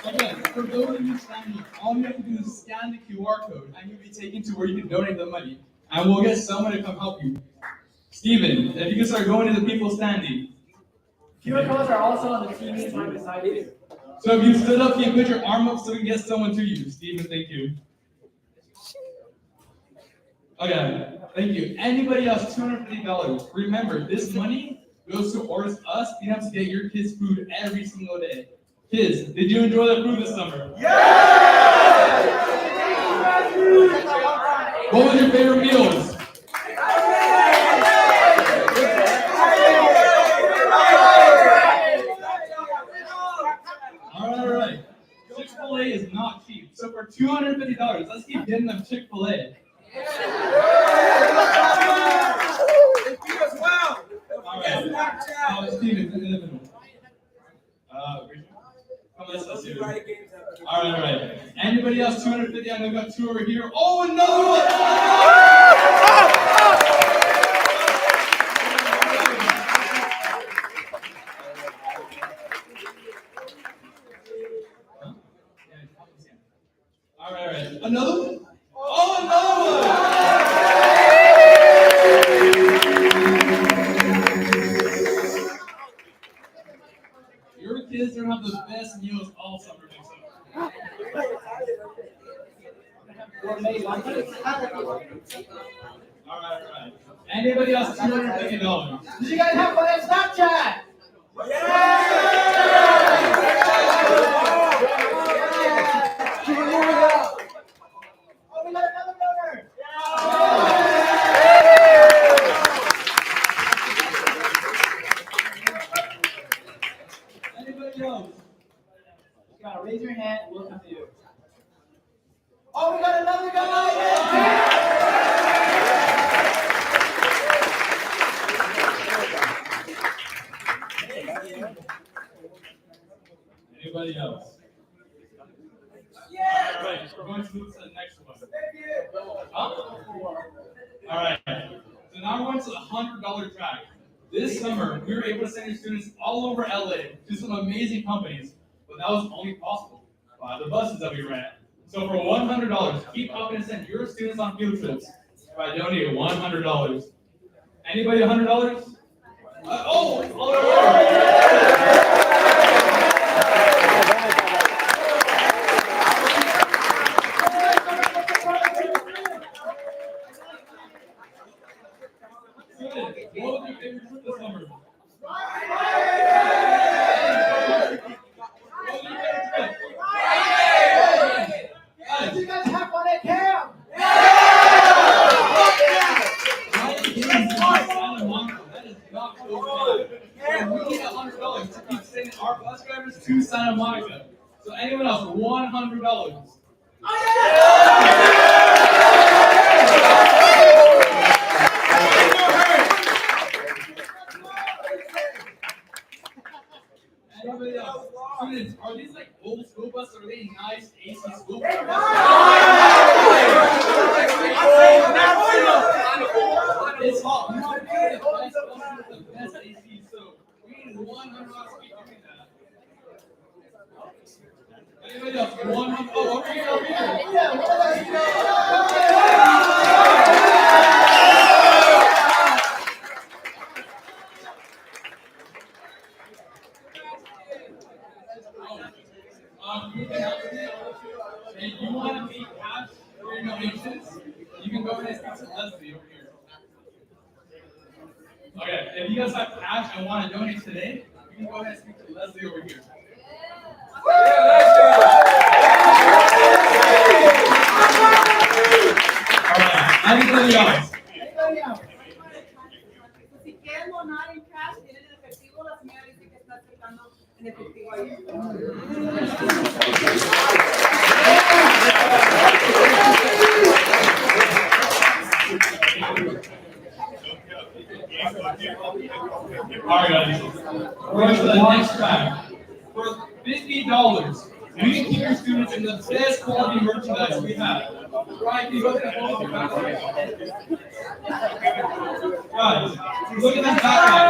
Again, for those of you standing, all you have to do is scan the QR code and you'll be taken to where you can donate the money. And we'll get someone to come help you. Steven, if you can start going to the people standing. QR codes are also on the TV right beside you. So if you stood up, can you put your arm up so we can get someone to you? Steven, thank you. Okay, thank you. Anybody else, $250. Remember, this money goes towards us being able to get your kids food every single day. Kids, did you enjoy the food this summer? Yeah! What was your favorite meals? All right. Chick-fil-A is not cheap. So for $250, let's keep getting them Chick-fil-A. All right. Steven, in the middle. All right. Anybody else 250? I know we got two over here. Oh, another one! All right. Another one? Oh, another one! Your kids are gonna have the best meals all summer next summer. All right. Anybody else $250? Did you guys have fun at Snapchat? Oh, we got another donor. Anybody else? You gotta raise your hand. We'll come to you. Oh, we got another guy. Anybody else? All right, we're going to move to the next one. Huh? All right. So now we're going to the $100 track. This summer, we were able to send your students all over LA to some amazing companies, but that was only possible by the buses that we ran. So for $100, keep helping to send your students on field trips by donating $100. Anybody $100? All over. What was your favorite trip this summer? Did you guys have fun at camp? That is not cool. We need $100 to keep sending our bus drivers to Santa Monica. So anyone else, $100. Anybody else? Students, are these like old school buses or are they nice AC school buses? It's hot. We want to get a nice bus with the best AC, so we need $100 to keep doing that. Anybody else? $100? Oh, over here, over here. You can help with it. If you want to pay cash for your donations, you can go ahead and speak to Leslie over here. Okay, if you guys have cash and want to donate today, you can go ahead and speak to Leslie over here. Alright, anybody else? Si quieren donar en cash, tienen el efectivo, la señora dice que está aceptando en efectivo ahí. Alright guys, we're going to the next track. For $50, we can keep your students in the best quality merchandise we have. Right, can you look at all of your backpacks? Guys, look at this backpack.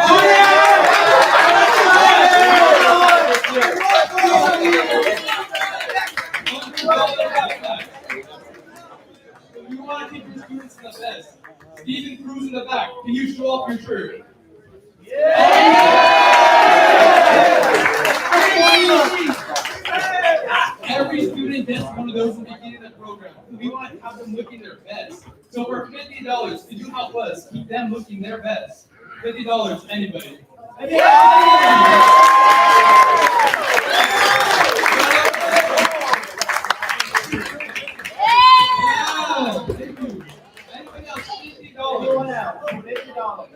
We want to keep your students in the best. Stephen Cruz in the back, can you show off your shirt? Every student gets one of those in the beginning of the program. We want to have them looking their best. So for $50, could you help us keep them looking their best? $50, anybody? Thank you. Anybody else? $50.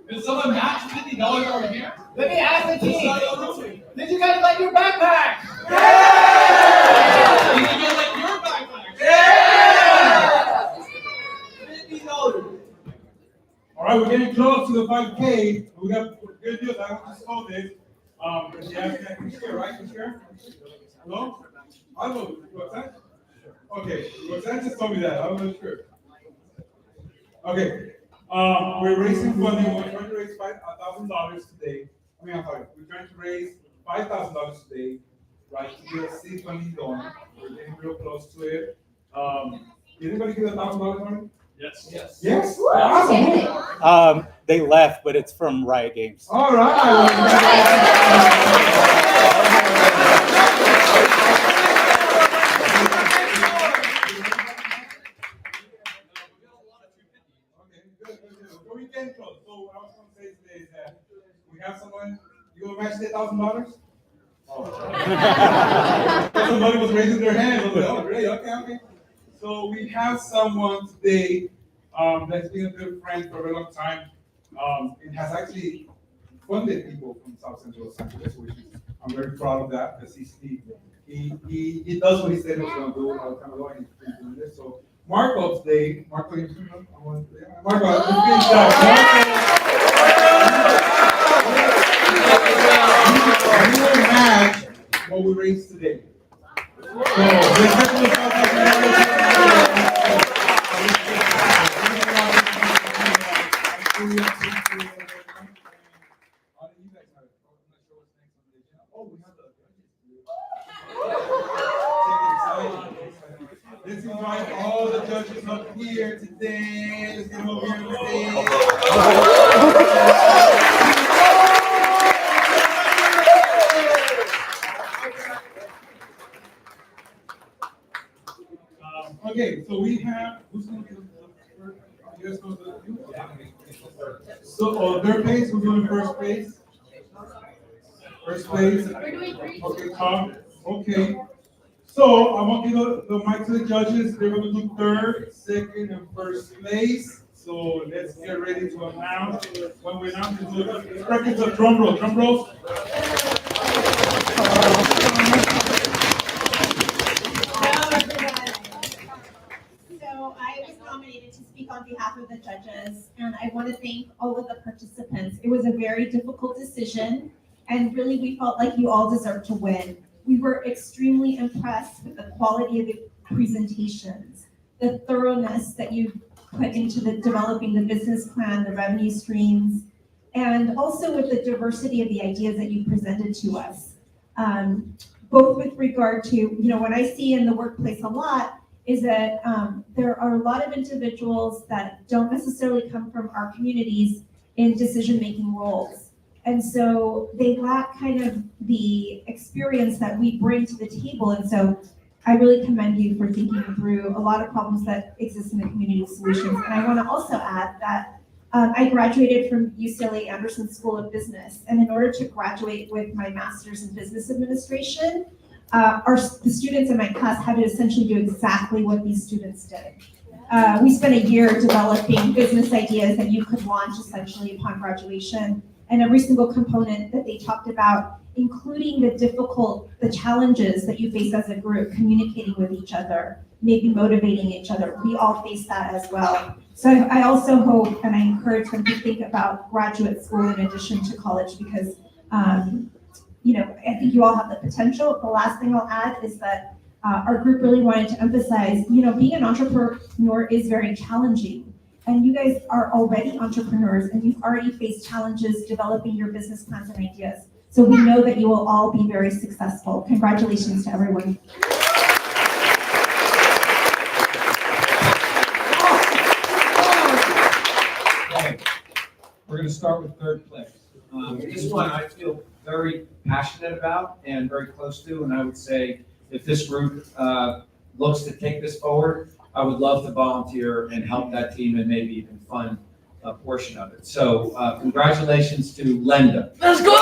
Did someone match $50 over here? Let me ask the team. Did you guys like your backpack? Yeah! Did you guys like your backpack? Yeah! $50. All right, we're getting close to the 5K. We got good news. I want to show this. But you asked that share, right? Can share? Hello? I'll go. Roxanne? Okay. Roxanne just told me that. I'm not sure. Okay. We're raising funding. We're trying to raise $5,000 today. I'm sorry. We're trying to raise $5,000 today, right? To get seed funding going. We're getting real close to it. Did anybody get $1,000 money? Yes. Yes. Yes. Awesome. They left, but it's from Riot Games. All right. Before we get close, so what I was going to say today is that we have someone, you going to match $1,000? Oh. Somebody was raising their hand. I was like, oh, great, okay. So we have someone today that's been a good friend for a very long time. It has actually funded people from South Central Los Angeles, which is, I'm very proud of that, because he does what he said he was going to do a long time ago, and he's doing this. So Marco today, Marco, Marco, rates today. So let's get to the Let's invite all the judges up here today. Let's get them over here okay, so we have, who's going to do the first? You guys going to do it? So, third place, who's doing first place? First place. Okay, Tom. Okay. So I want to give the mic to the judges. They're going to do third, second, and first place. So let's get ready to announce. When we announce the records of drum roll. Drum rolls. So I was nominated to speak on behalf of the judges, and I want to thank all of the participants. It was a very difficult decision, and really we felt like you all deserved to win. We were extremely impressed with the quality of the presentations, the thoroughness that you put into developing the business plan, the revenue streams, and also with the diversity of the ideas that you presented to us. Both with regard to, what I see in the workplace a lot is that there are a lot of individuals that don't necessarily come from our communities in decision-making roles. And so they lack kind of the experience that we bring to the table. And so I really commend you for thinking through a lot of problems that exist in the community solutions. And I want to also add that I graduated from UCLA Anderson School of Business. And in order to graduate with my master's in business administration, the students in my class had to essentially do exactly what these students did. We spent a year developing business ideas that you could launch essentially upon graduation. And every single component that they talked about, including the challenges that you face as a group, communicating with each other, maybe motivating each other. We all face that as well. So I also hope and I encourage them to think about graduate school in addition to college because, I think you all have the potential. The last thing I'll add is that our group really wanted to emphasize, being an entrepreneur is very challenging. And you guys are already entrepreneurs and you've already faced challenges developing your business plans and ideas. So we know that you will all be very successful. Congratulations to everyone. Okay, we're going to start with third place. This one I feel very passionate about and very close to, and I would say if this group looks to take this forward, I would love to volunteer and help that team and maybe even fund a portion of it. So congratulations to Lenda. Let's go!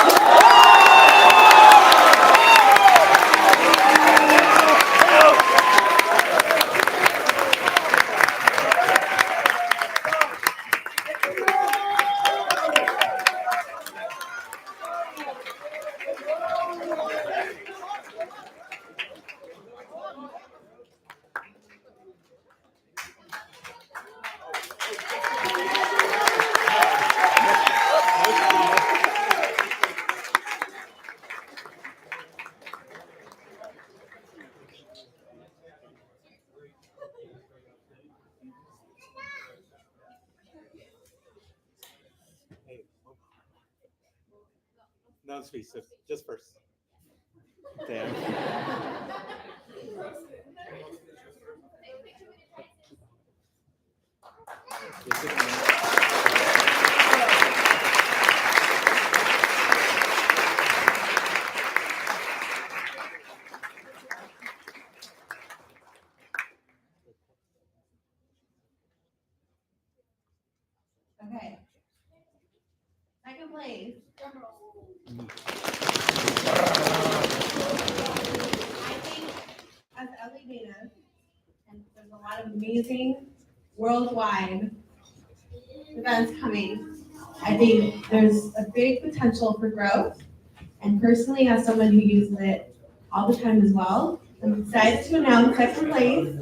No, sweet, just first. Damn. Okay. Second place. I think as LA native, and there's a lot of amazing worldwide events coming, I think there's a big potential for growth. And personally, as someone who uses it all the time as well, I'm excited to announce second place.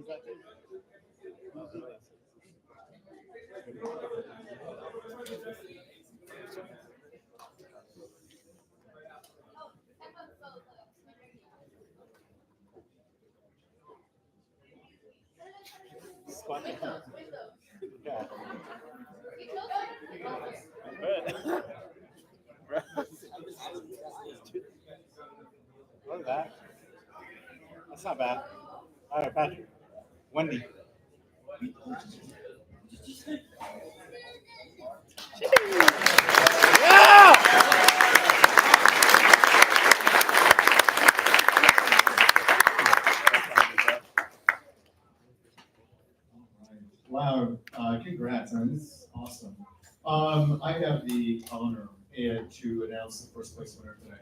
Look at that. That's not bad. All right, Patrick. Wendy. Wow, congrats, man, this is awesome. I have the honor to announce the first place winner today.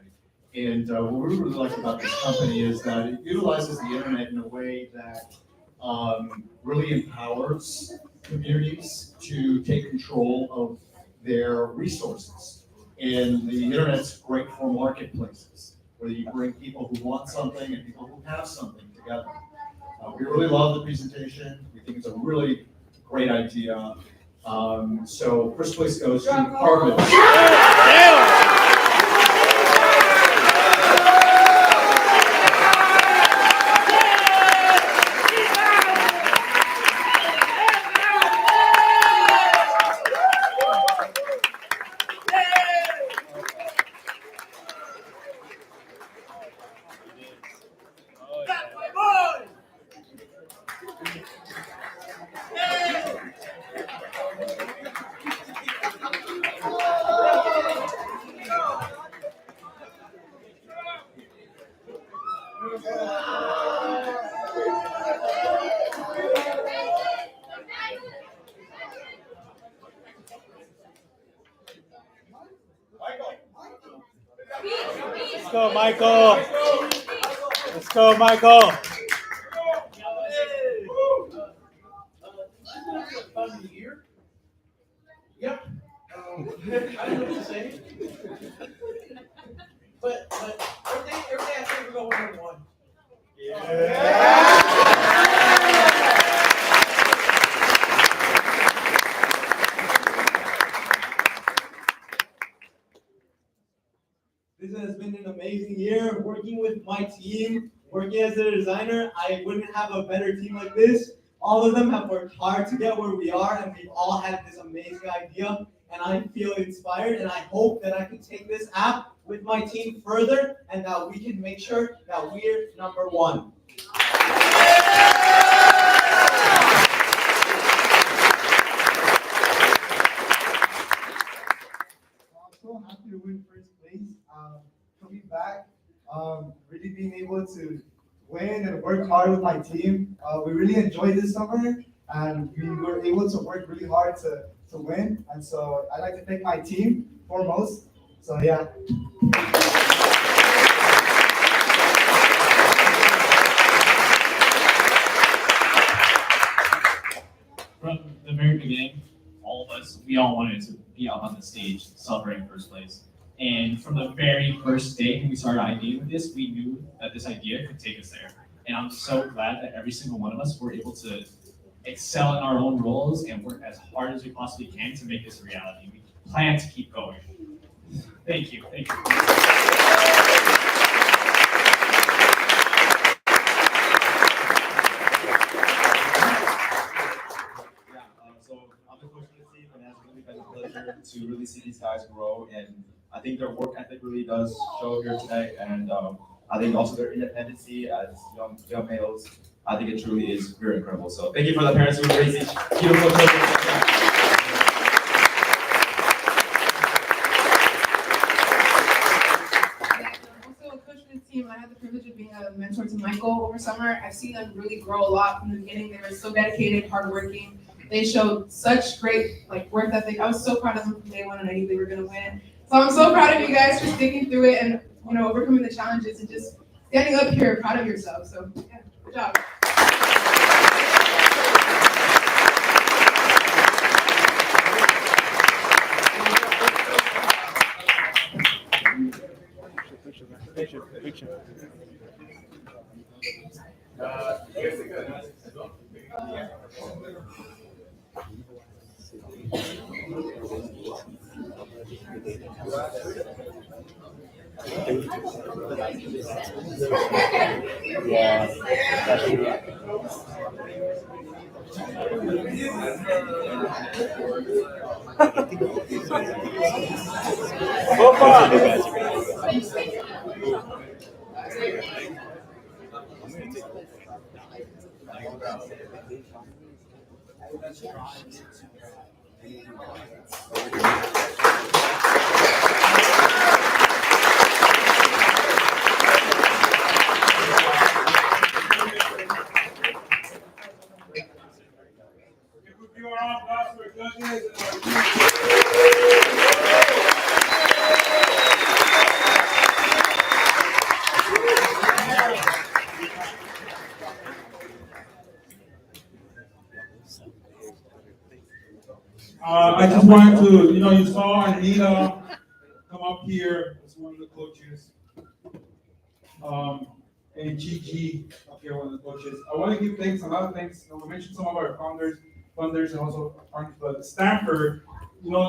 And what we really like about this company is that it utilizes the internet in a way that really empowers communities to take control of their resources. And the internet's great for marketplaces, where you bring people who want something and people who have something together. We really love the presentation. We think it's a really great idea. So first place goes to Harvard. Let's go, Michael. Let's go, Michael. Yep. I don't know what to say. But every day I think we're going to win one. This has been an amazing year working with my team, working as a designer. I wouldn't have a better team like this. All of them have worked hard to get where we are, and we've all had this amazing idea. And I feel inspired, and I hope that I can take this app with my team further, and that we can make sure that we're number one. I'm so happy to win first place. Coming back, really being able to win and work hard with my team. We really enjoyed this summer, and we were able to work really hard to win. And so I'd like to thank my team foremost. So yeah. From the very beginning, all of us, we all wanted to be up on the stage celebrating first place. And from the very first day when we started ideating with this, we knew that this idea could take us there. And I'm so glad that every single one of us were able to excel in our own roles and work as hard as we possibly can to make this a reality. We plan to keep going. Thank you. Thank you. So I'm the coach of the team, and it has really been a pleasure to really see these guys grow. And I think their work ethic really does show here today. And I think also their independency as young males, I think it truly is very incredible. So thank you for the parents who raised these beautiful children. Team, I had the privilege of being a mentor to Michael over summer. I've seen them really grow a lot from the beginning. They were so dedicated, hardworking. They showed such great work ethic. I was so proud of them from day one, and I knew they were going to win. So I'm so proud of you guys for sticking through it and overcoming the challenges and just standing up here, proud of yourselves. So yeah, good job. Picture. I just wanted to, you saw Anita come up here as one of the coaches. And Gigi up here, one of the coaches. I want to give thanks, a lot of thanks. We mentioned some of our funders, and also partners, but Stanford,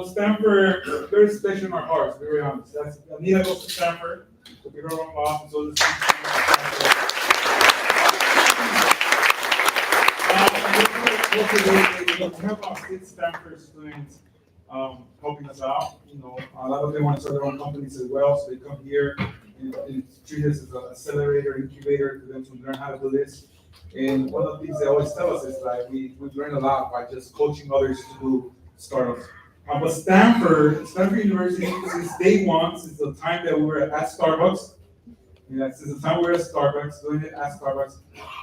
Stanford, very special in our hearts, to be very honest. That's Anita goes to Stanford, to be her own boss, and so does we have about 6 Stanford students helping us out. A lot of them want to start their own companies as well, so they come here and treat this as an accelerator, incubator for them to learn how to do this. And one of the things they always tell us is like we've learned a lot by just coaching others to do startups. But Stanford University, since day one, since the time that we were at Starbucks, since the time we were at Starbucks, doing it at Starbucks,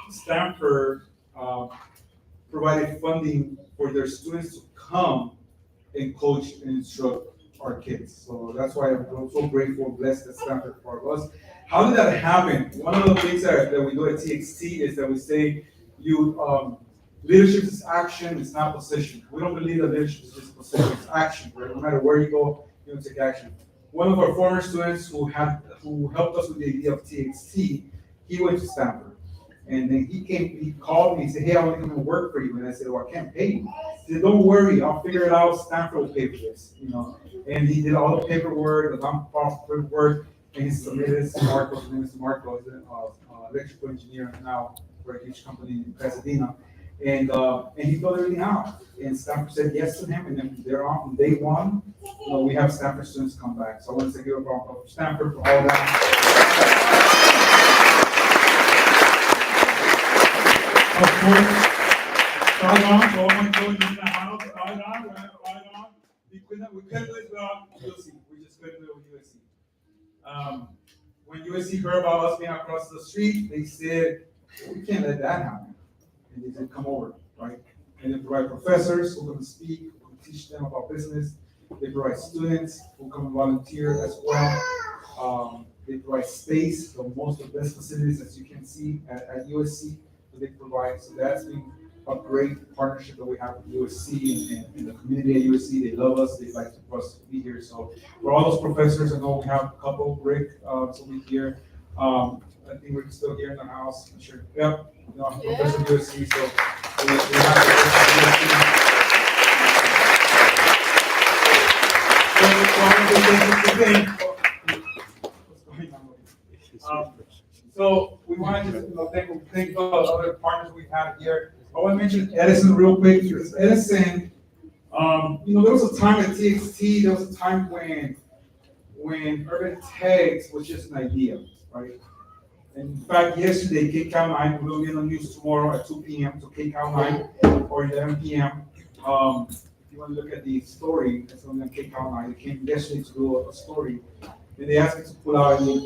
Stanford provided funding for their students to come and coach and instruct our kids. So that's why I'm so grateful and blessed that Stanford part of us. How did that happen? One of the things that we do at TXT is that we say leadership is action, it's not position. We don't believe that leadership is just position, it's action, right? No matter where you go, you take action. One of our former students who helped us with the idea of TXT, he went to Stanford. And then he called me, he said, hey, I want to come and work for you. And I said, well, I can't pay you. He said, don't worry, I'll figure it out. Stanford will pay for this, And he did all the paperwork, the non-profit paperwork, and he submitted it to Marco. His name is Marco, he's an electrical engineer now for a huge company in Pasadena. And he filled everything out. And Stanford said yes to him, and then from there on, from day one, we have Stanford students come back. So I want to give a round of Stanford for all that. Of course, start on, so I'm going to go in the house, start on. We couldn't do it without USC. We just couldn't do it with USC. When USC heard about us being across the street, they said, we can't let that happen. And they said, come over, right? And they provide professors who come speak, who teach them about business. They provide students who come and volunteer as well. They provide space, the most of the best facilities as you can see at USC. They provide. So that's been a great partnership that we have with USC and the community at USC. They love us. They like for us to be here. So for all those professors, I know we have a couple. Rick will be here. I think Rick's still here in the house. I'm sure. Yep. Professor at USC. So we have So we want to just thank the other partners we've had here. I want to mention Edison real quick because Edison, there was a time at TXT, there was a time when urban text was just an idea, right? And in fact, yesterday, KCAL 9, we'll be on the news tomorrow at 2 p.m. So KCAL 9 or 11 p.m. If you want to look at the story, that's on KCAL 9. They came yesterday to do a story. And they asked me to pull out any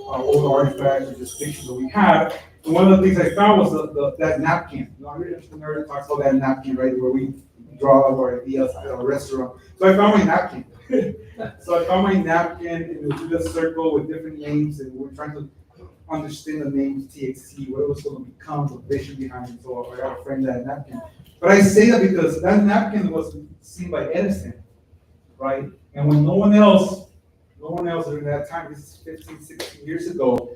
old artifacts or just pictures that we had. And one of the things I found was that napkin. Every entrepreneur talks about that napkin, right, where we draw our ideas at a restaurant. So I found my napkin. So I found my napkin, and it was in a circle with different names, and we're trying to understand the name TXT, what it was going to become, the vision behind it. So I got a friend that napkin. But I say that because that napkin was seen by Edison, right? And when no one else during that time, this is 15, 16 years ago,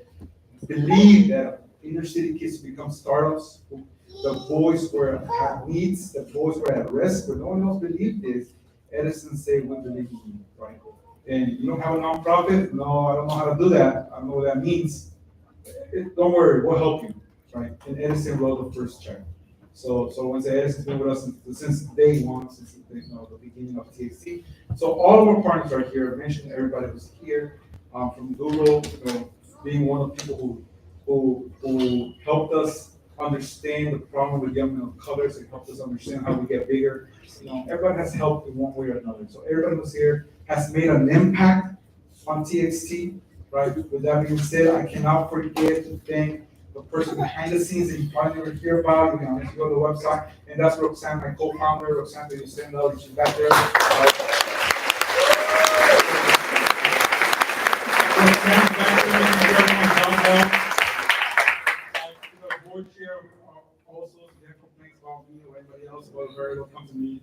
believed that inner city kids to become startups. The boys were had needs, the boys were at risk, but no one else believed this. Edison said, "We believe in you," right? And you don't have a nonprofit? No, I don't know how to do that. I don't know what that means. Don't worry, we'll help you, right? And Edison wrote the first check. So once Edison's been with us since day one, since the beginning of TXT. So all of our partners are here. I mentioned everybody who's here, from Google, being one of the people who helped us understand the problem with young male colors and helped us understand how we get bigger. Everybody has helped in one way or another. So everybody who's here has made an impact on TXT, right? With that being said, I cannot forget to thank the person behind the scenes that you probably never hear about. You can always go to the website, and that's Roxanne, my co-founder. Roxanne, that you stand up, she's back there. Board chair also, she had complaints about me or anybody else, but very well come to me.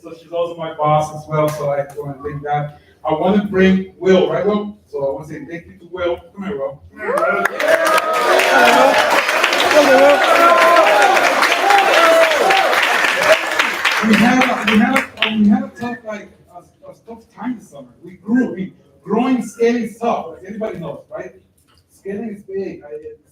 So she's also my boss as well, so I want to thank that. I want to bring Will, right, Will? So I want to say thank you to Will. Come here, Will. Come here, Will. We had a tough, a tough time this summer. We grew. Growing, scaling is tough, like anybody knows, right? Scaling is big.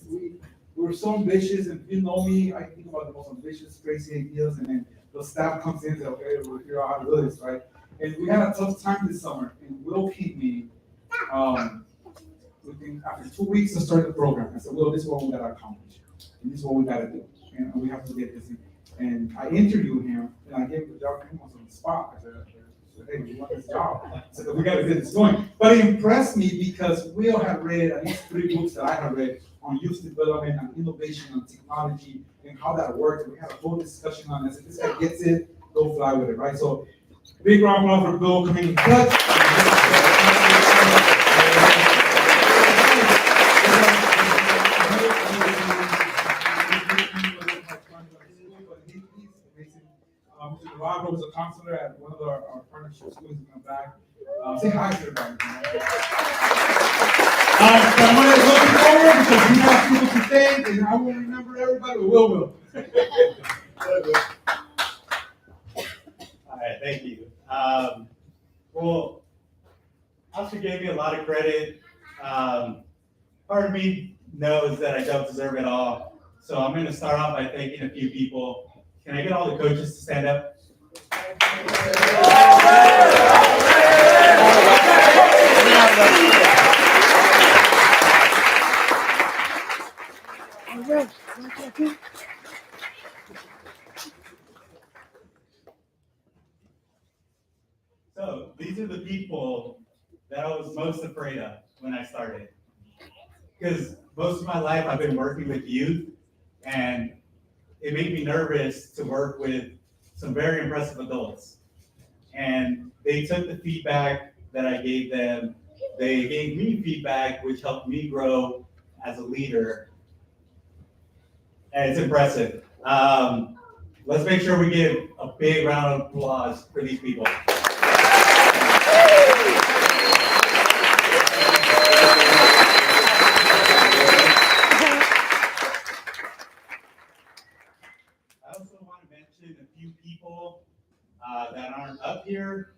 We were so ambitious, and you know me, I think about the most ambitious, crazy ideas, and then the staff comes in and says, okay, we'll figure out how to do this, right? And we had a tough time this summer, and Will came in, after 2 weeks to start the program. I said, Will, this is what we gotta accomplish, and this is what we gotta do, and we have to get this in. And I interviewed him, and I gave the job to him on the spot. I said, hey, you want this job? I said, we gotta get this going. But it impressed me because Will had read at least 3 books that I had read on youth development and innovation and technology and how that works. We had a whole discussion on this. If this guy gets it, go fly with it, right? So big round of applause for Bill coming in clutch. Mr. Navarro was a counselor at one of our partnership schools in the back. Say hi to everybody. So I'm going to look forward because we have people to thank, and I won't remember everybody, but Will. All right, thank you. Well, Oscar gave me a lot of credit. Part of me knows that I don't deserve it all. So I'm going to start off by thanking a few people. Can I get all the coaches to stand up? So these are the people that I was most afraid of when I started. Because most of my life I've been working with youth, and it made me nervous to work with some very impressive adults. And they took the feedback that I gave them. They gave me feedback, which helped me grow as a leader. And it's impressive. Let's make sure we give a big round of applause for these people. That aren't up here,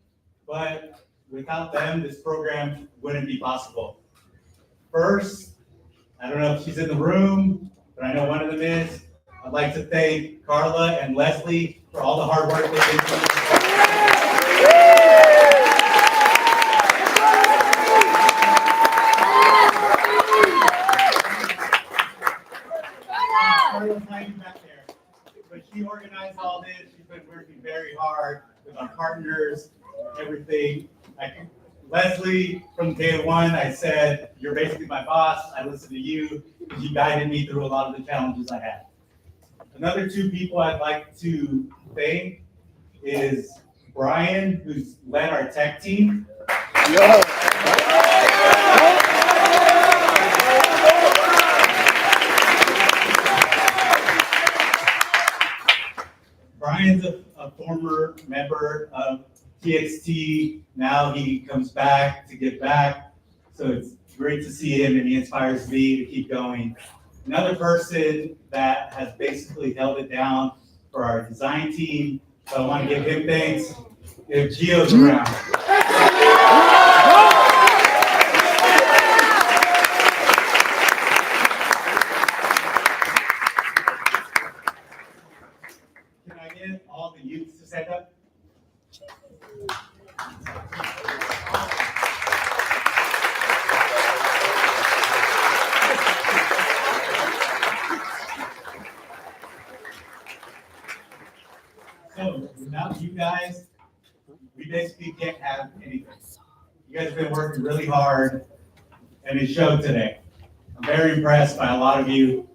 but without them, this program wouldn't be possible. First, I don't know if she's in the room, but I know one of them is. I'd like to thank Carla and Leslie for all the hard work they did. Carla's hiding back there, but she organized all this. She's been working very hard with our partners, everything. Leslie, from day one, I said, you're basically my boss. I listen to you because you guided me through a lot of the challenges I had. Another 2 people I'd like to thank is Brian, who's led our tech team. Brian's a former member of TXT. Now he comes back to give back. So it's great to see him, and he inspires me to keep going. Another person that has basically held it down for our design team, so I want to give him thanks. If Gio's around. Can I get all the youths to stand up? So without you guys, we basically can't have anything. You guys have been working really hard, and it showed today. I'm very impressed by a lot of you.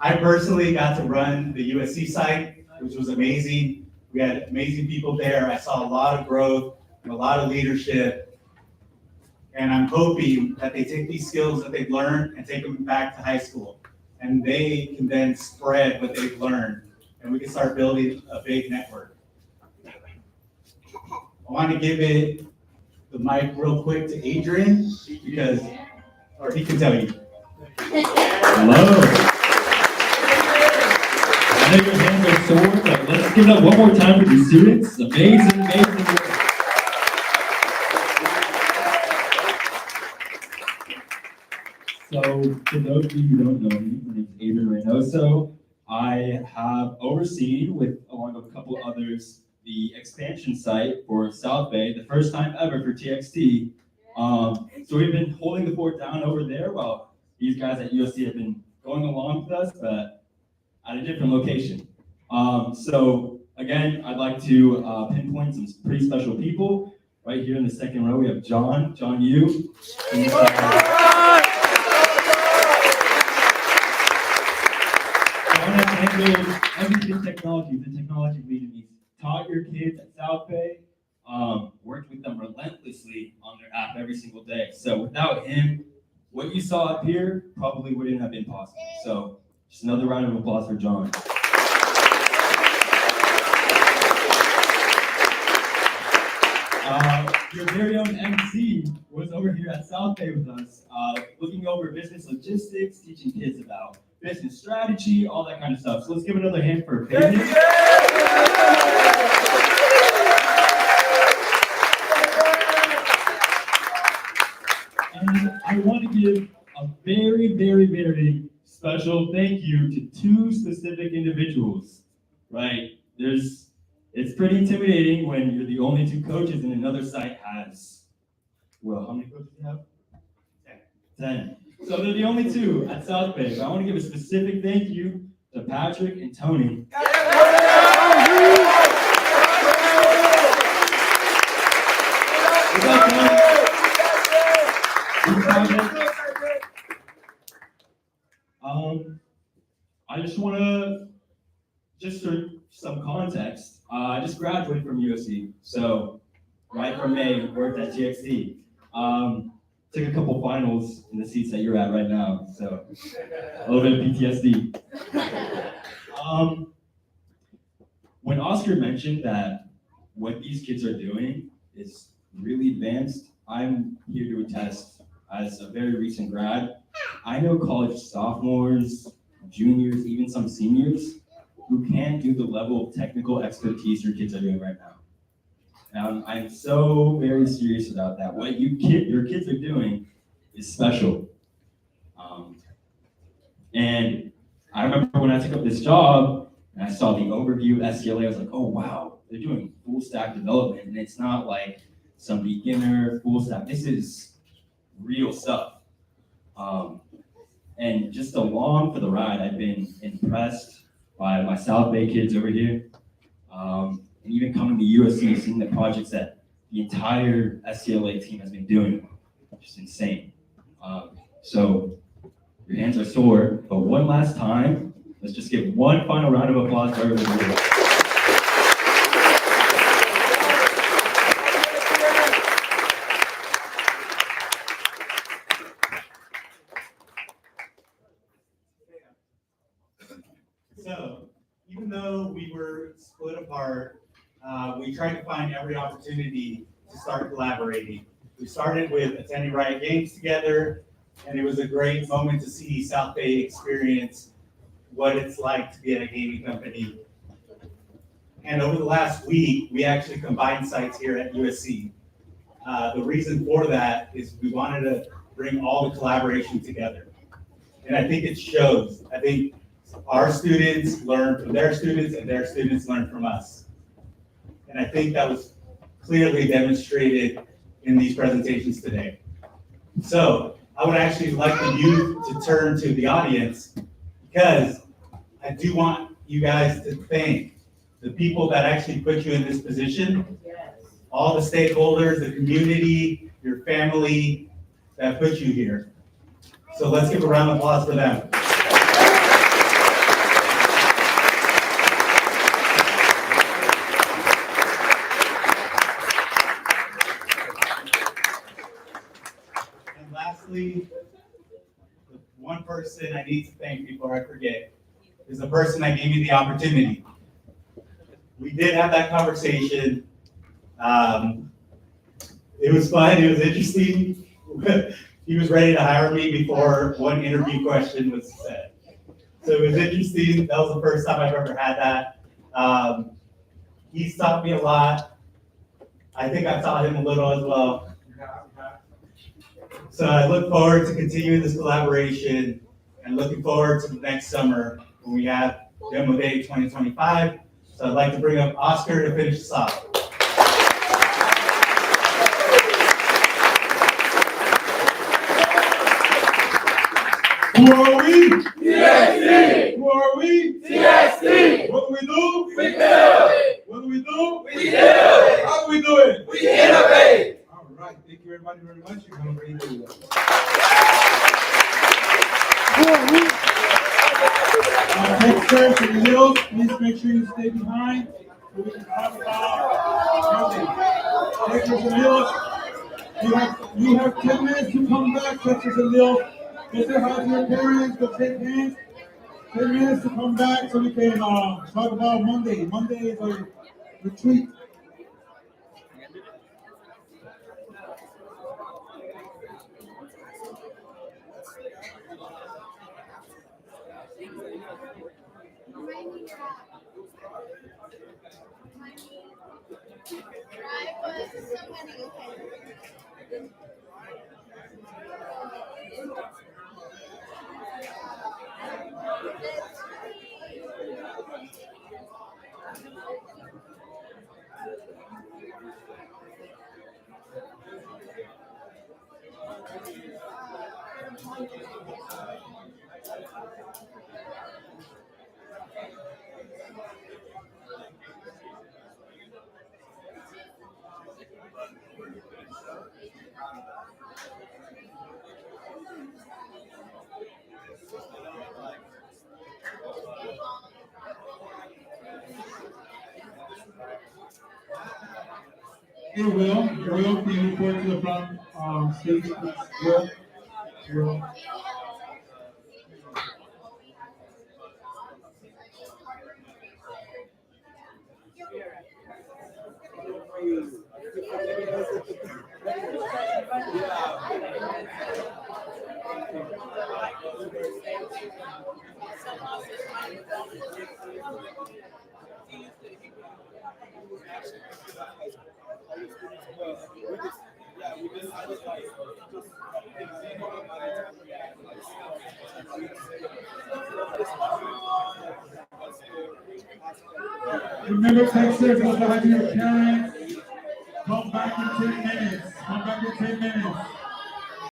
I personally got to run the USC site, which was amazing. We had amazing people there. I saw a lot of growth and a lot of leadership. And I'm hoping that they take these skills that they've learned and take them back to high school. And they can then spread what they've learned. And we can start building a big network. I want to give the mic real quick to Adrian, because, or he can tell you. Hello. I know your hands are sore, but let's give it up one more time for the students. Amazing, amazing work. So, for those of you who don't know me, my name is Adrian Reynoso. I have overseen, along with a couple others, the expansion site for South Bay, the first time ever for TXT. So we've been holding the fort down over there while these guys at USC have been going along with us, but at a different location. So again, I'd like to pinpoint some pretty special people. Right here in the second row, we have John Yu. John has handled everything technology, the technology lead. He's taught your kids at South Bay, worked with them relentlessly on their app every single day. So without him, what you saw up here probably wouldn't have been possible. So just another round of applause for John. Your very own MC was over here at South Bay with us, looking over business logistics, teaching kids about business strategy, all that kind of stuff. So let's give another hand for Peyton. And I want to give a very, very, very special thank you to two specific individuals, right? It's pretty intimidating when you're the only two coaches and another site has, well, how many coaches do you have? 10. So they're the only two at South Bay. But I want to give a specific thank you to Patrick and Tony. I just want to, just for some context, I just graduated from USC, so right from May, worked at TXT. Took a couple finals in the seats that you're at right now, so a little bit of PTSD. When Oscar mentioned that what these kids are doing is really advanced, I'm here to attest as a very recent grad. I know college sophomores, juniors, even some seniors who can't do the level of technical expertise your kids are doing right now. And I'm so very serious about that. What your kids are doing is special. And I remember when I took up this job and I saw the overview SCLA, I was like, oh wow, they're doing full stack development. And it's not like some beginner full stack. This is real stuff. And just along for the ride, I've been impressed by my South Bay kids over here. And even coming to USC, seeing the projects that the entire SCLA team has been doing, just insane. So your hands are sore, but one last time, let's just give one final round of applause for everybody here. So, even though we were split apart, we tried to find every opportunity to start collaborating. We started with attending Riot Games together, And it was a great moment to see South Bay experience what it's like to be at a gaming company. And over the last week, we actually combined sites here at USC. The reason for that is we wanted to bring all the collaboration together. And I think it shows. I think our students learn from their students and their students learn from us. And I think that was clearly demonstrated in these presentations today. So I would actually like the youth to turn to the audience because I do want you guys to thank the people that actually put you in this position, all the stakeholders, the community, your family that put you here. So let's give a round of applause for them. And lastly, the one person I need to thank before I forget is the person that gave me the opportunity. We did have that conversation. It was fun, it was interesting. He was ready to hire me before one interview question was said. So it was interesting. That was the first time I've ever had that. He's taught me a lot. I think I've taught him a little as well. So I look forward to continuing this collaboration and looking forward to the next summer when we have Demo Day 2025. So I'd like to bring up Oscar to finish us off. Who are we? TXT! Who are we? TXT! What do we do? We build! What do we do? We build! How do we do it? We innovate! All right, thank you everybody very much. You have a great day. Next person, Lil, please make sure you stay behind so we can talk about Texas and Lil. You have 10 minutes to come back, Texas and Lil. Go say hi to your parents, go take hands. 10 minutes to come back so we can talk about Monday. Monday is a retreat. Here, Will, can you report to the front stage, please? Will. Remember, Texas, go back to your parents. Come back in 10 minutes. Come back in 10 minutes.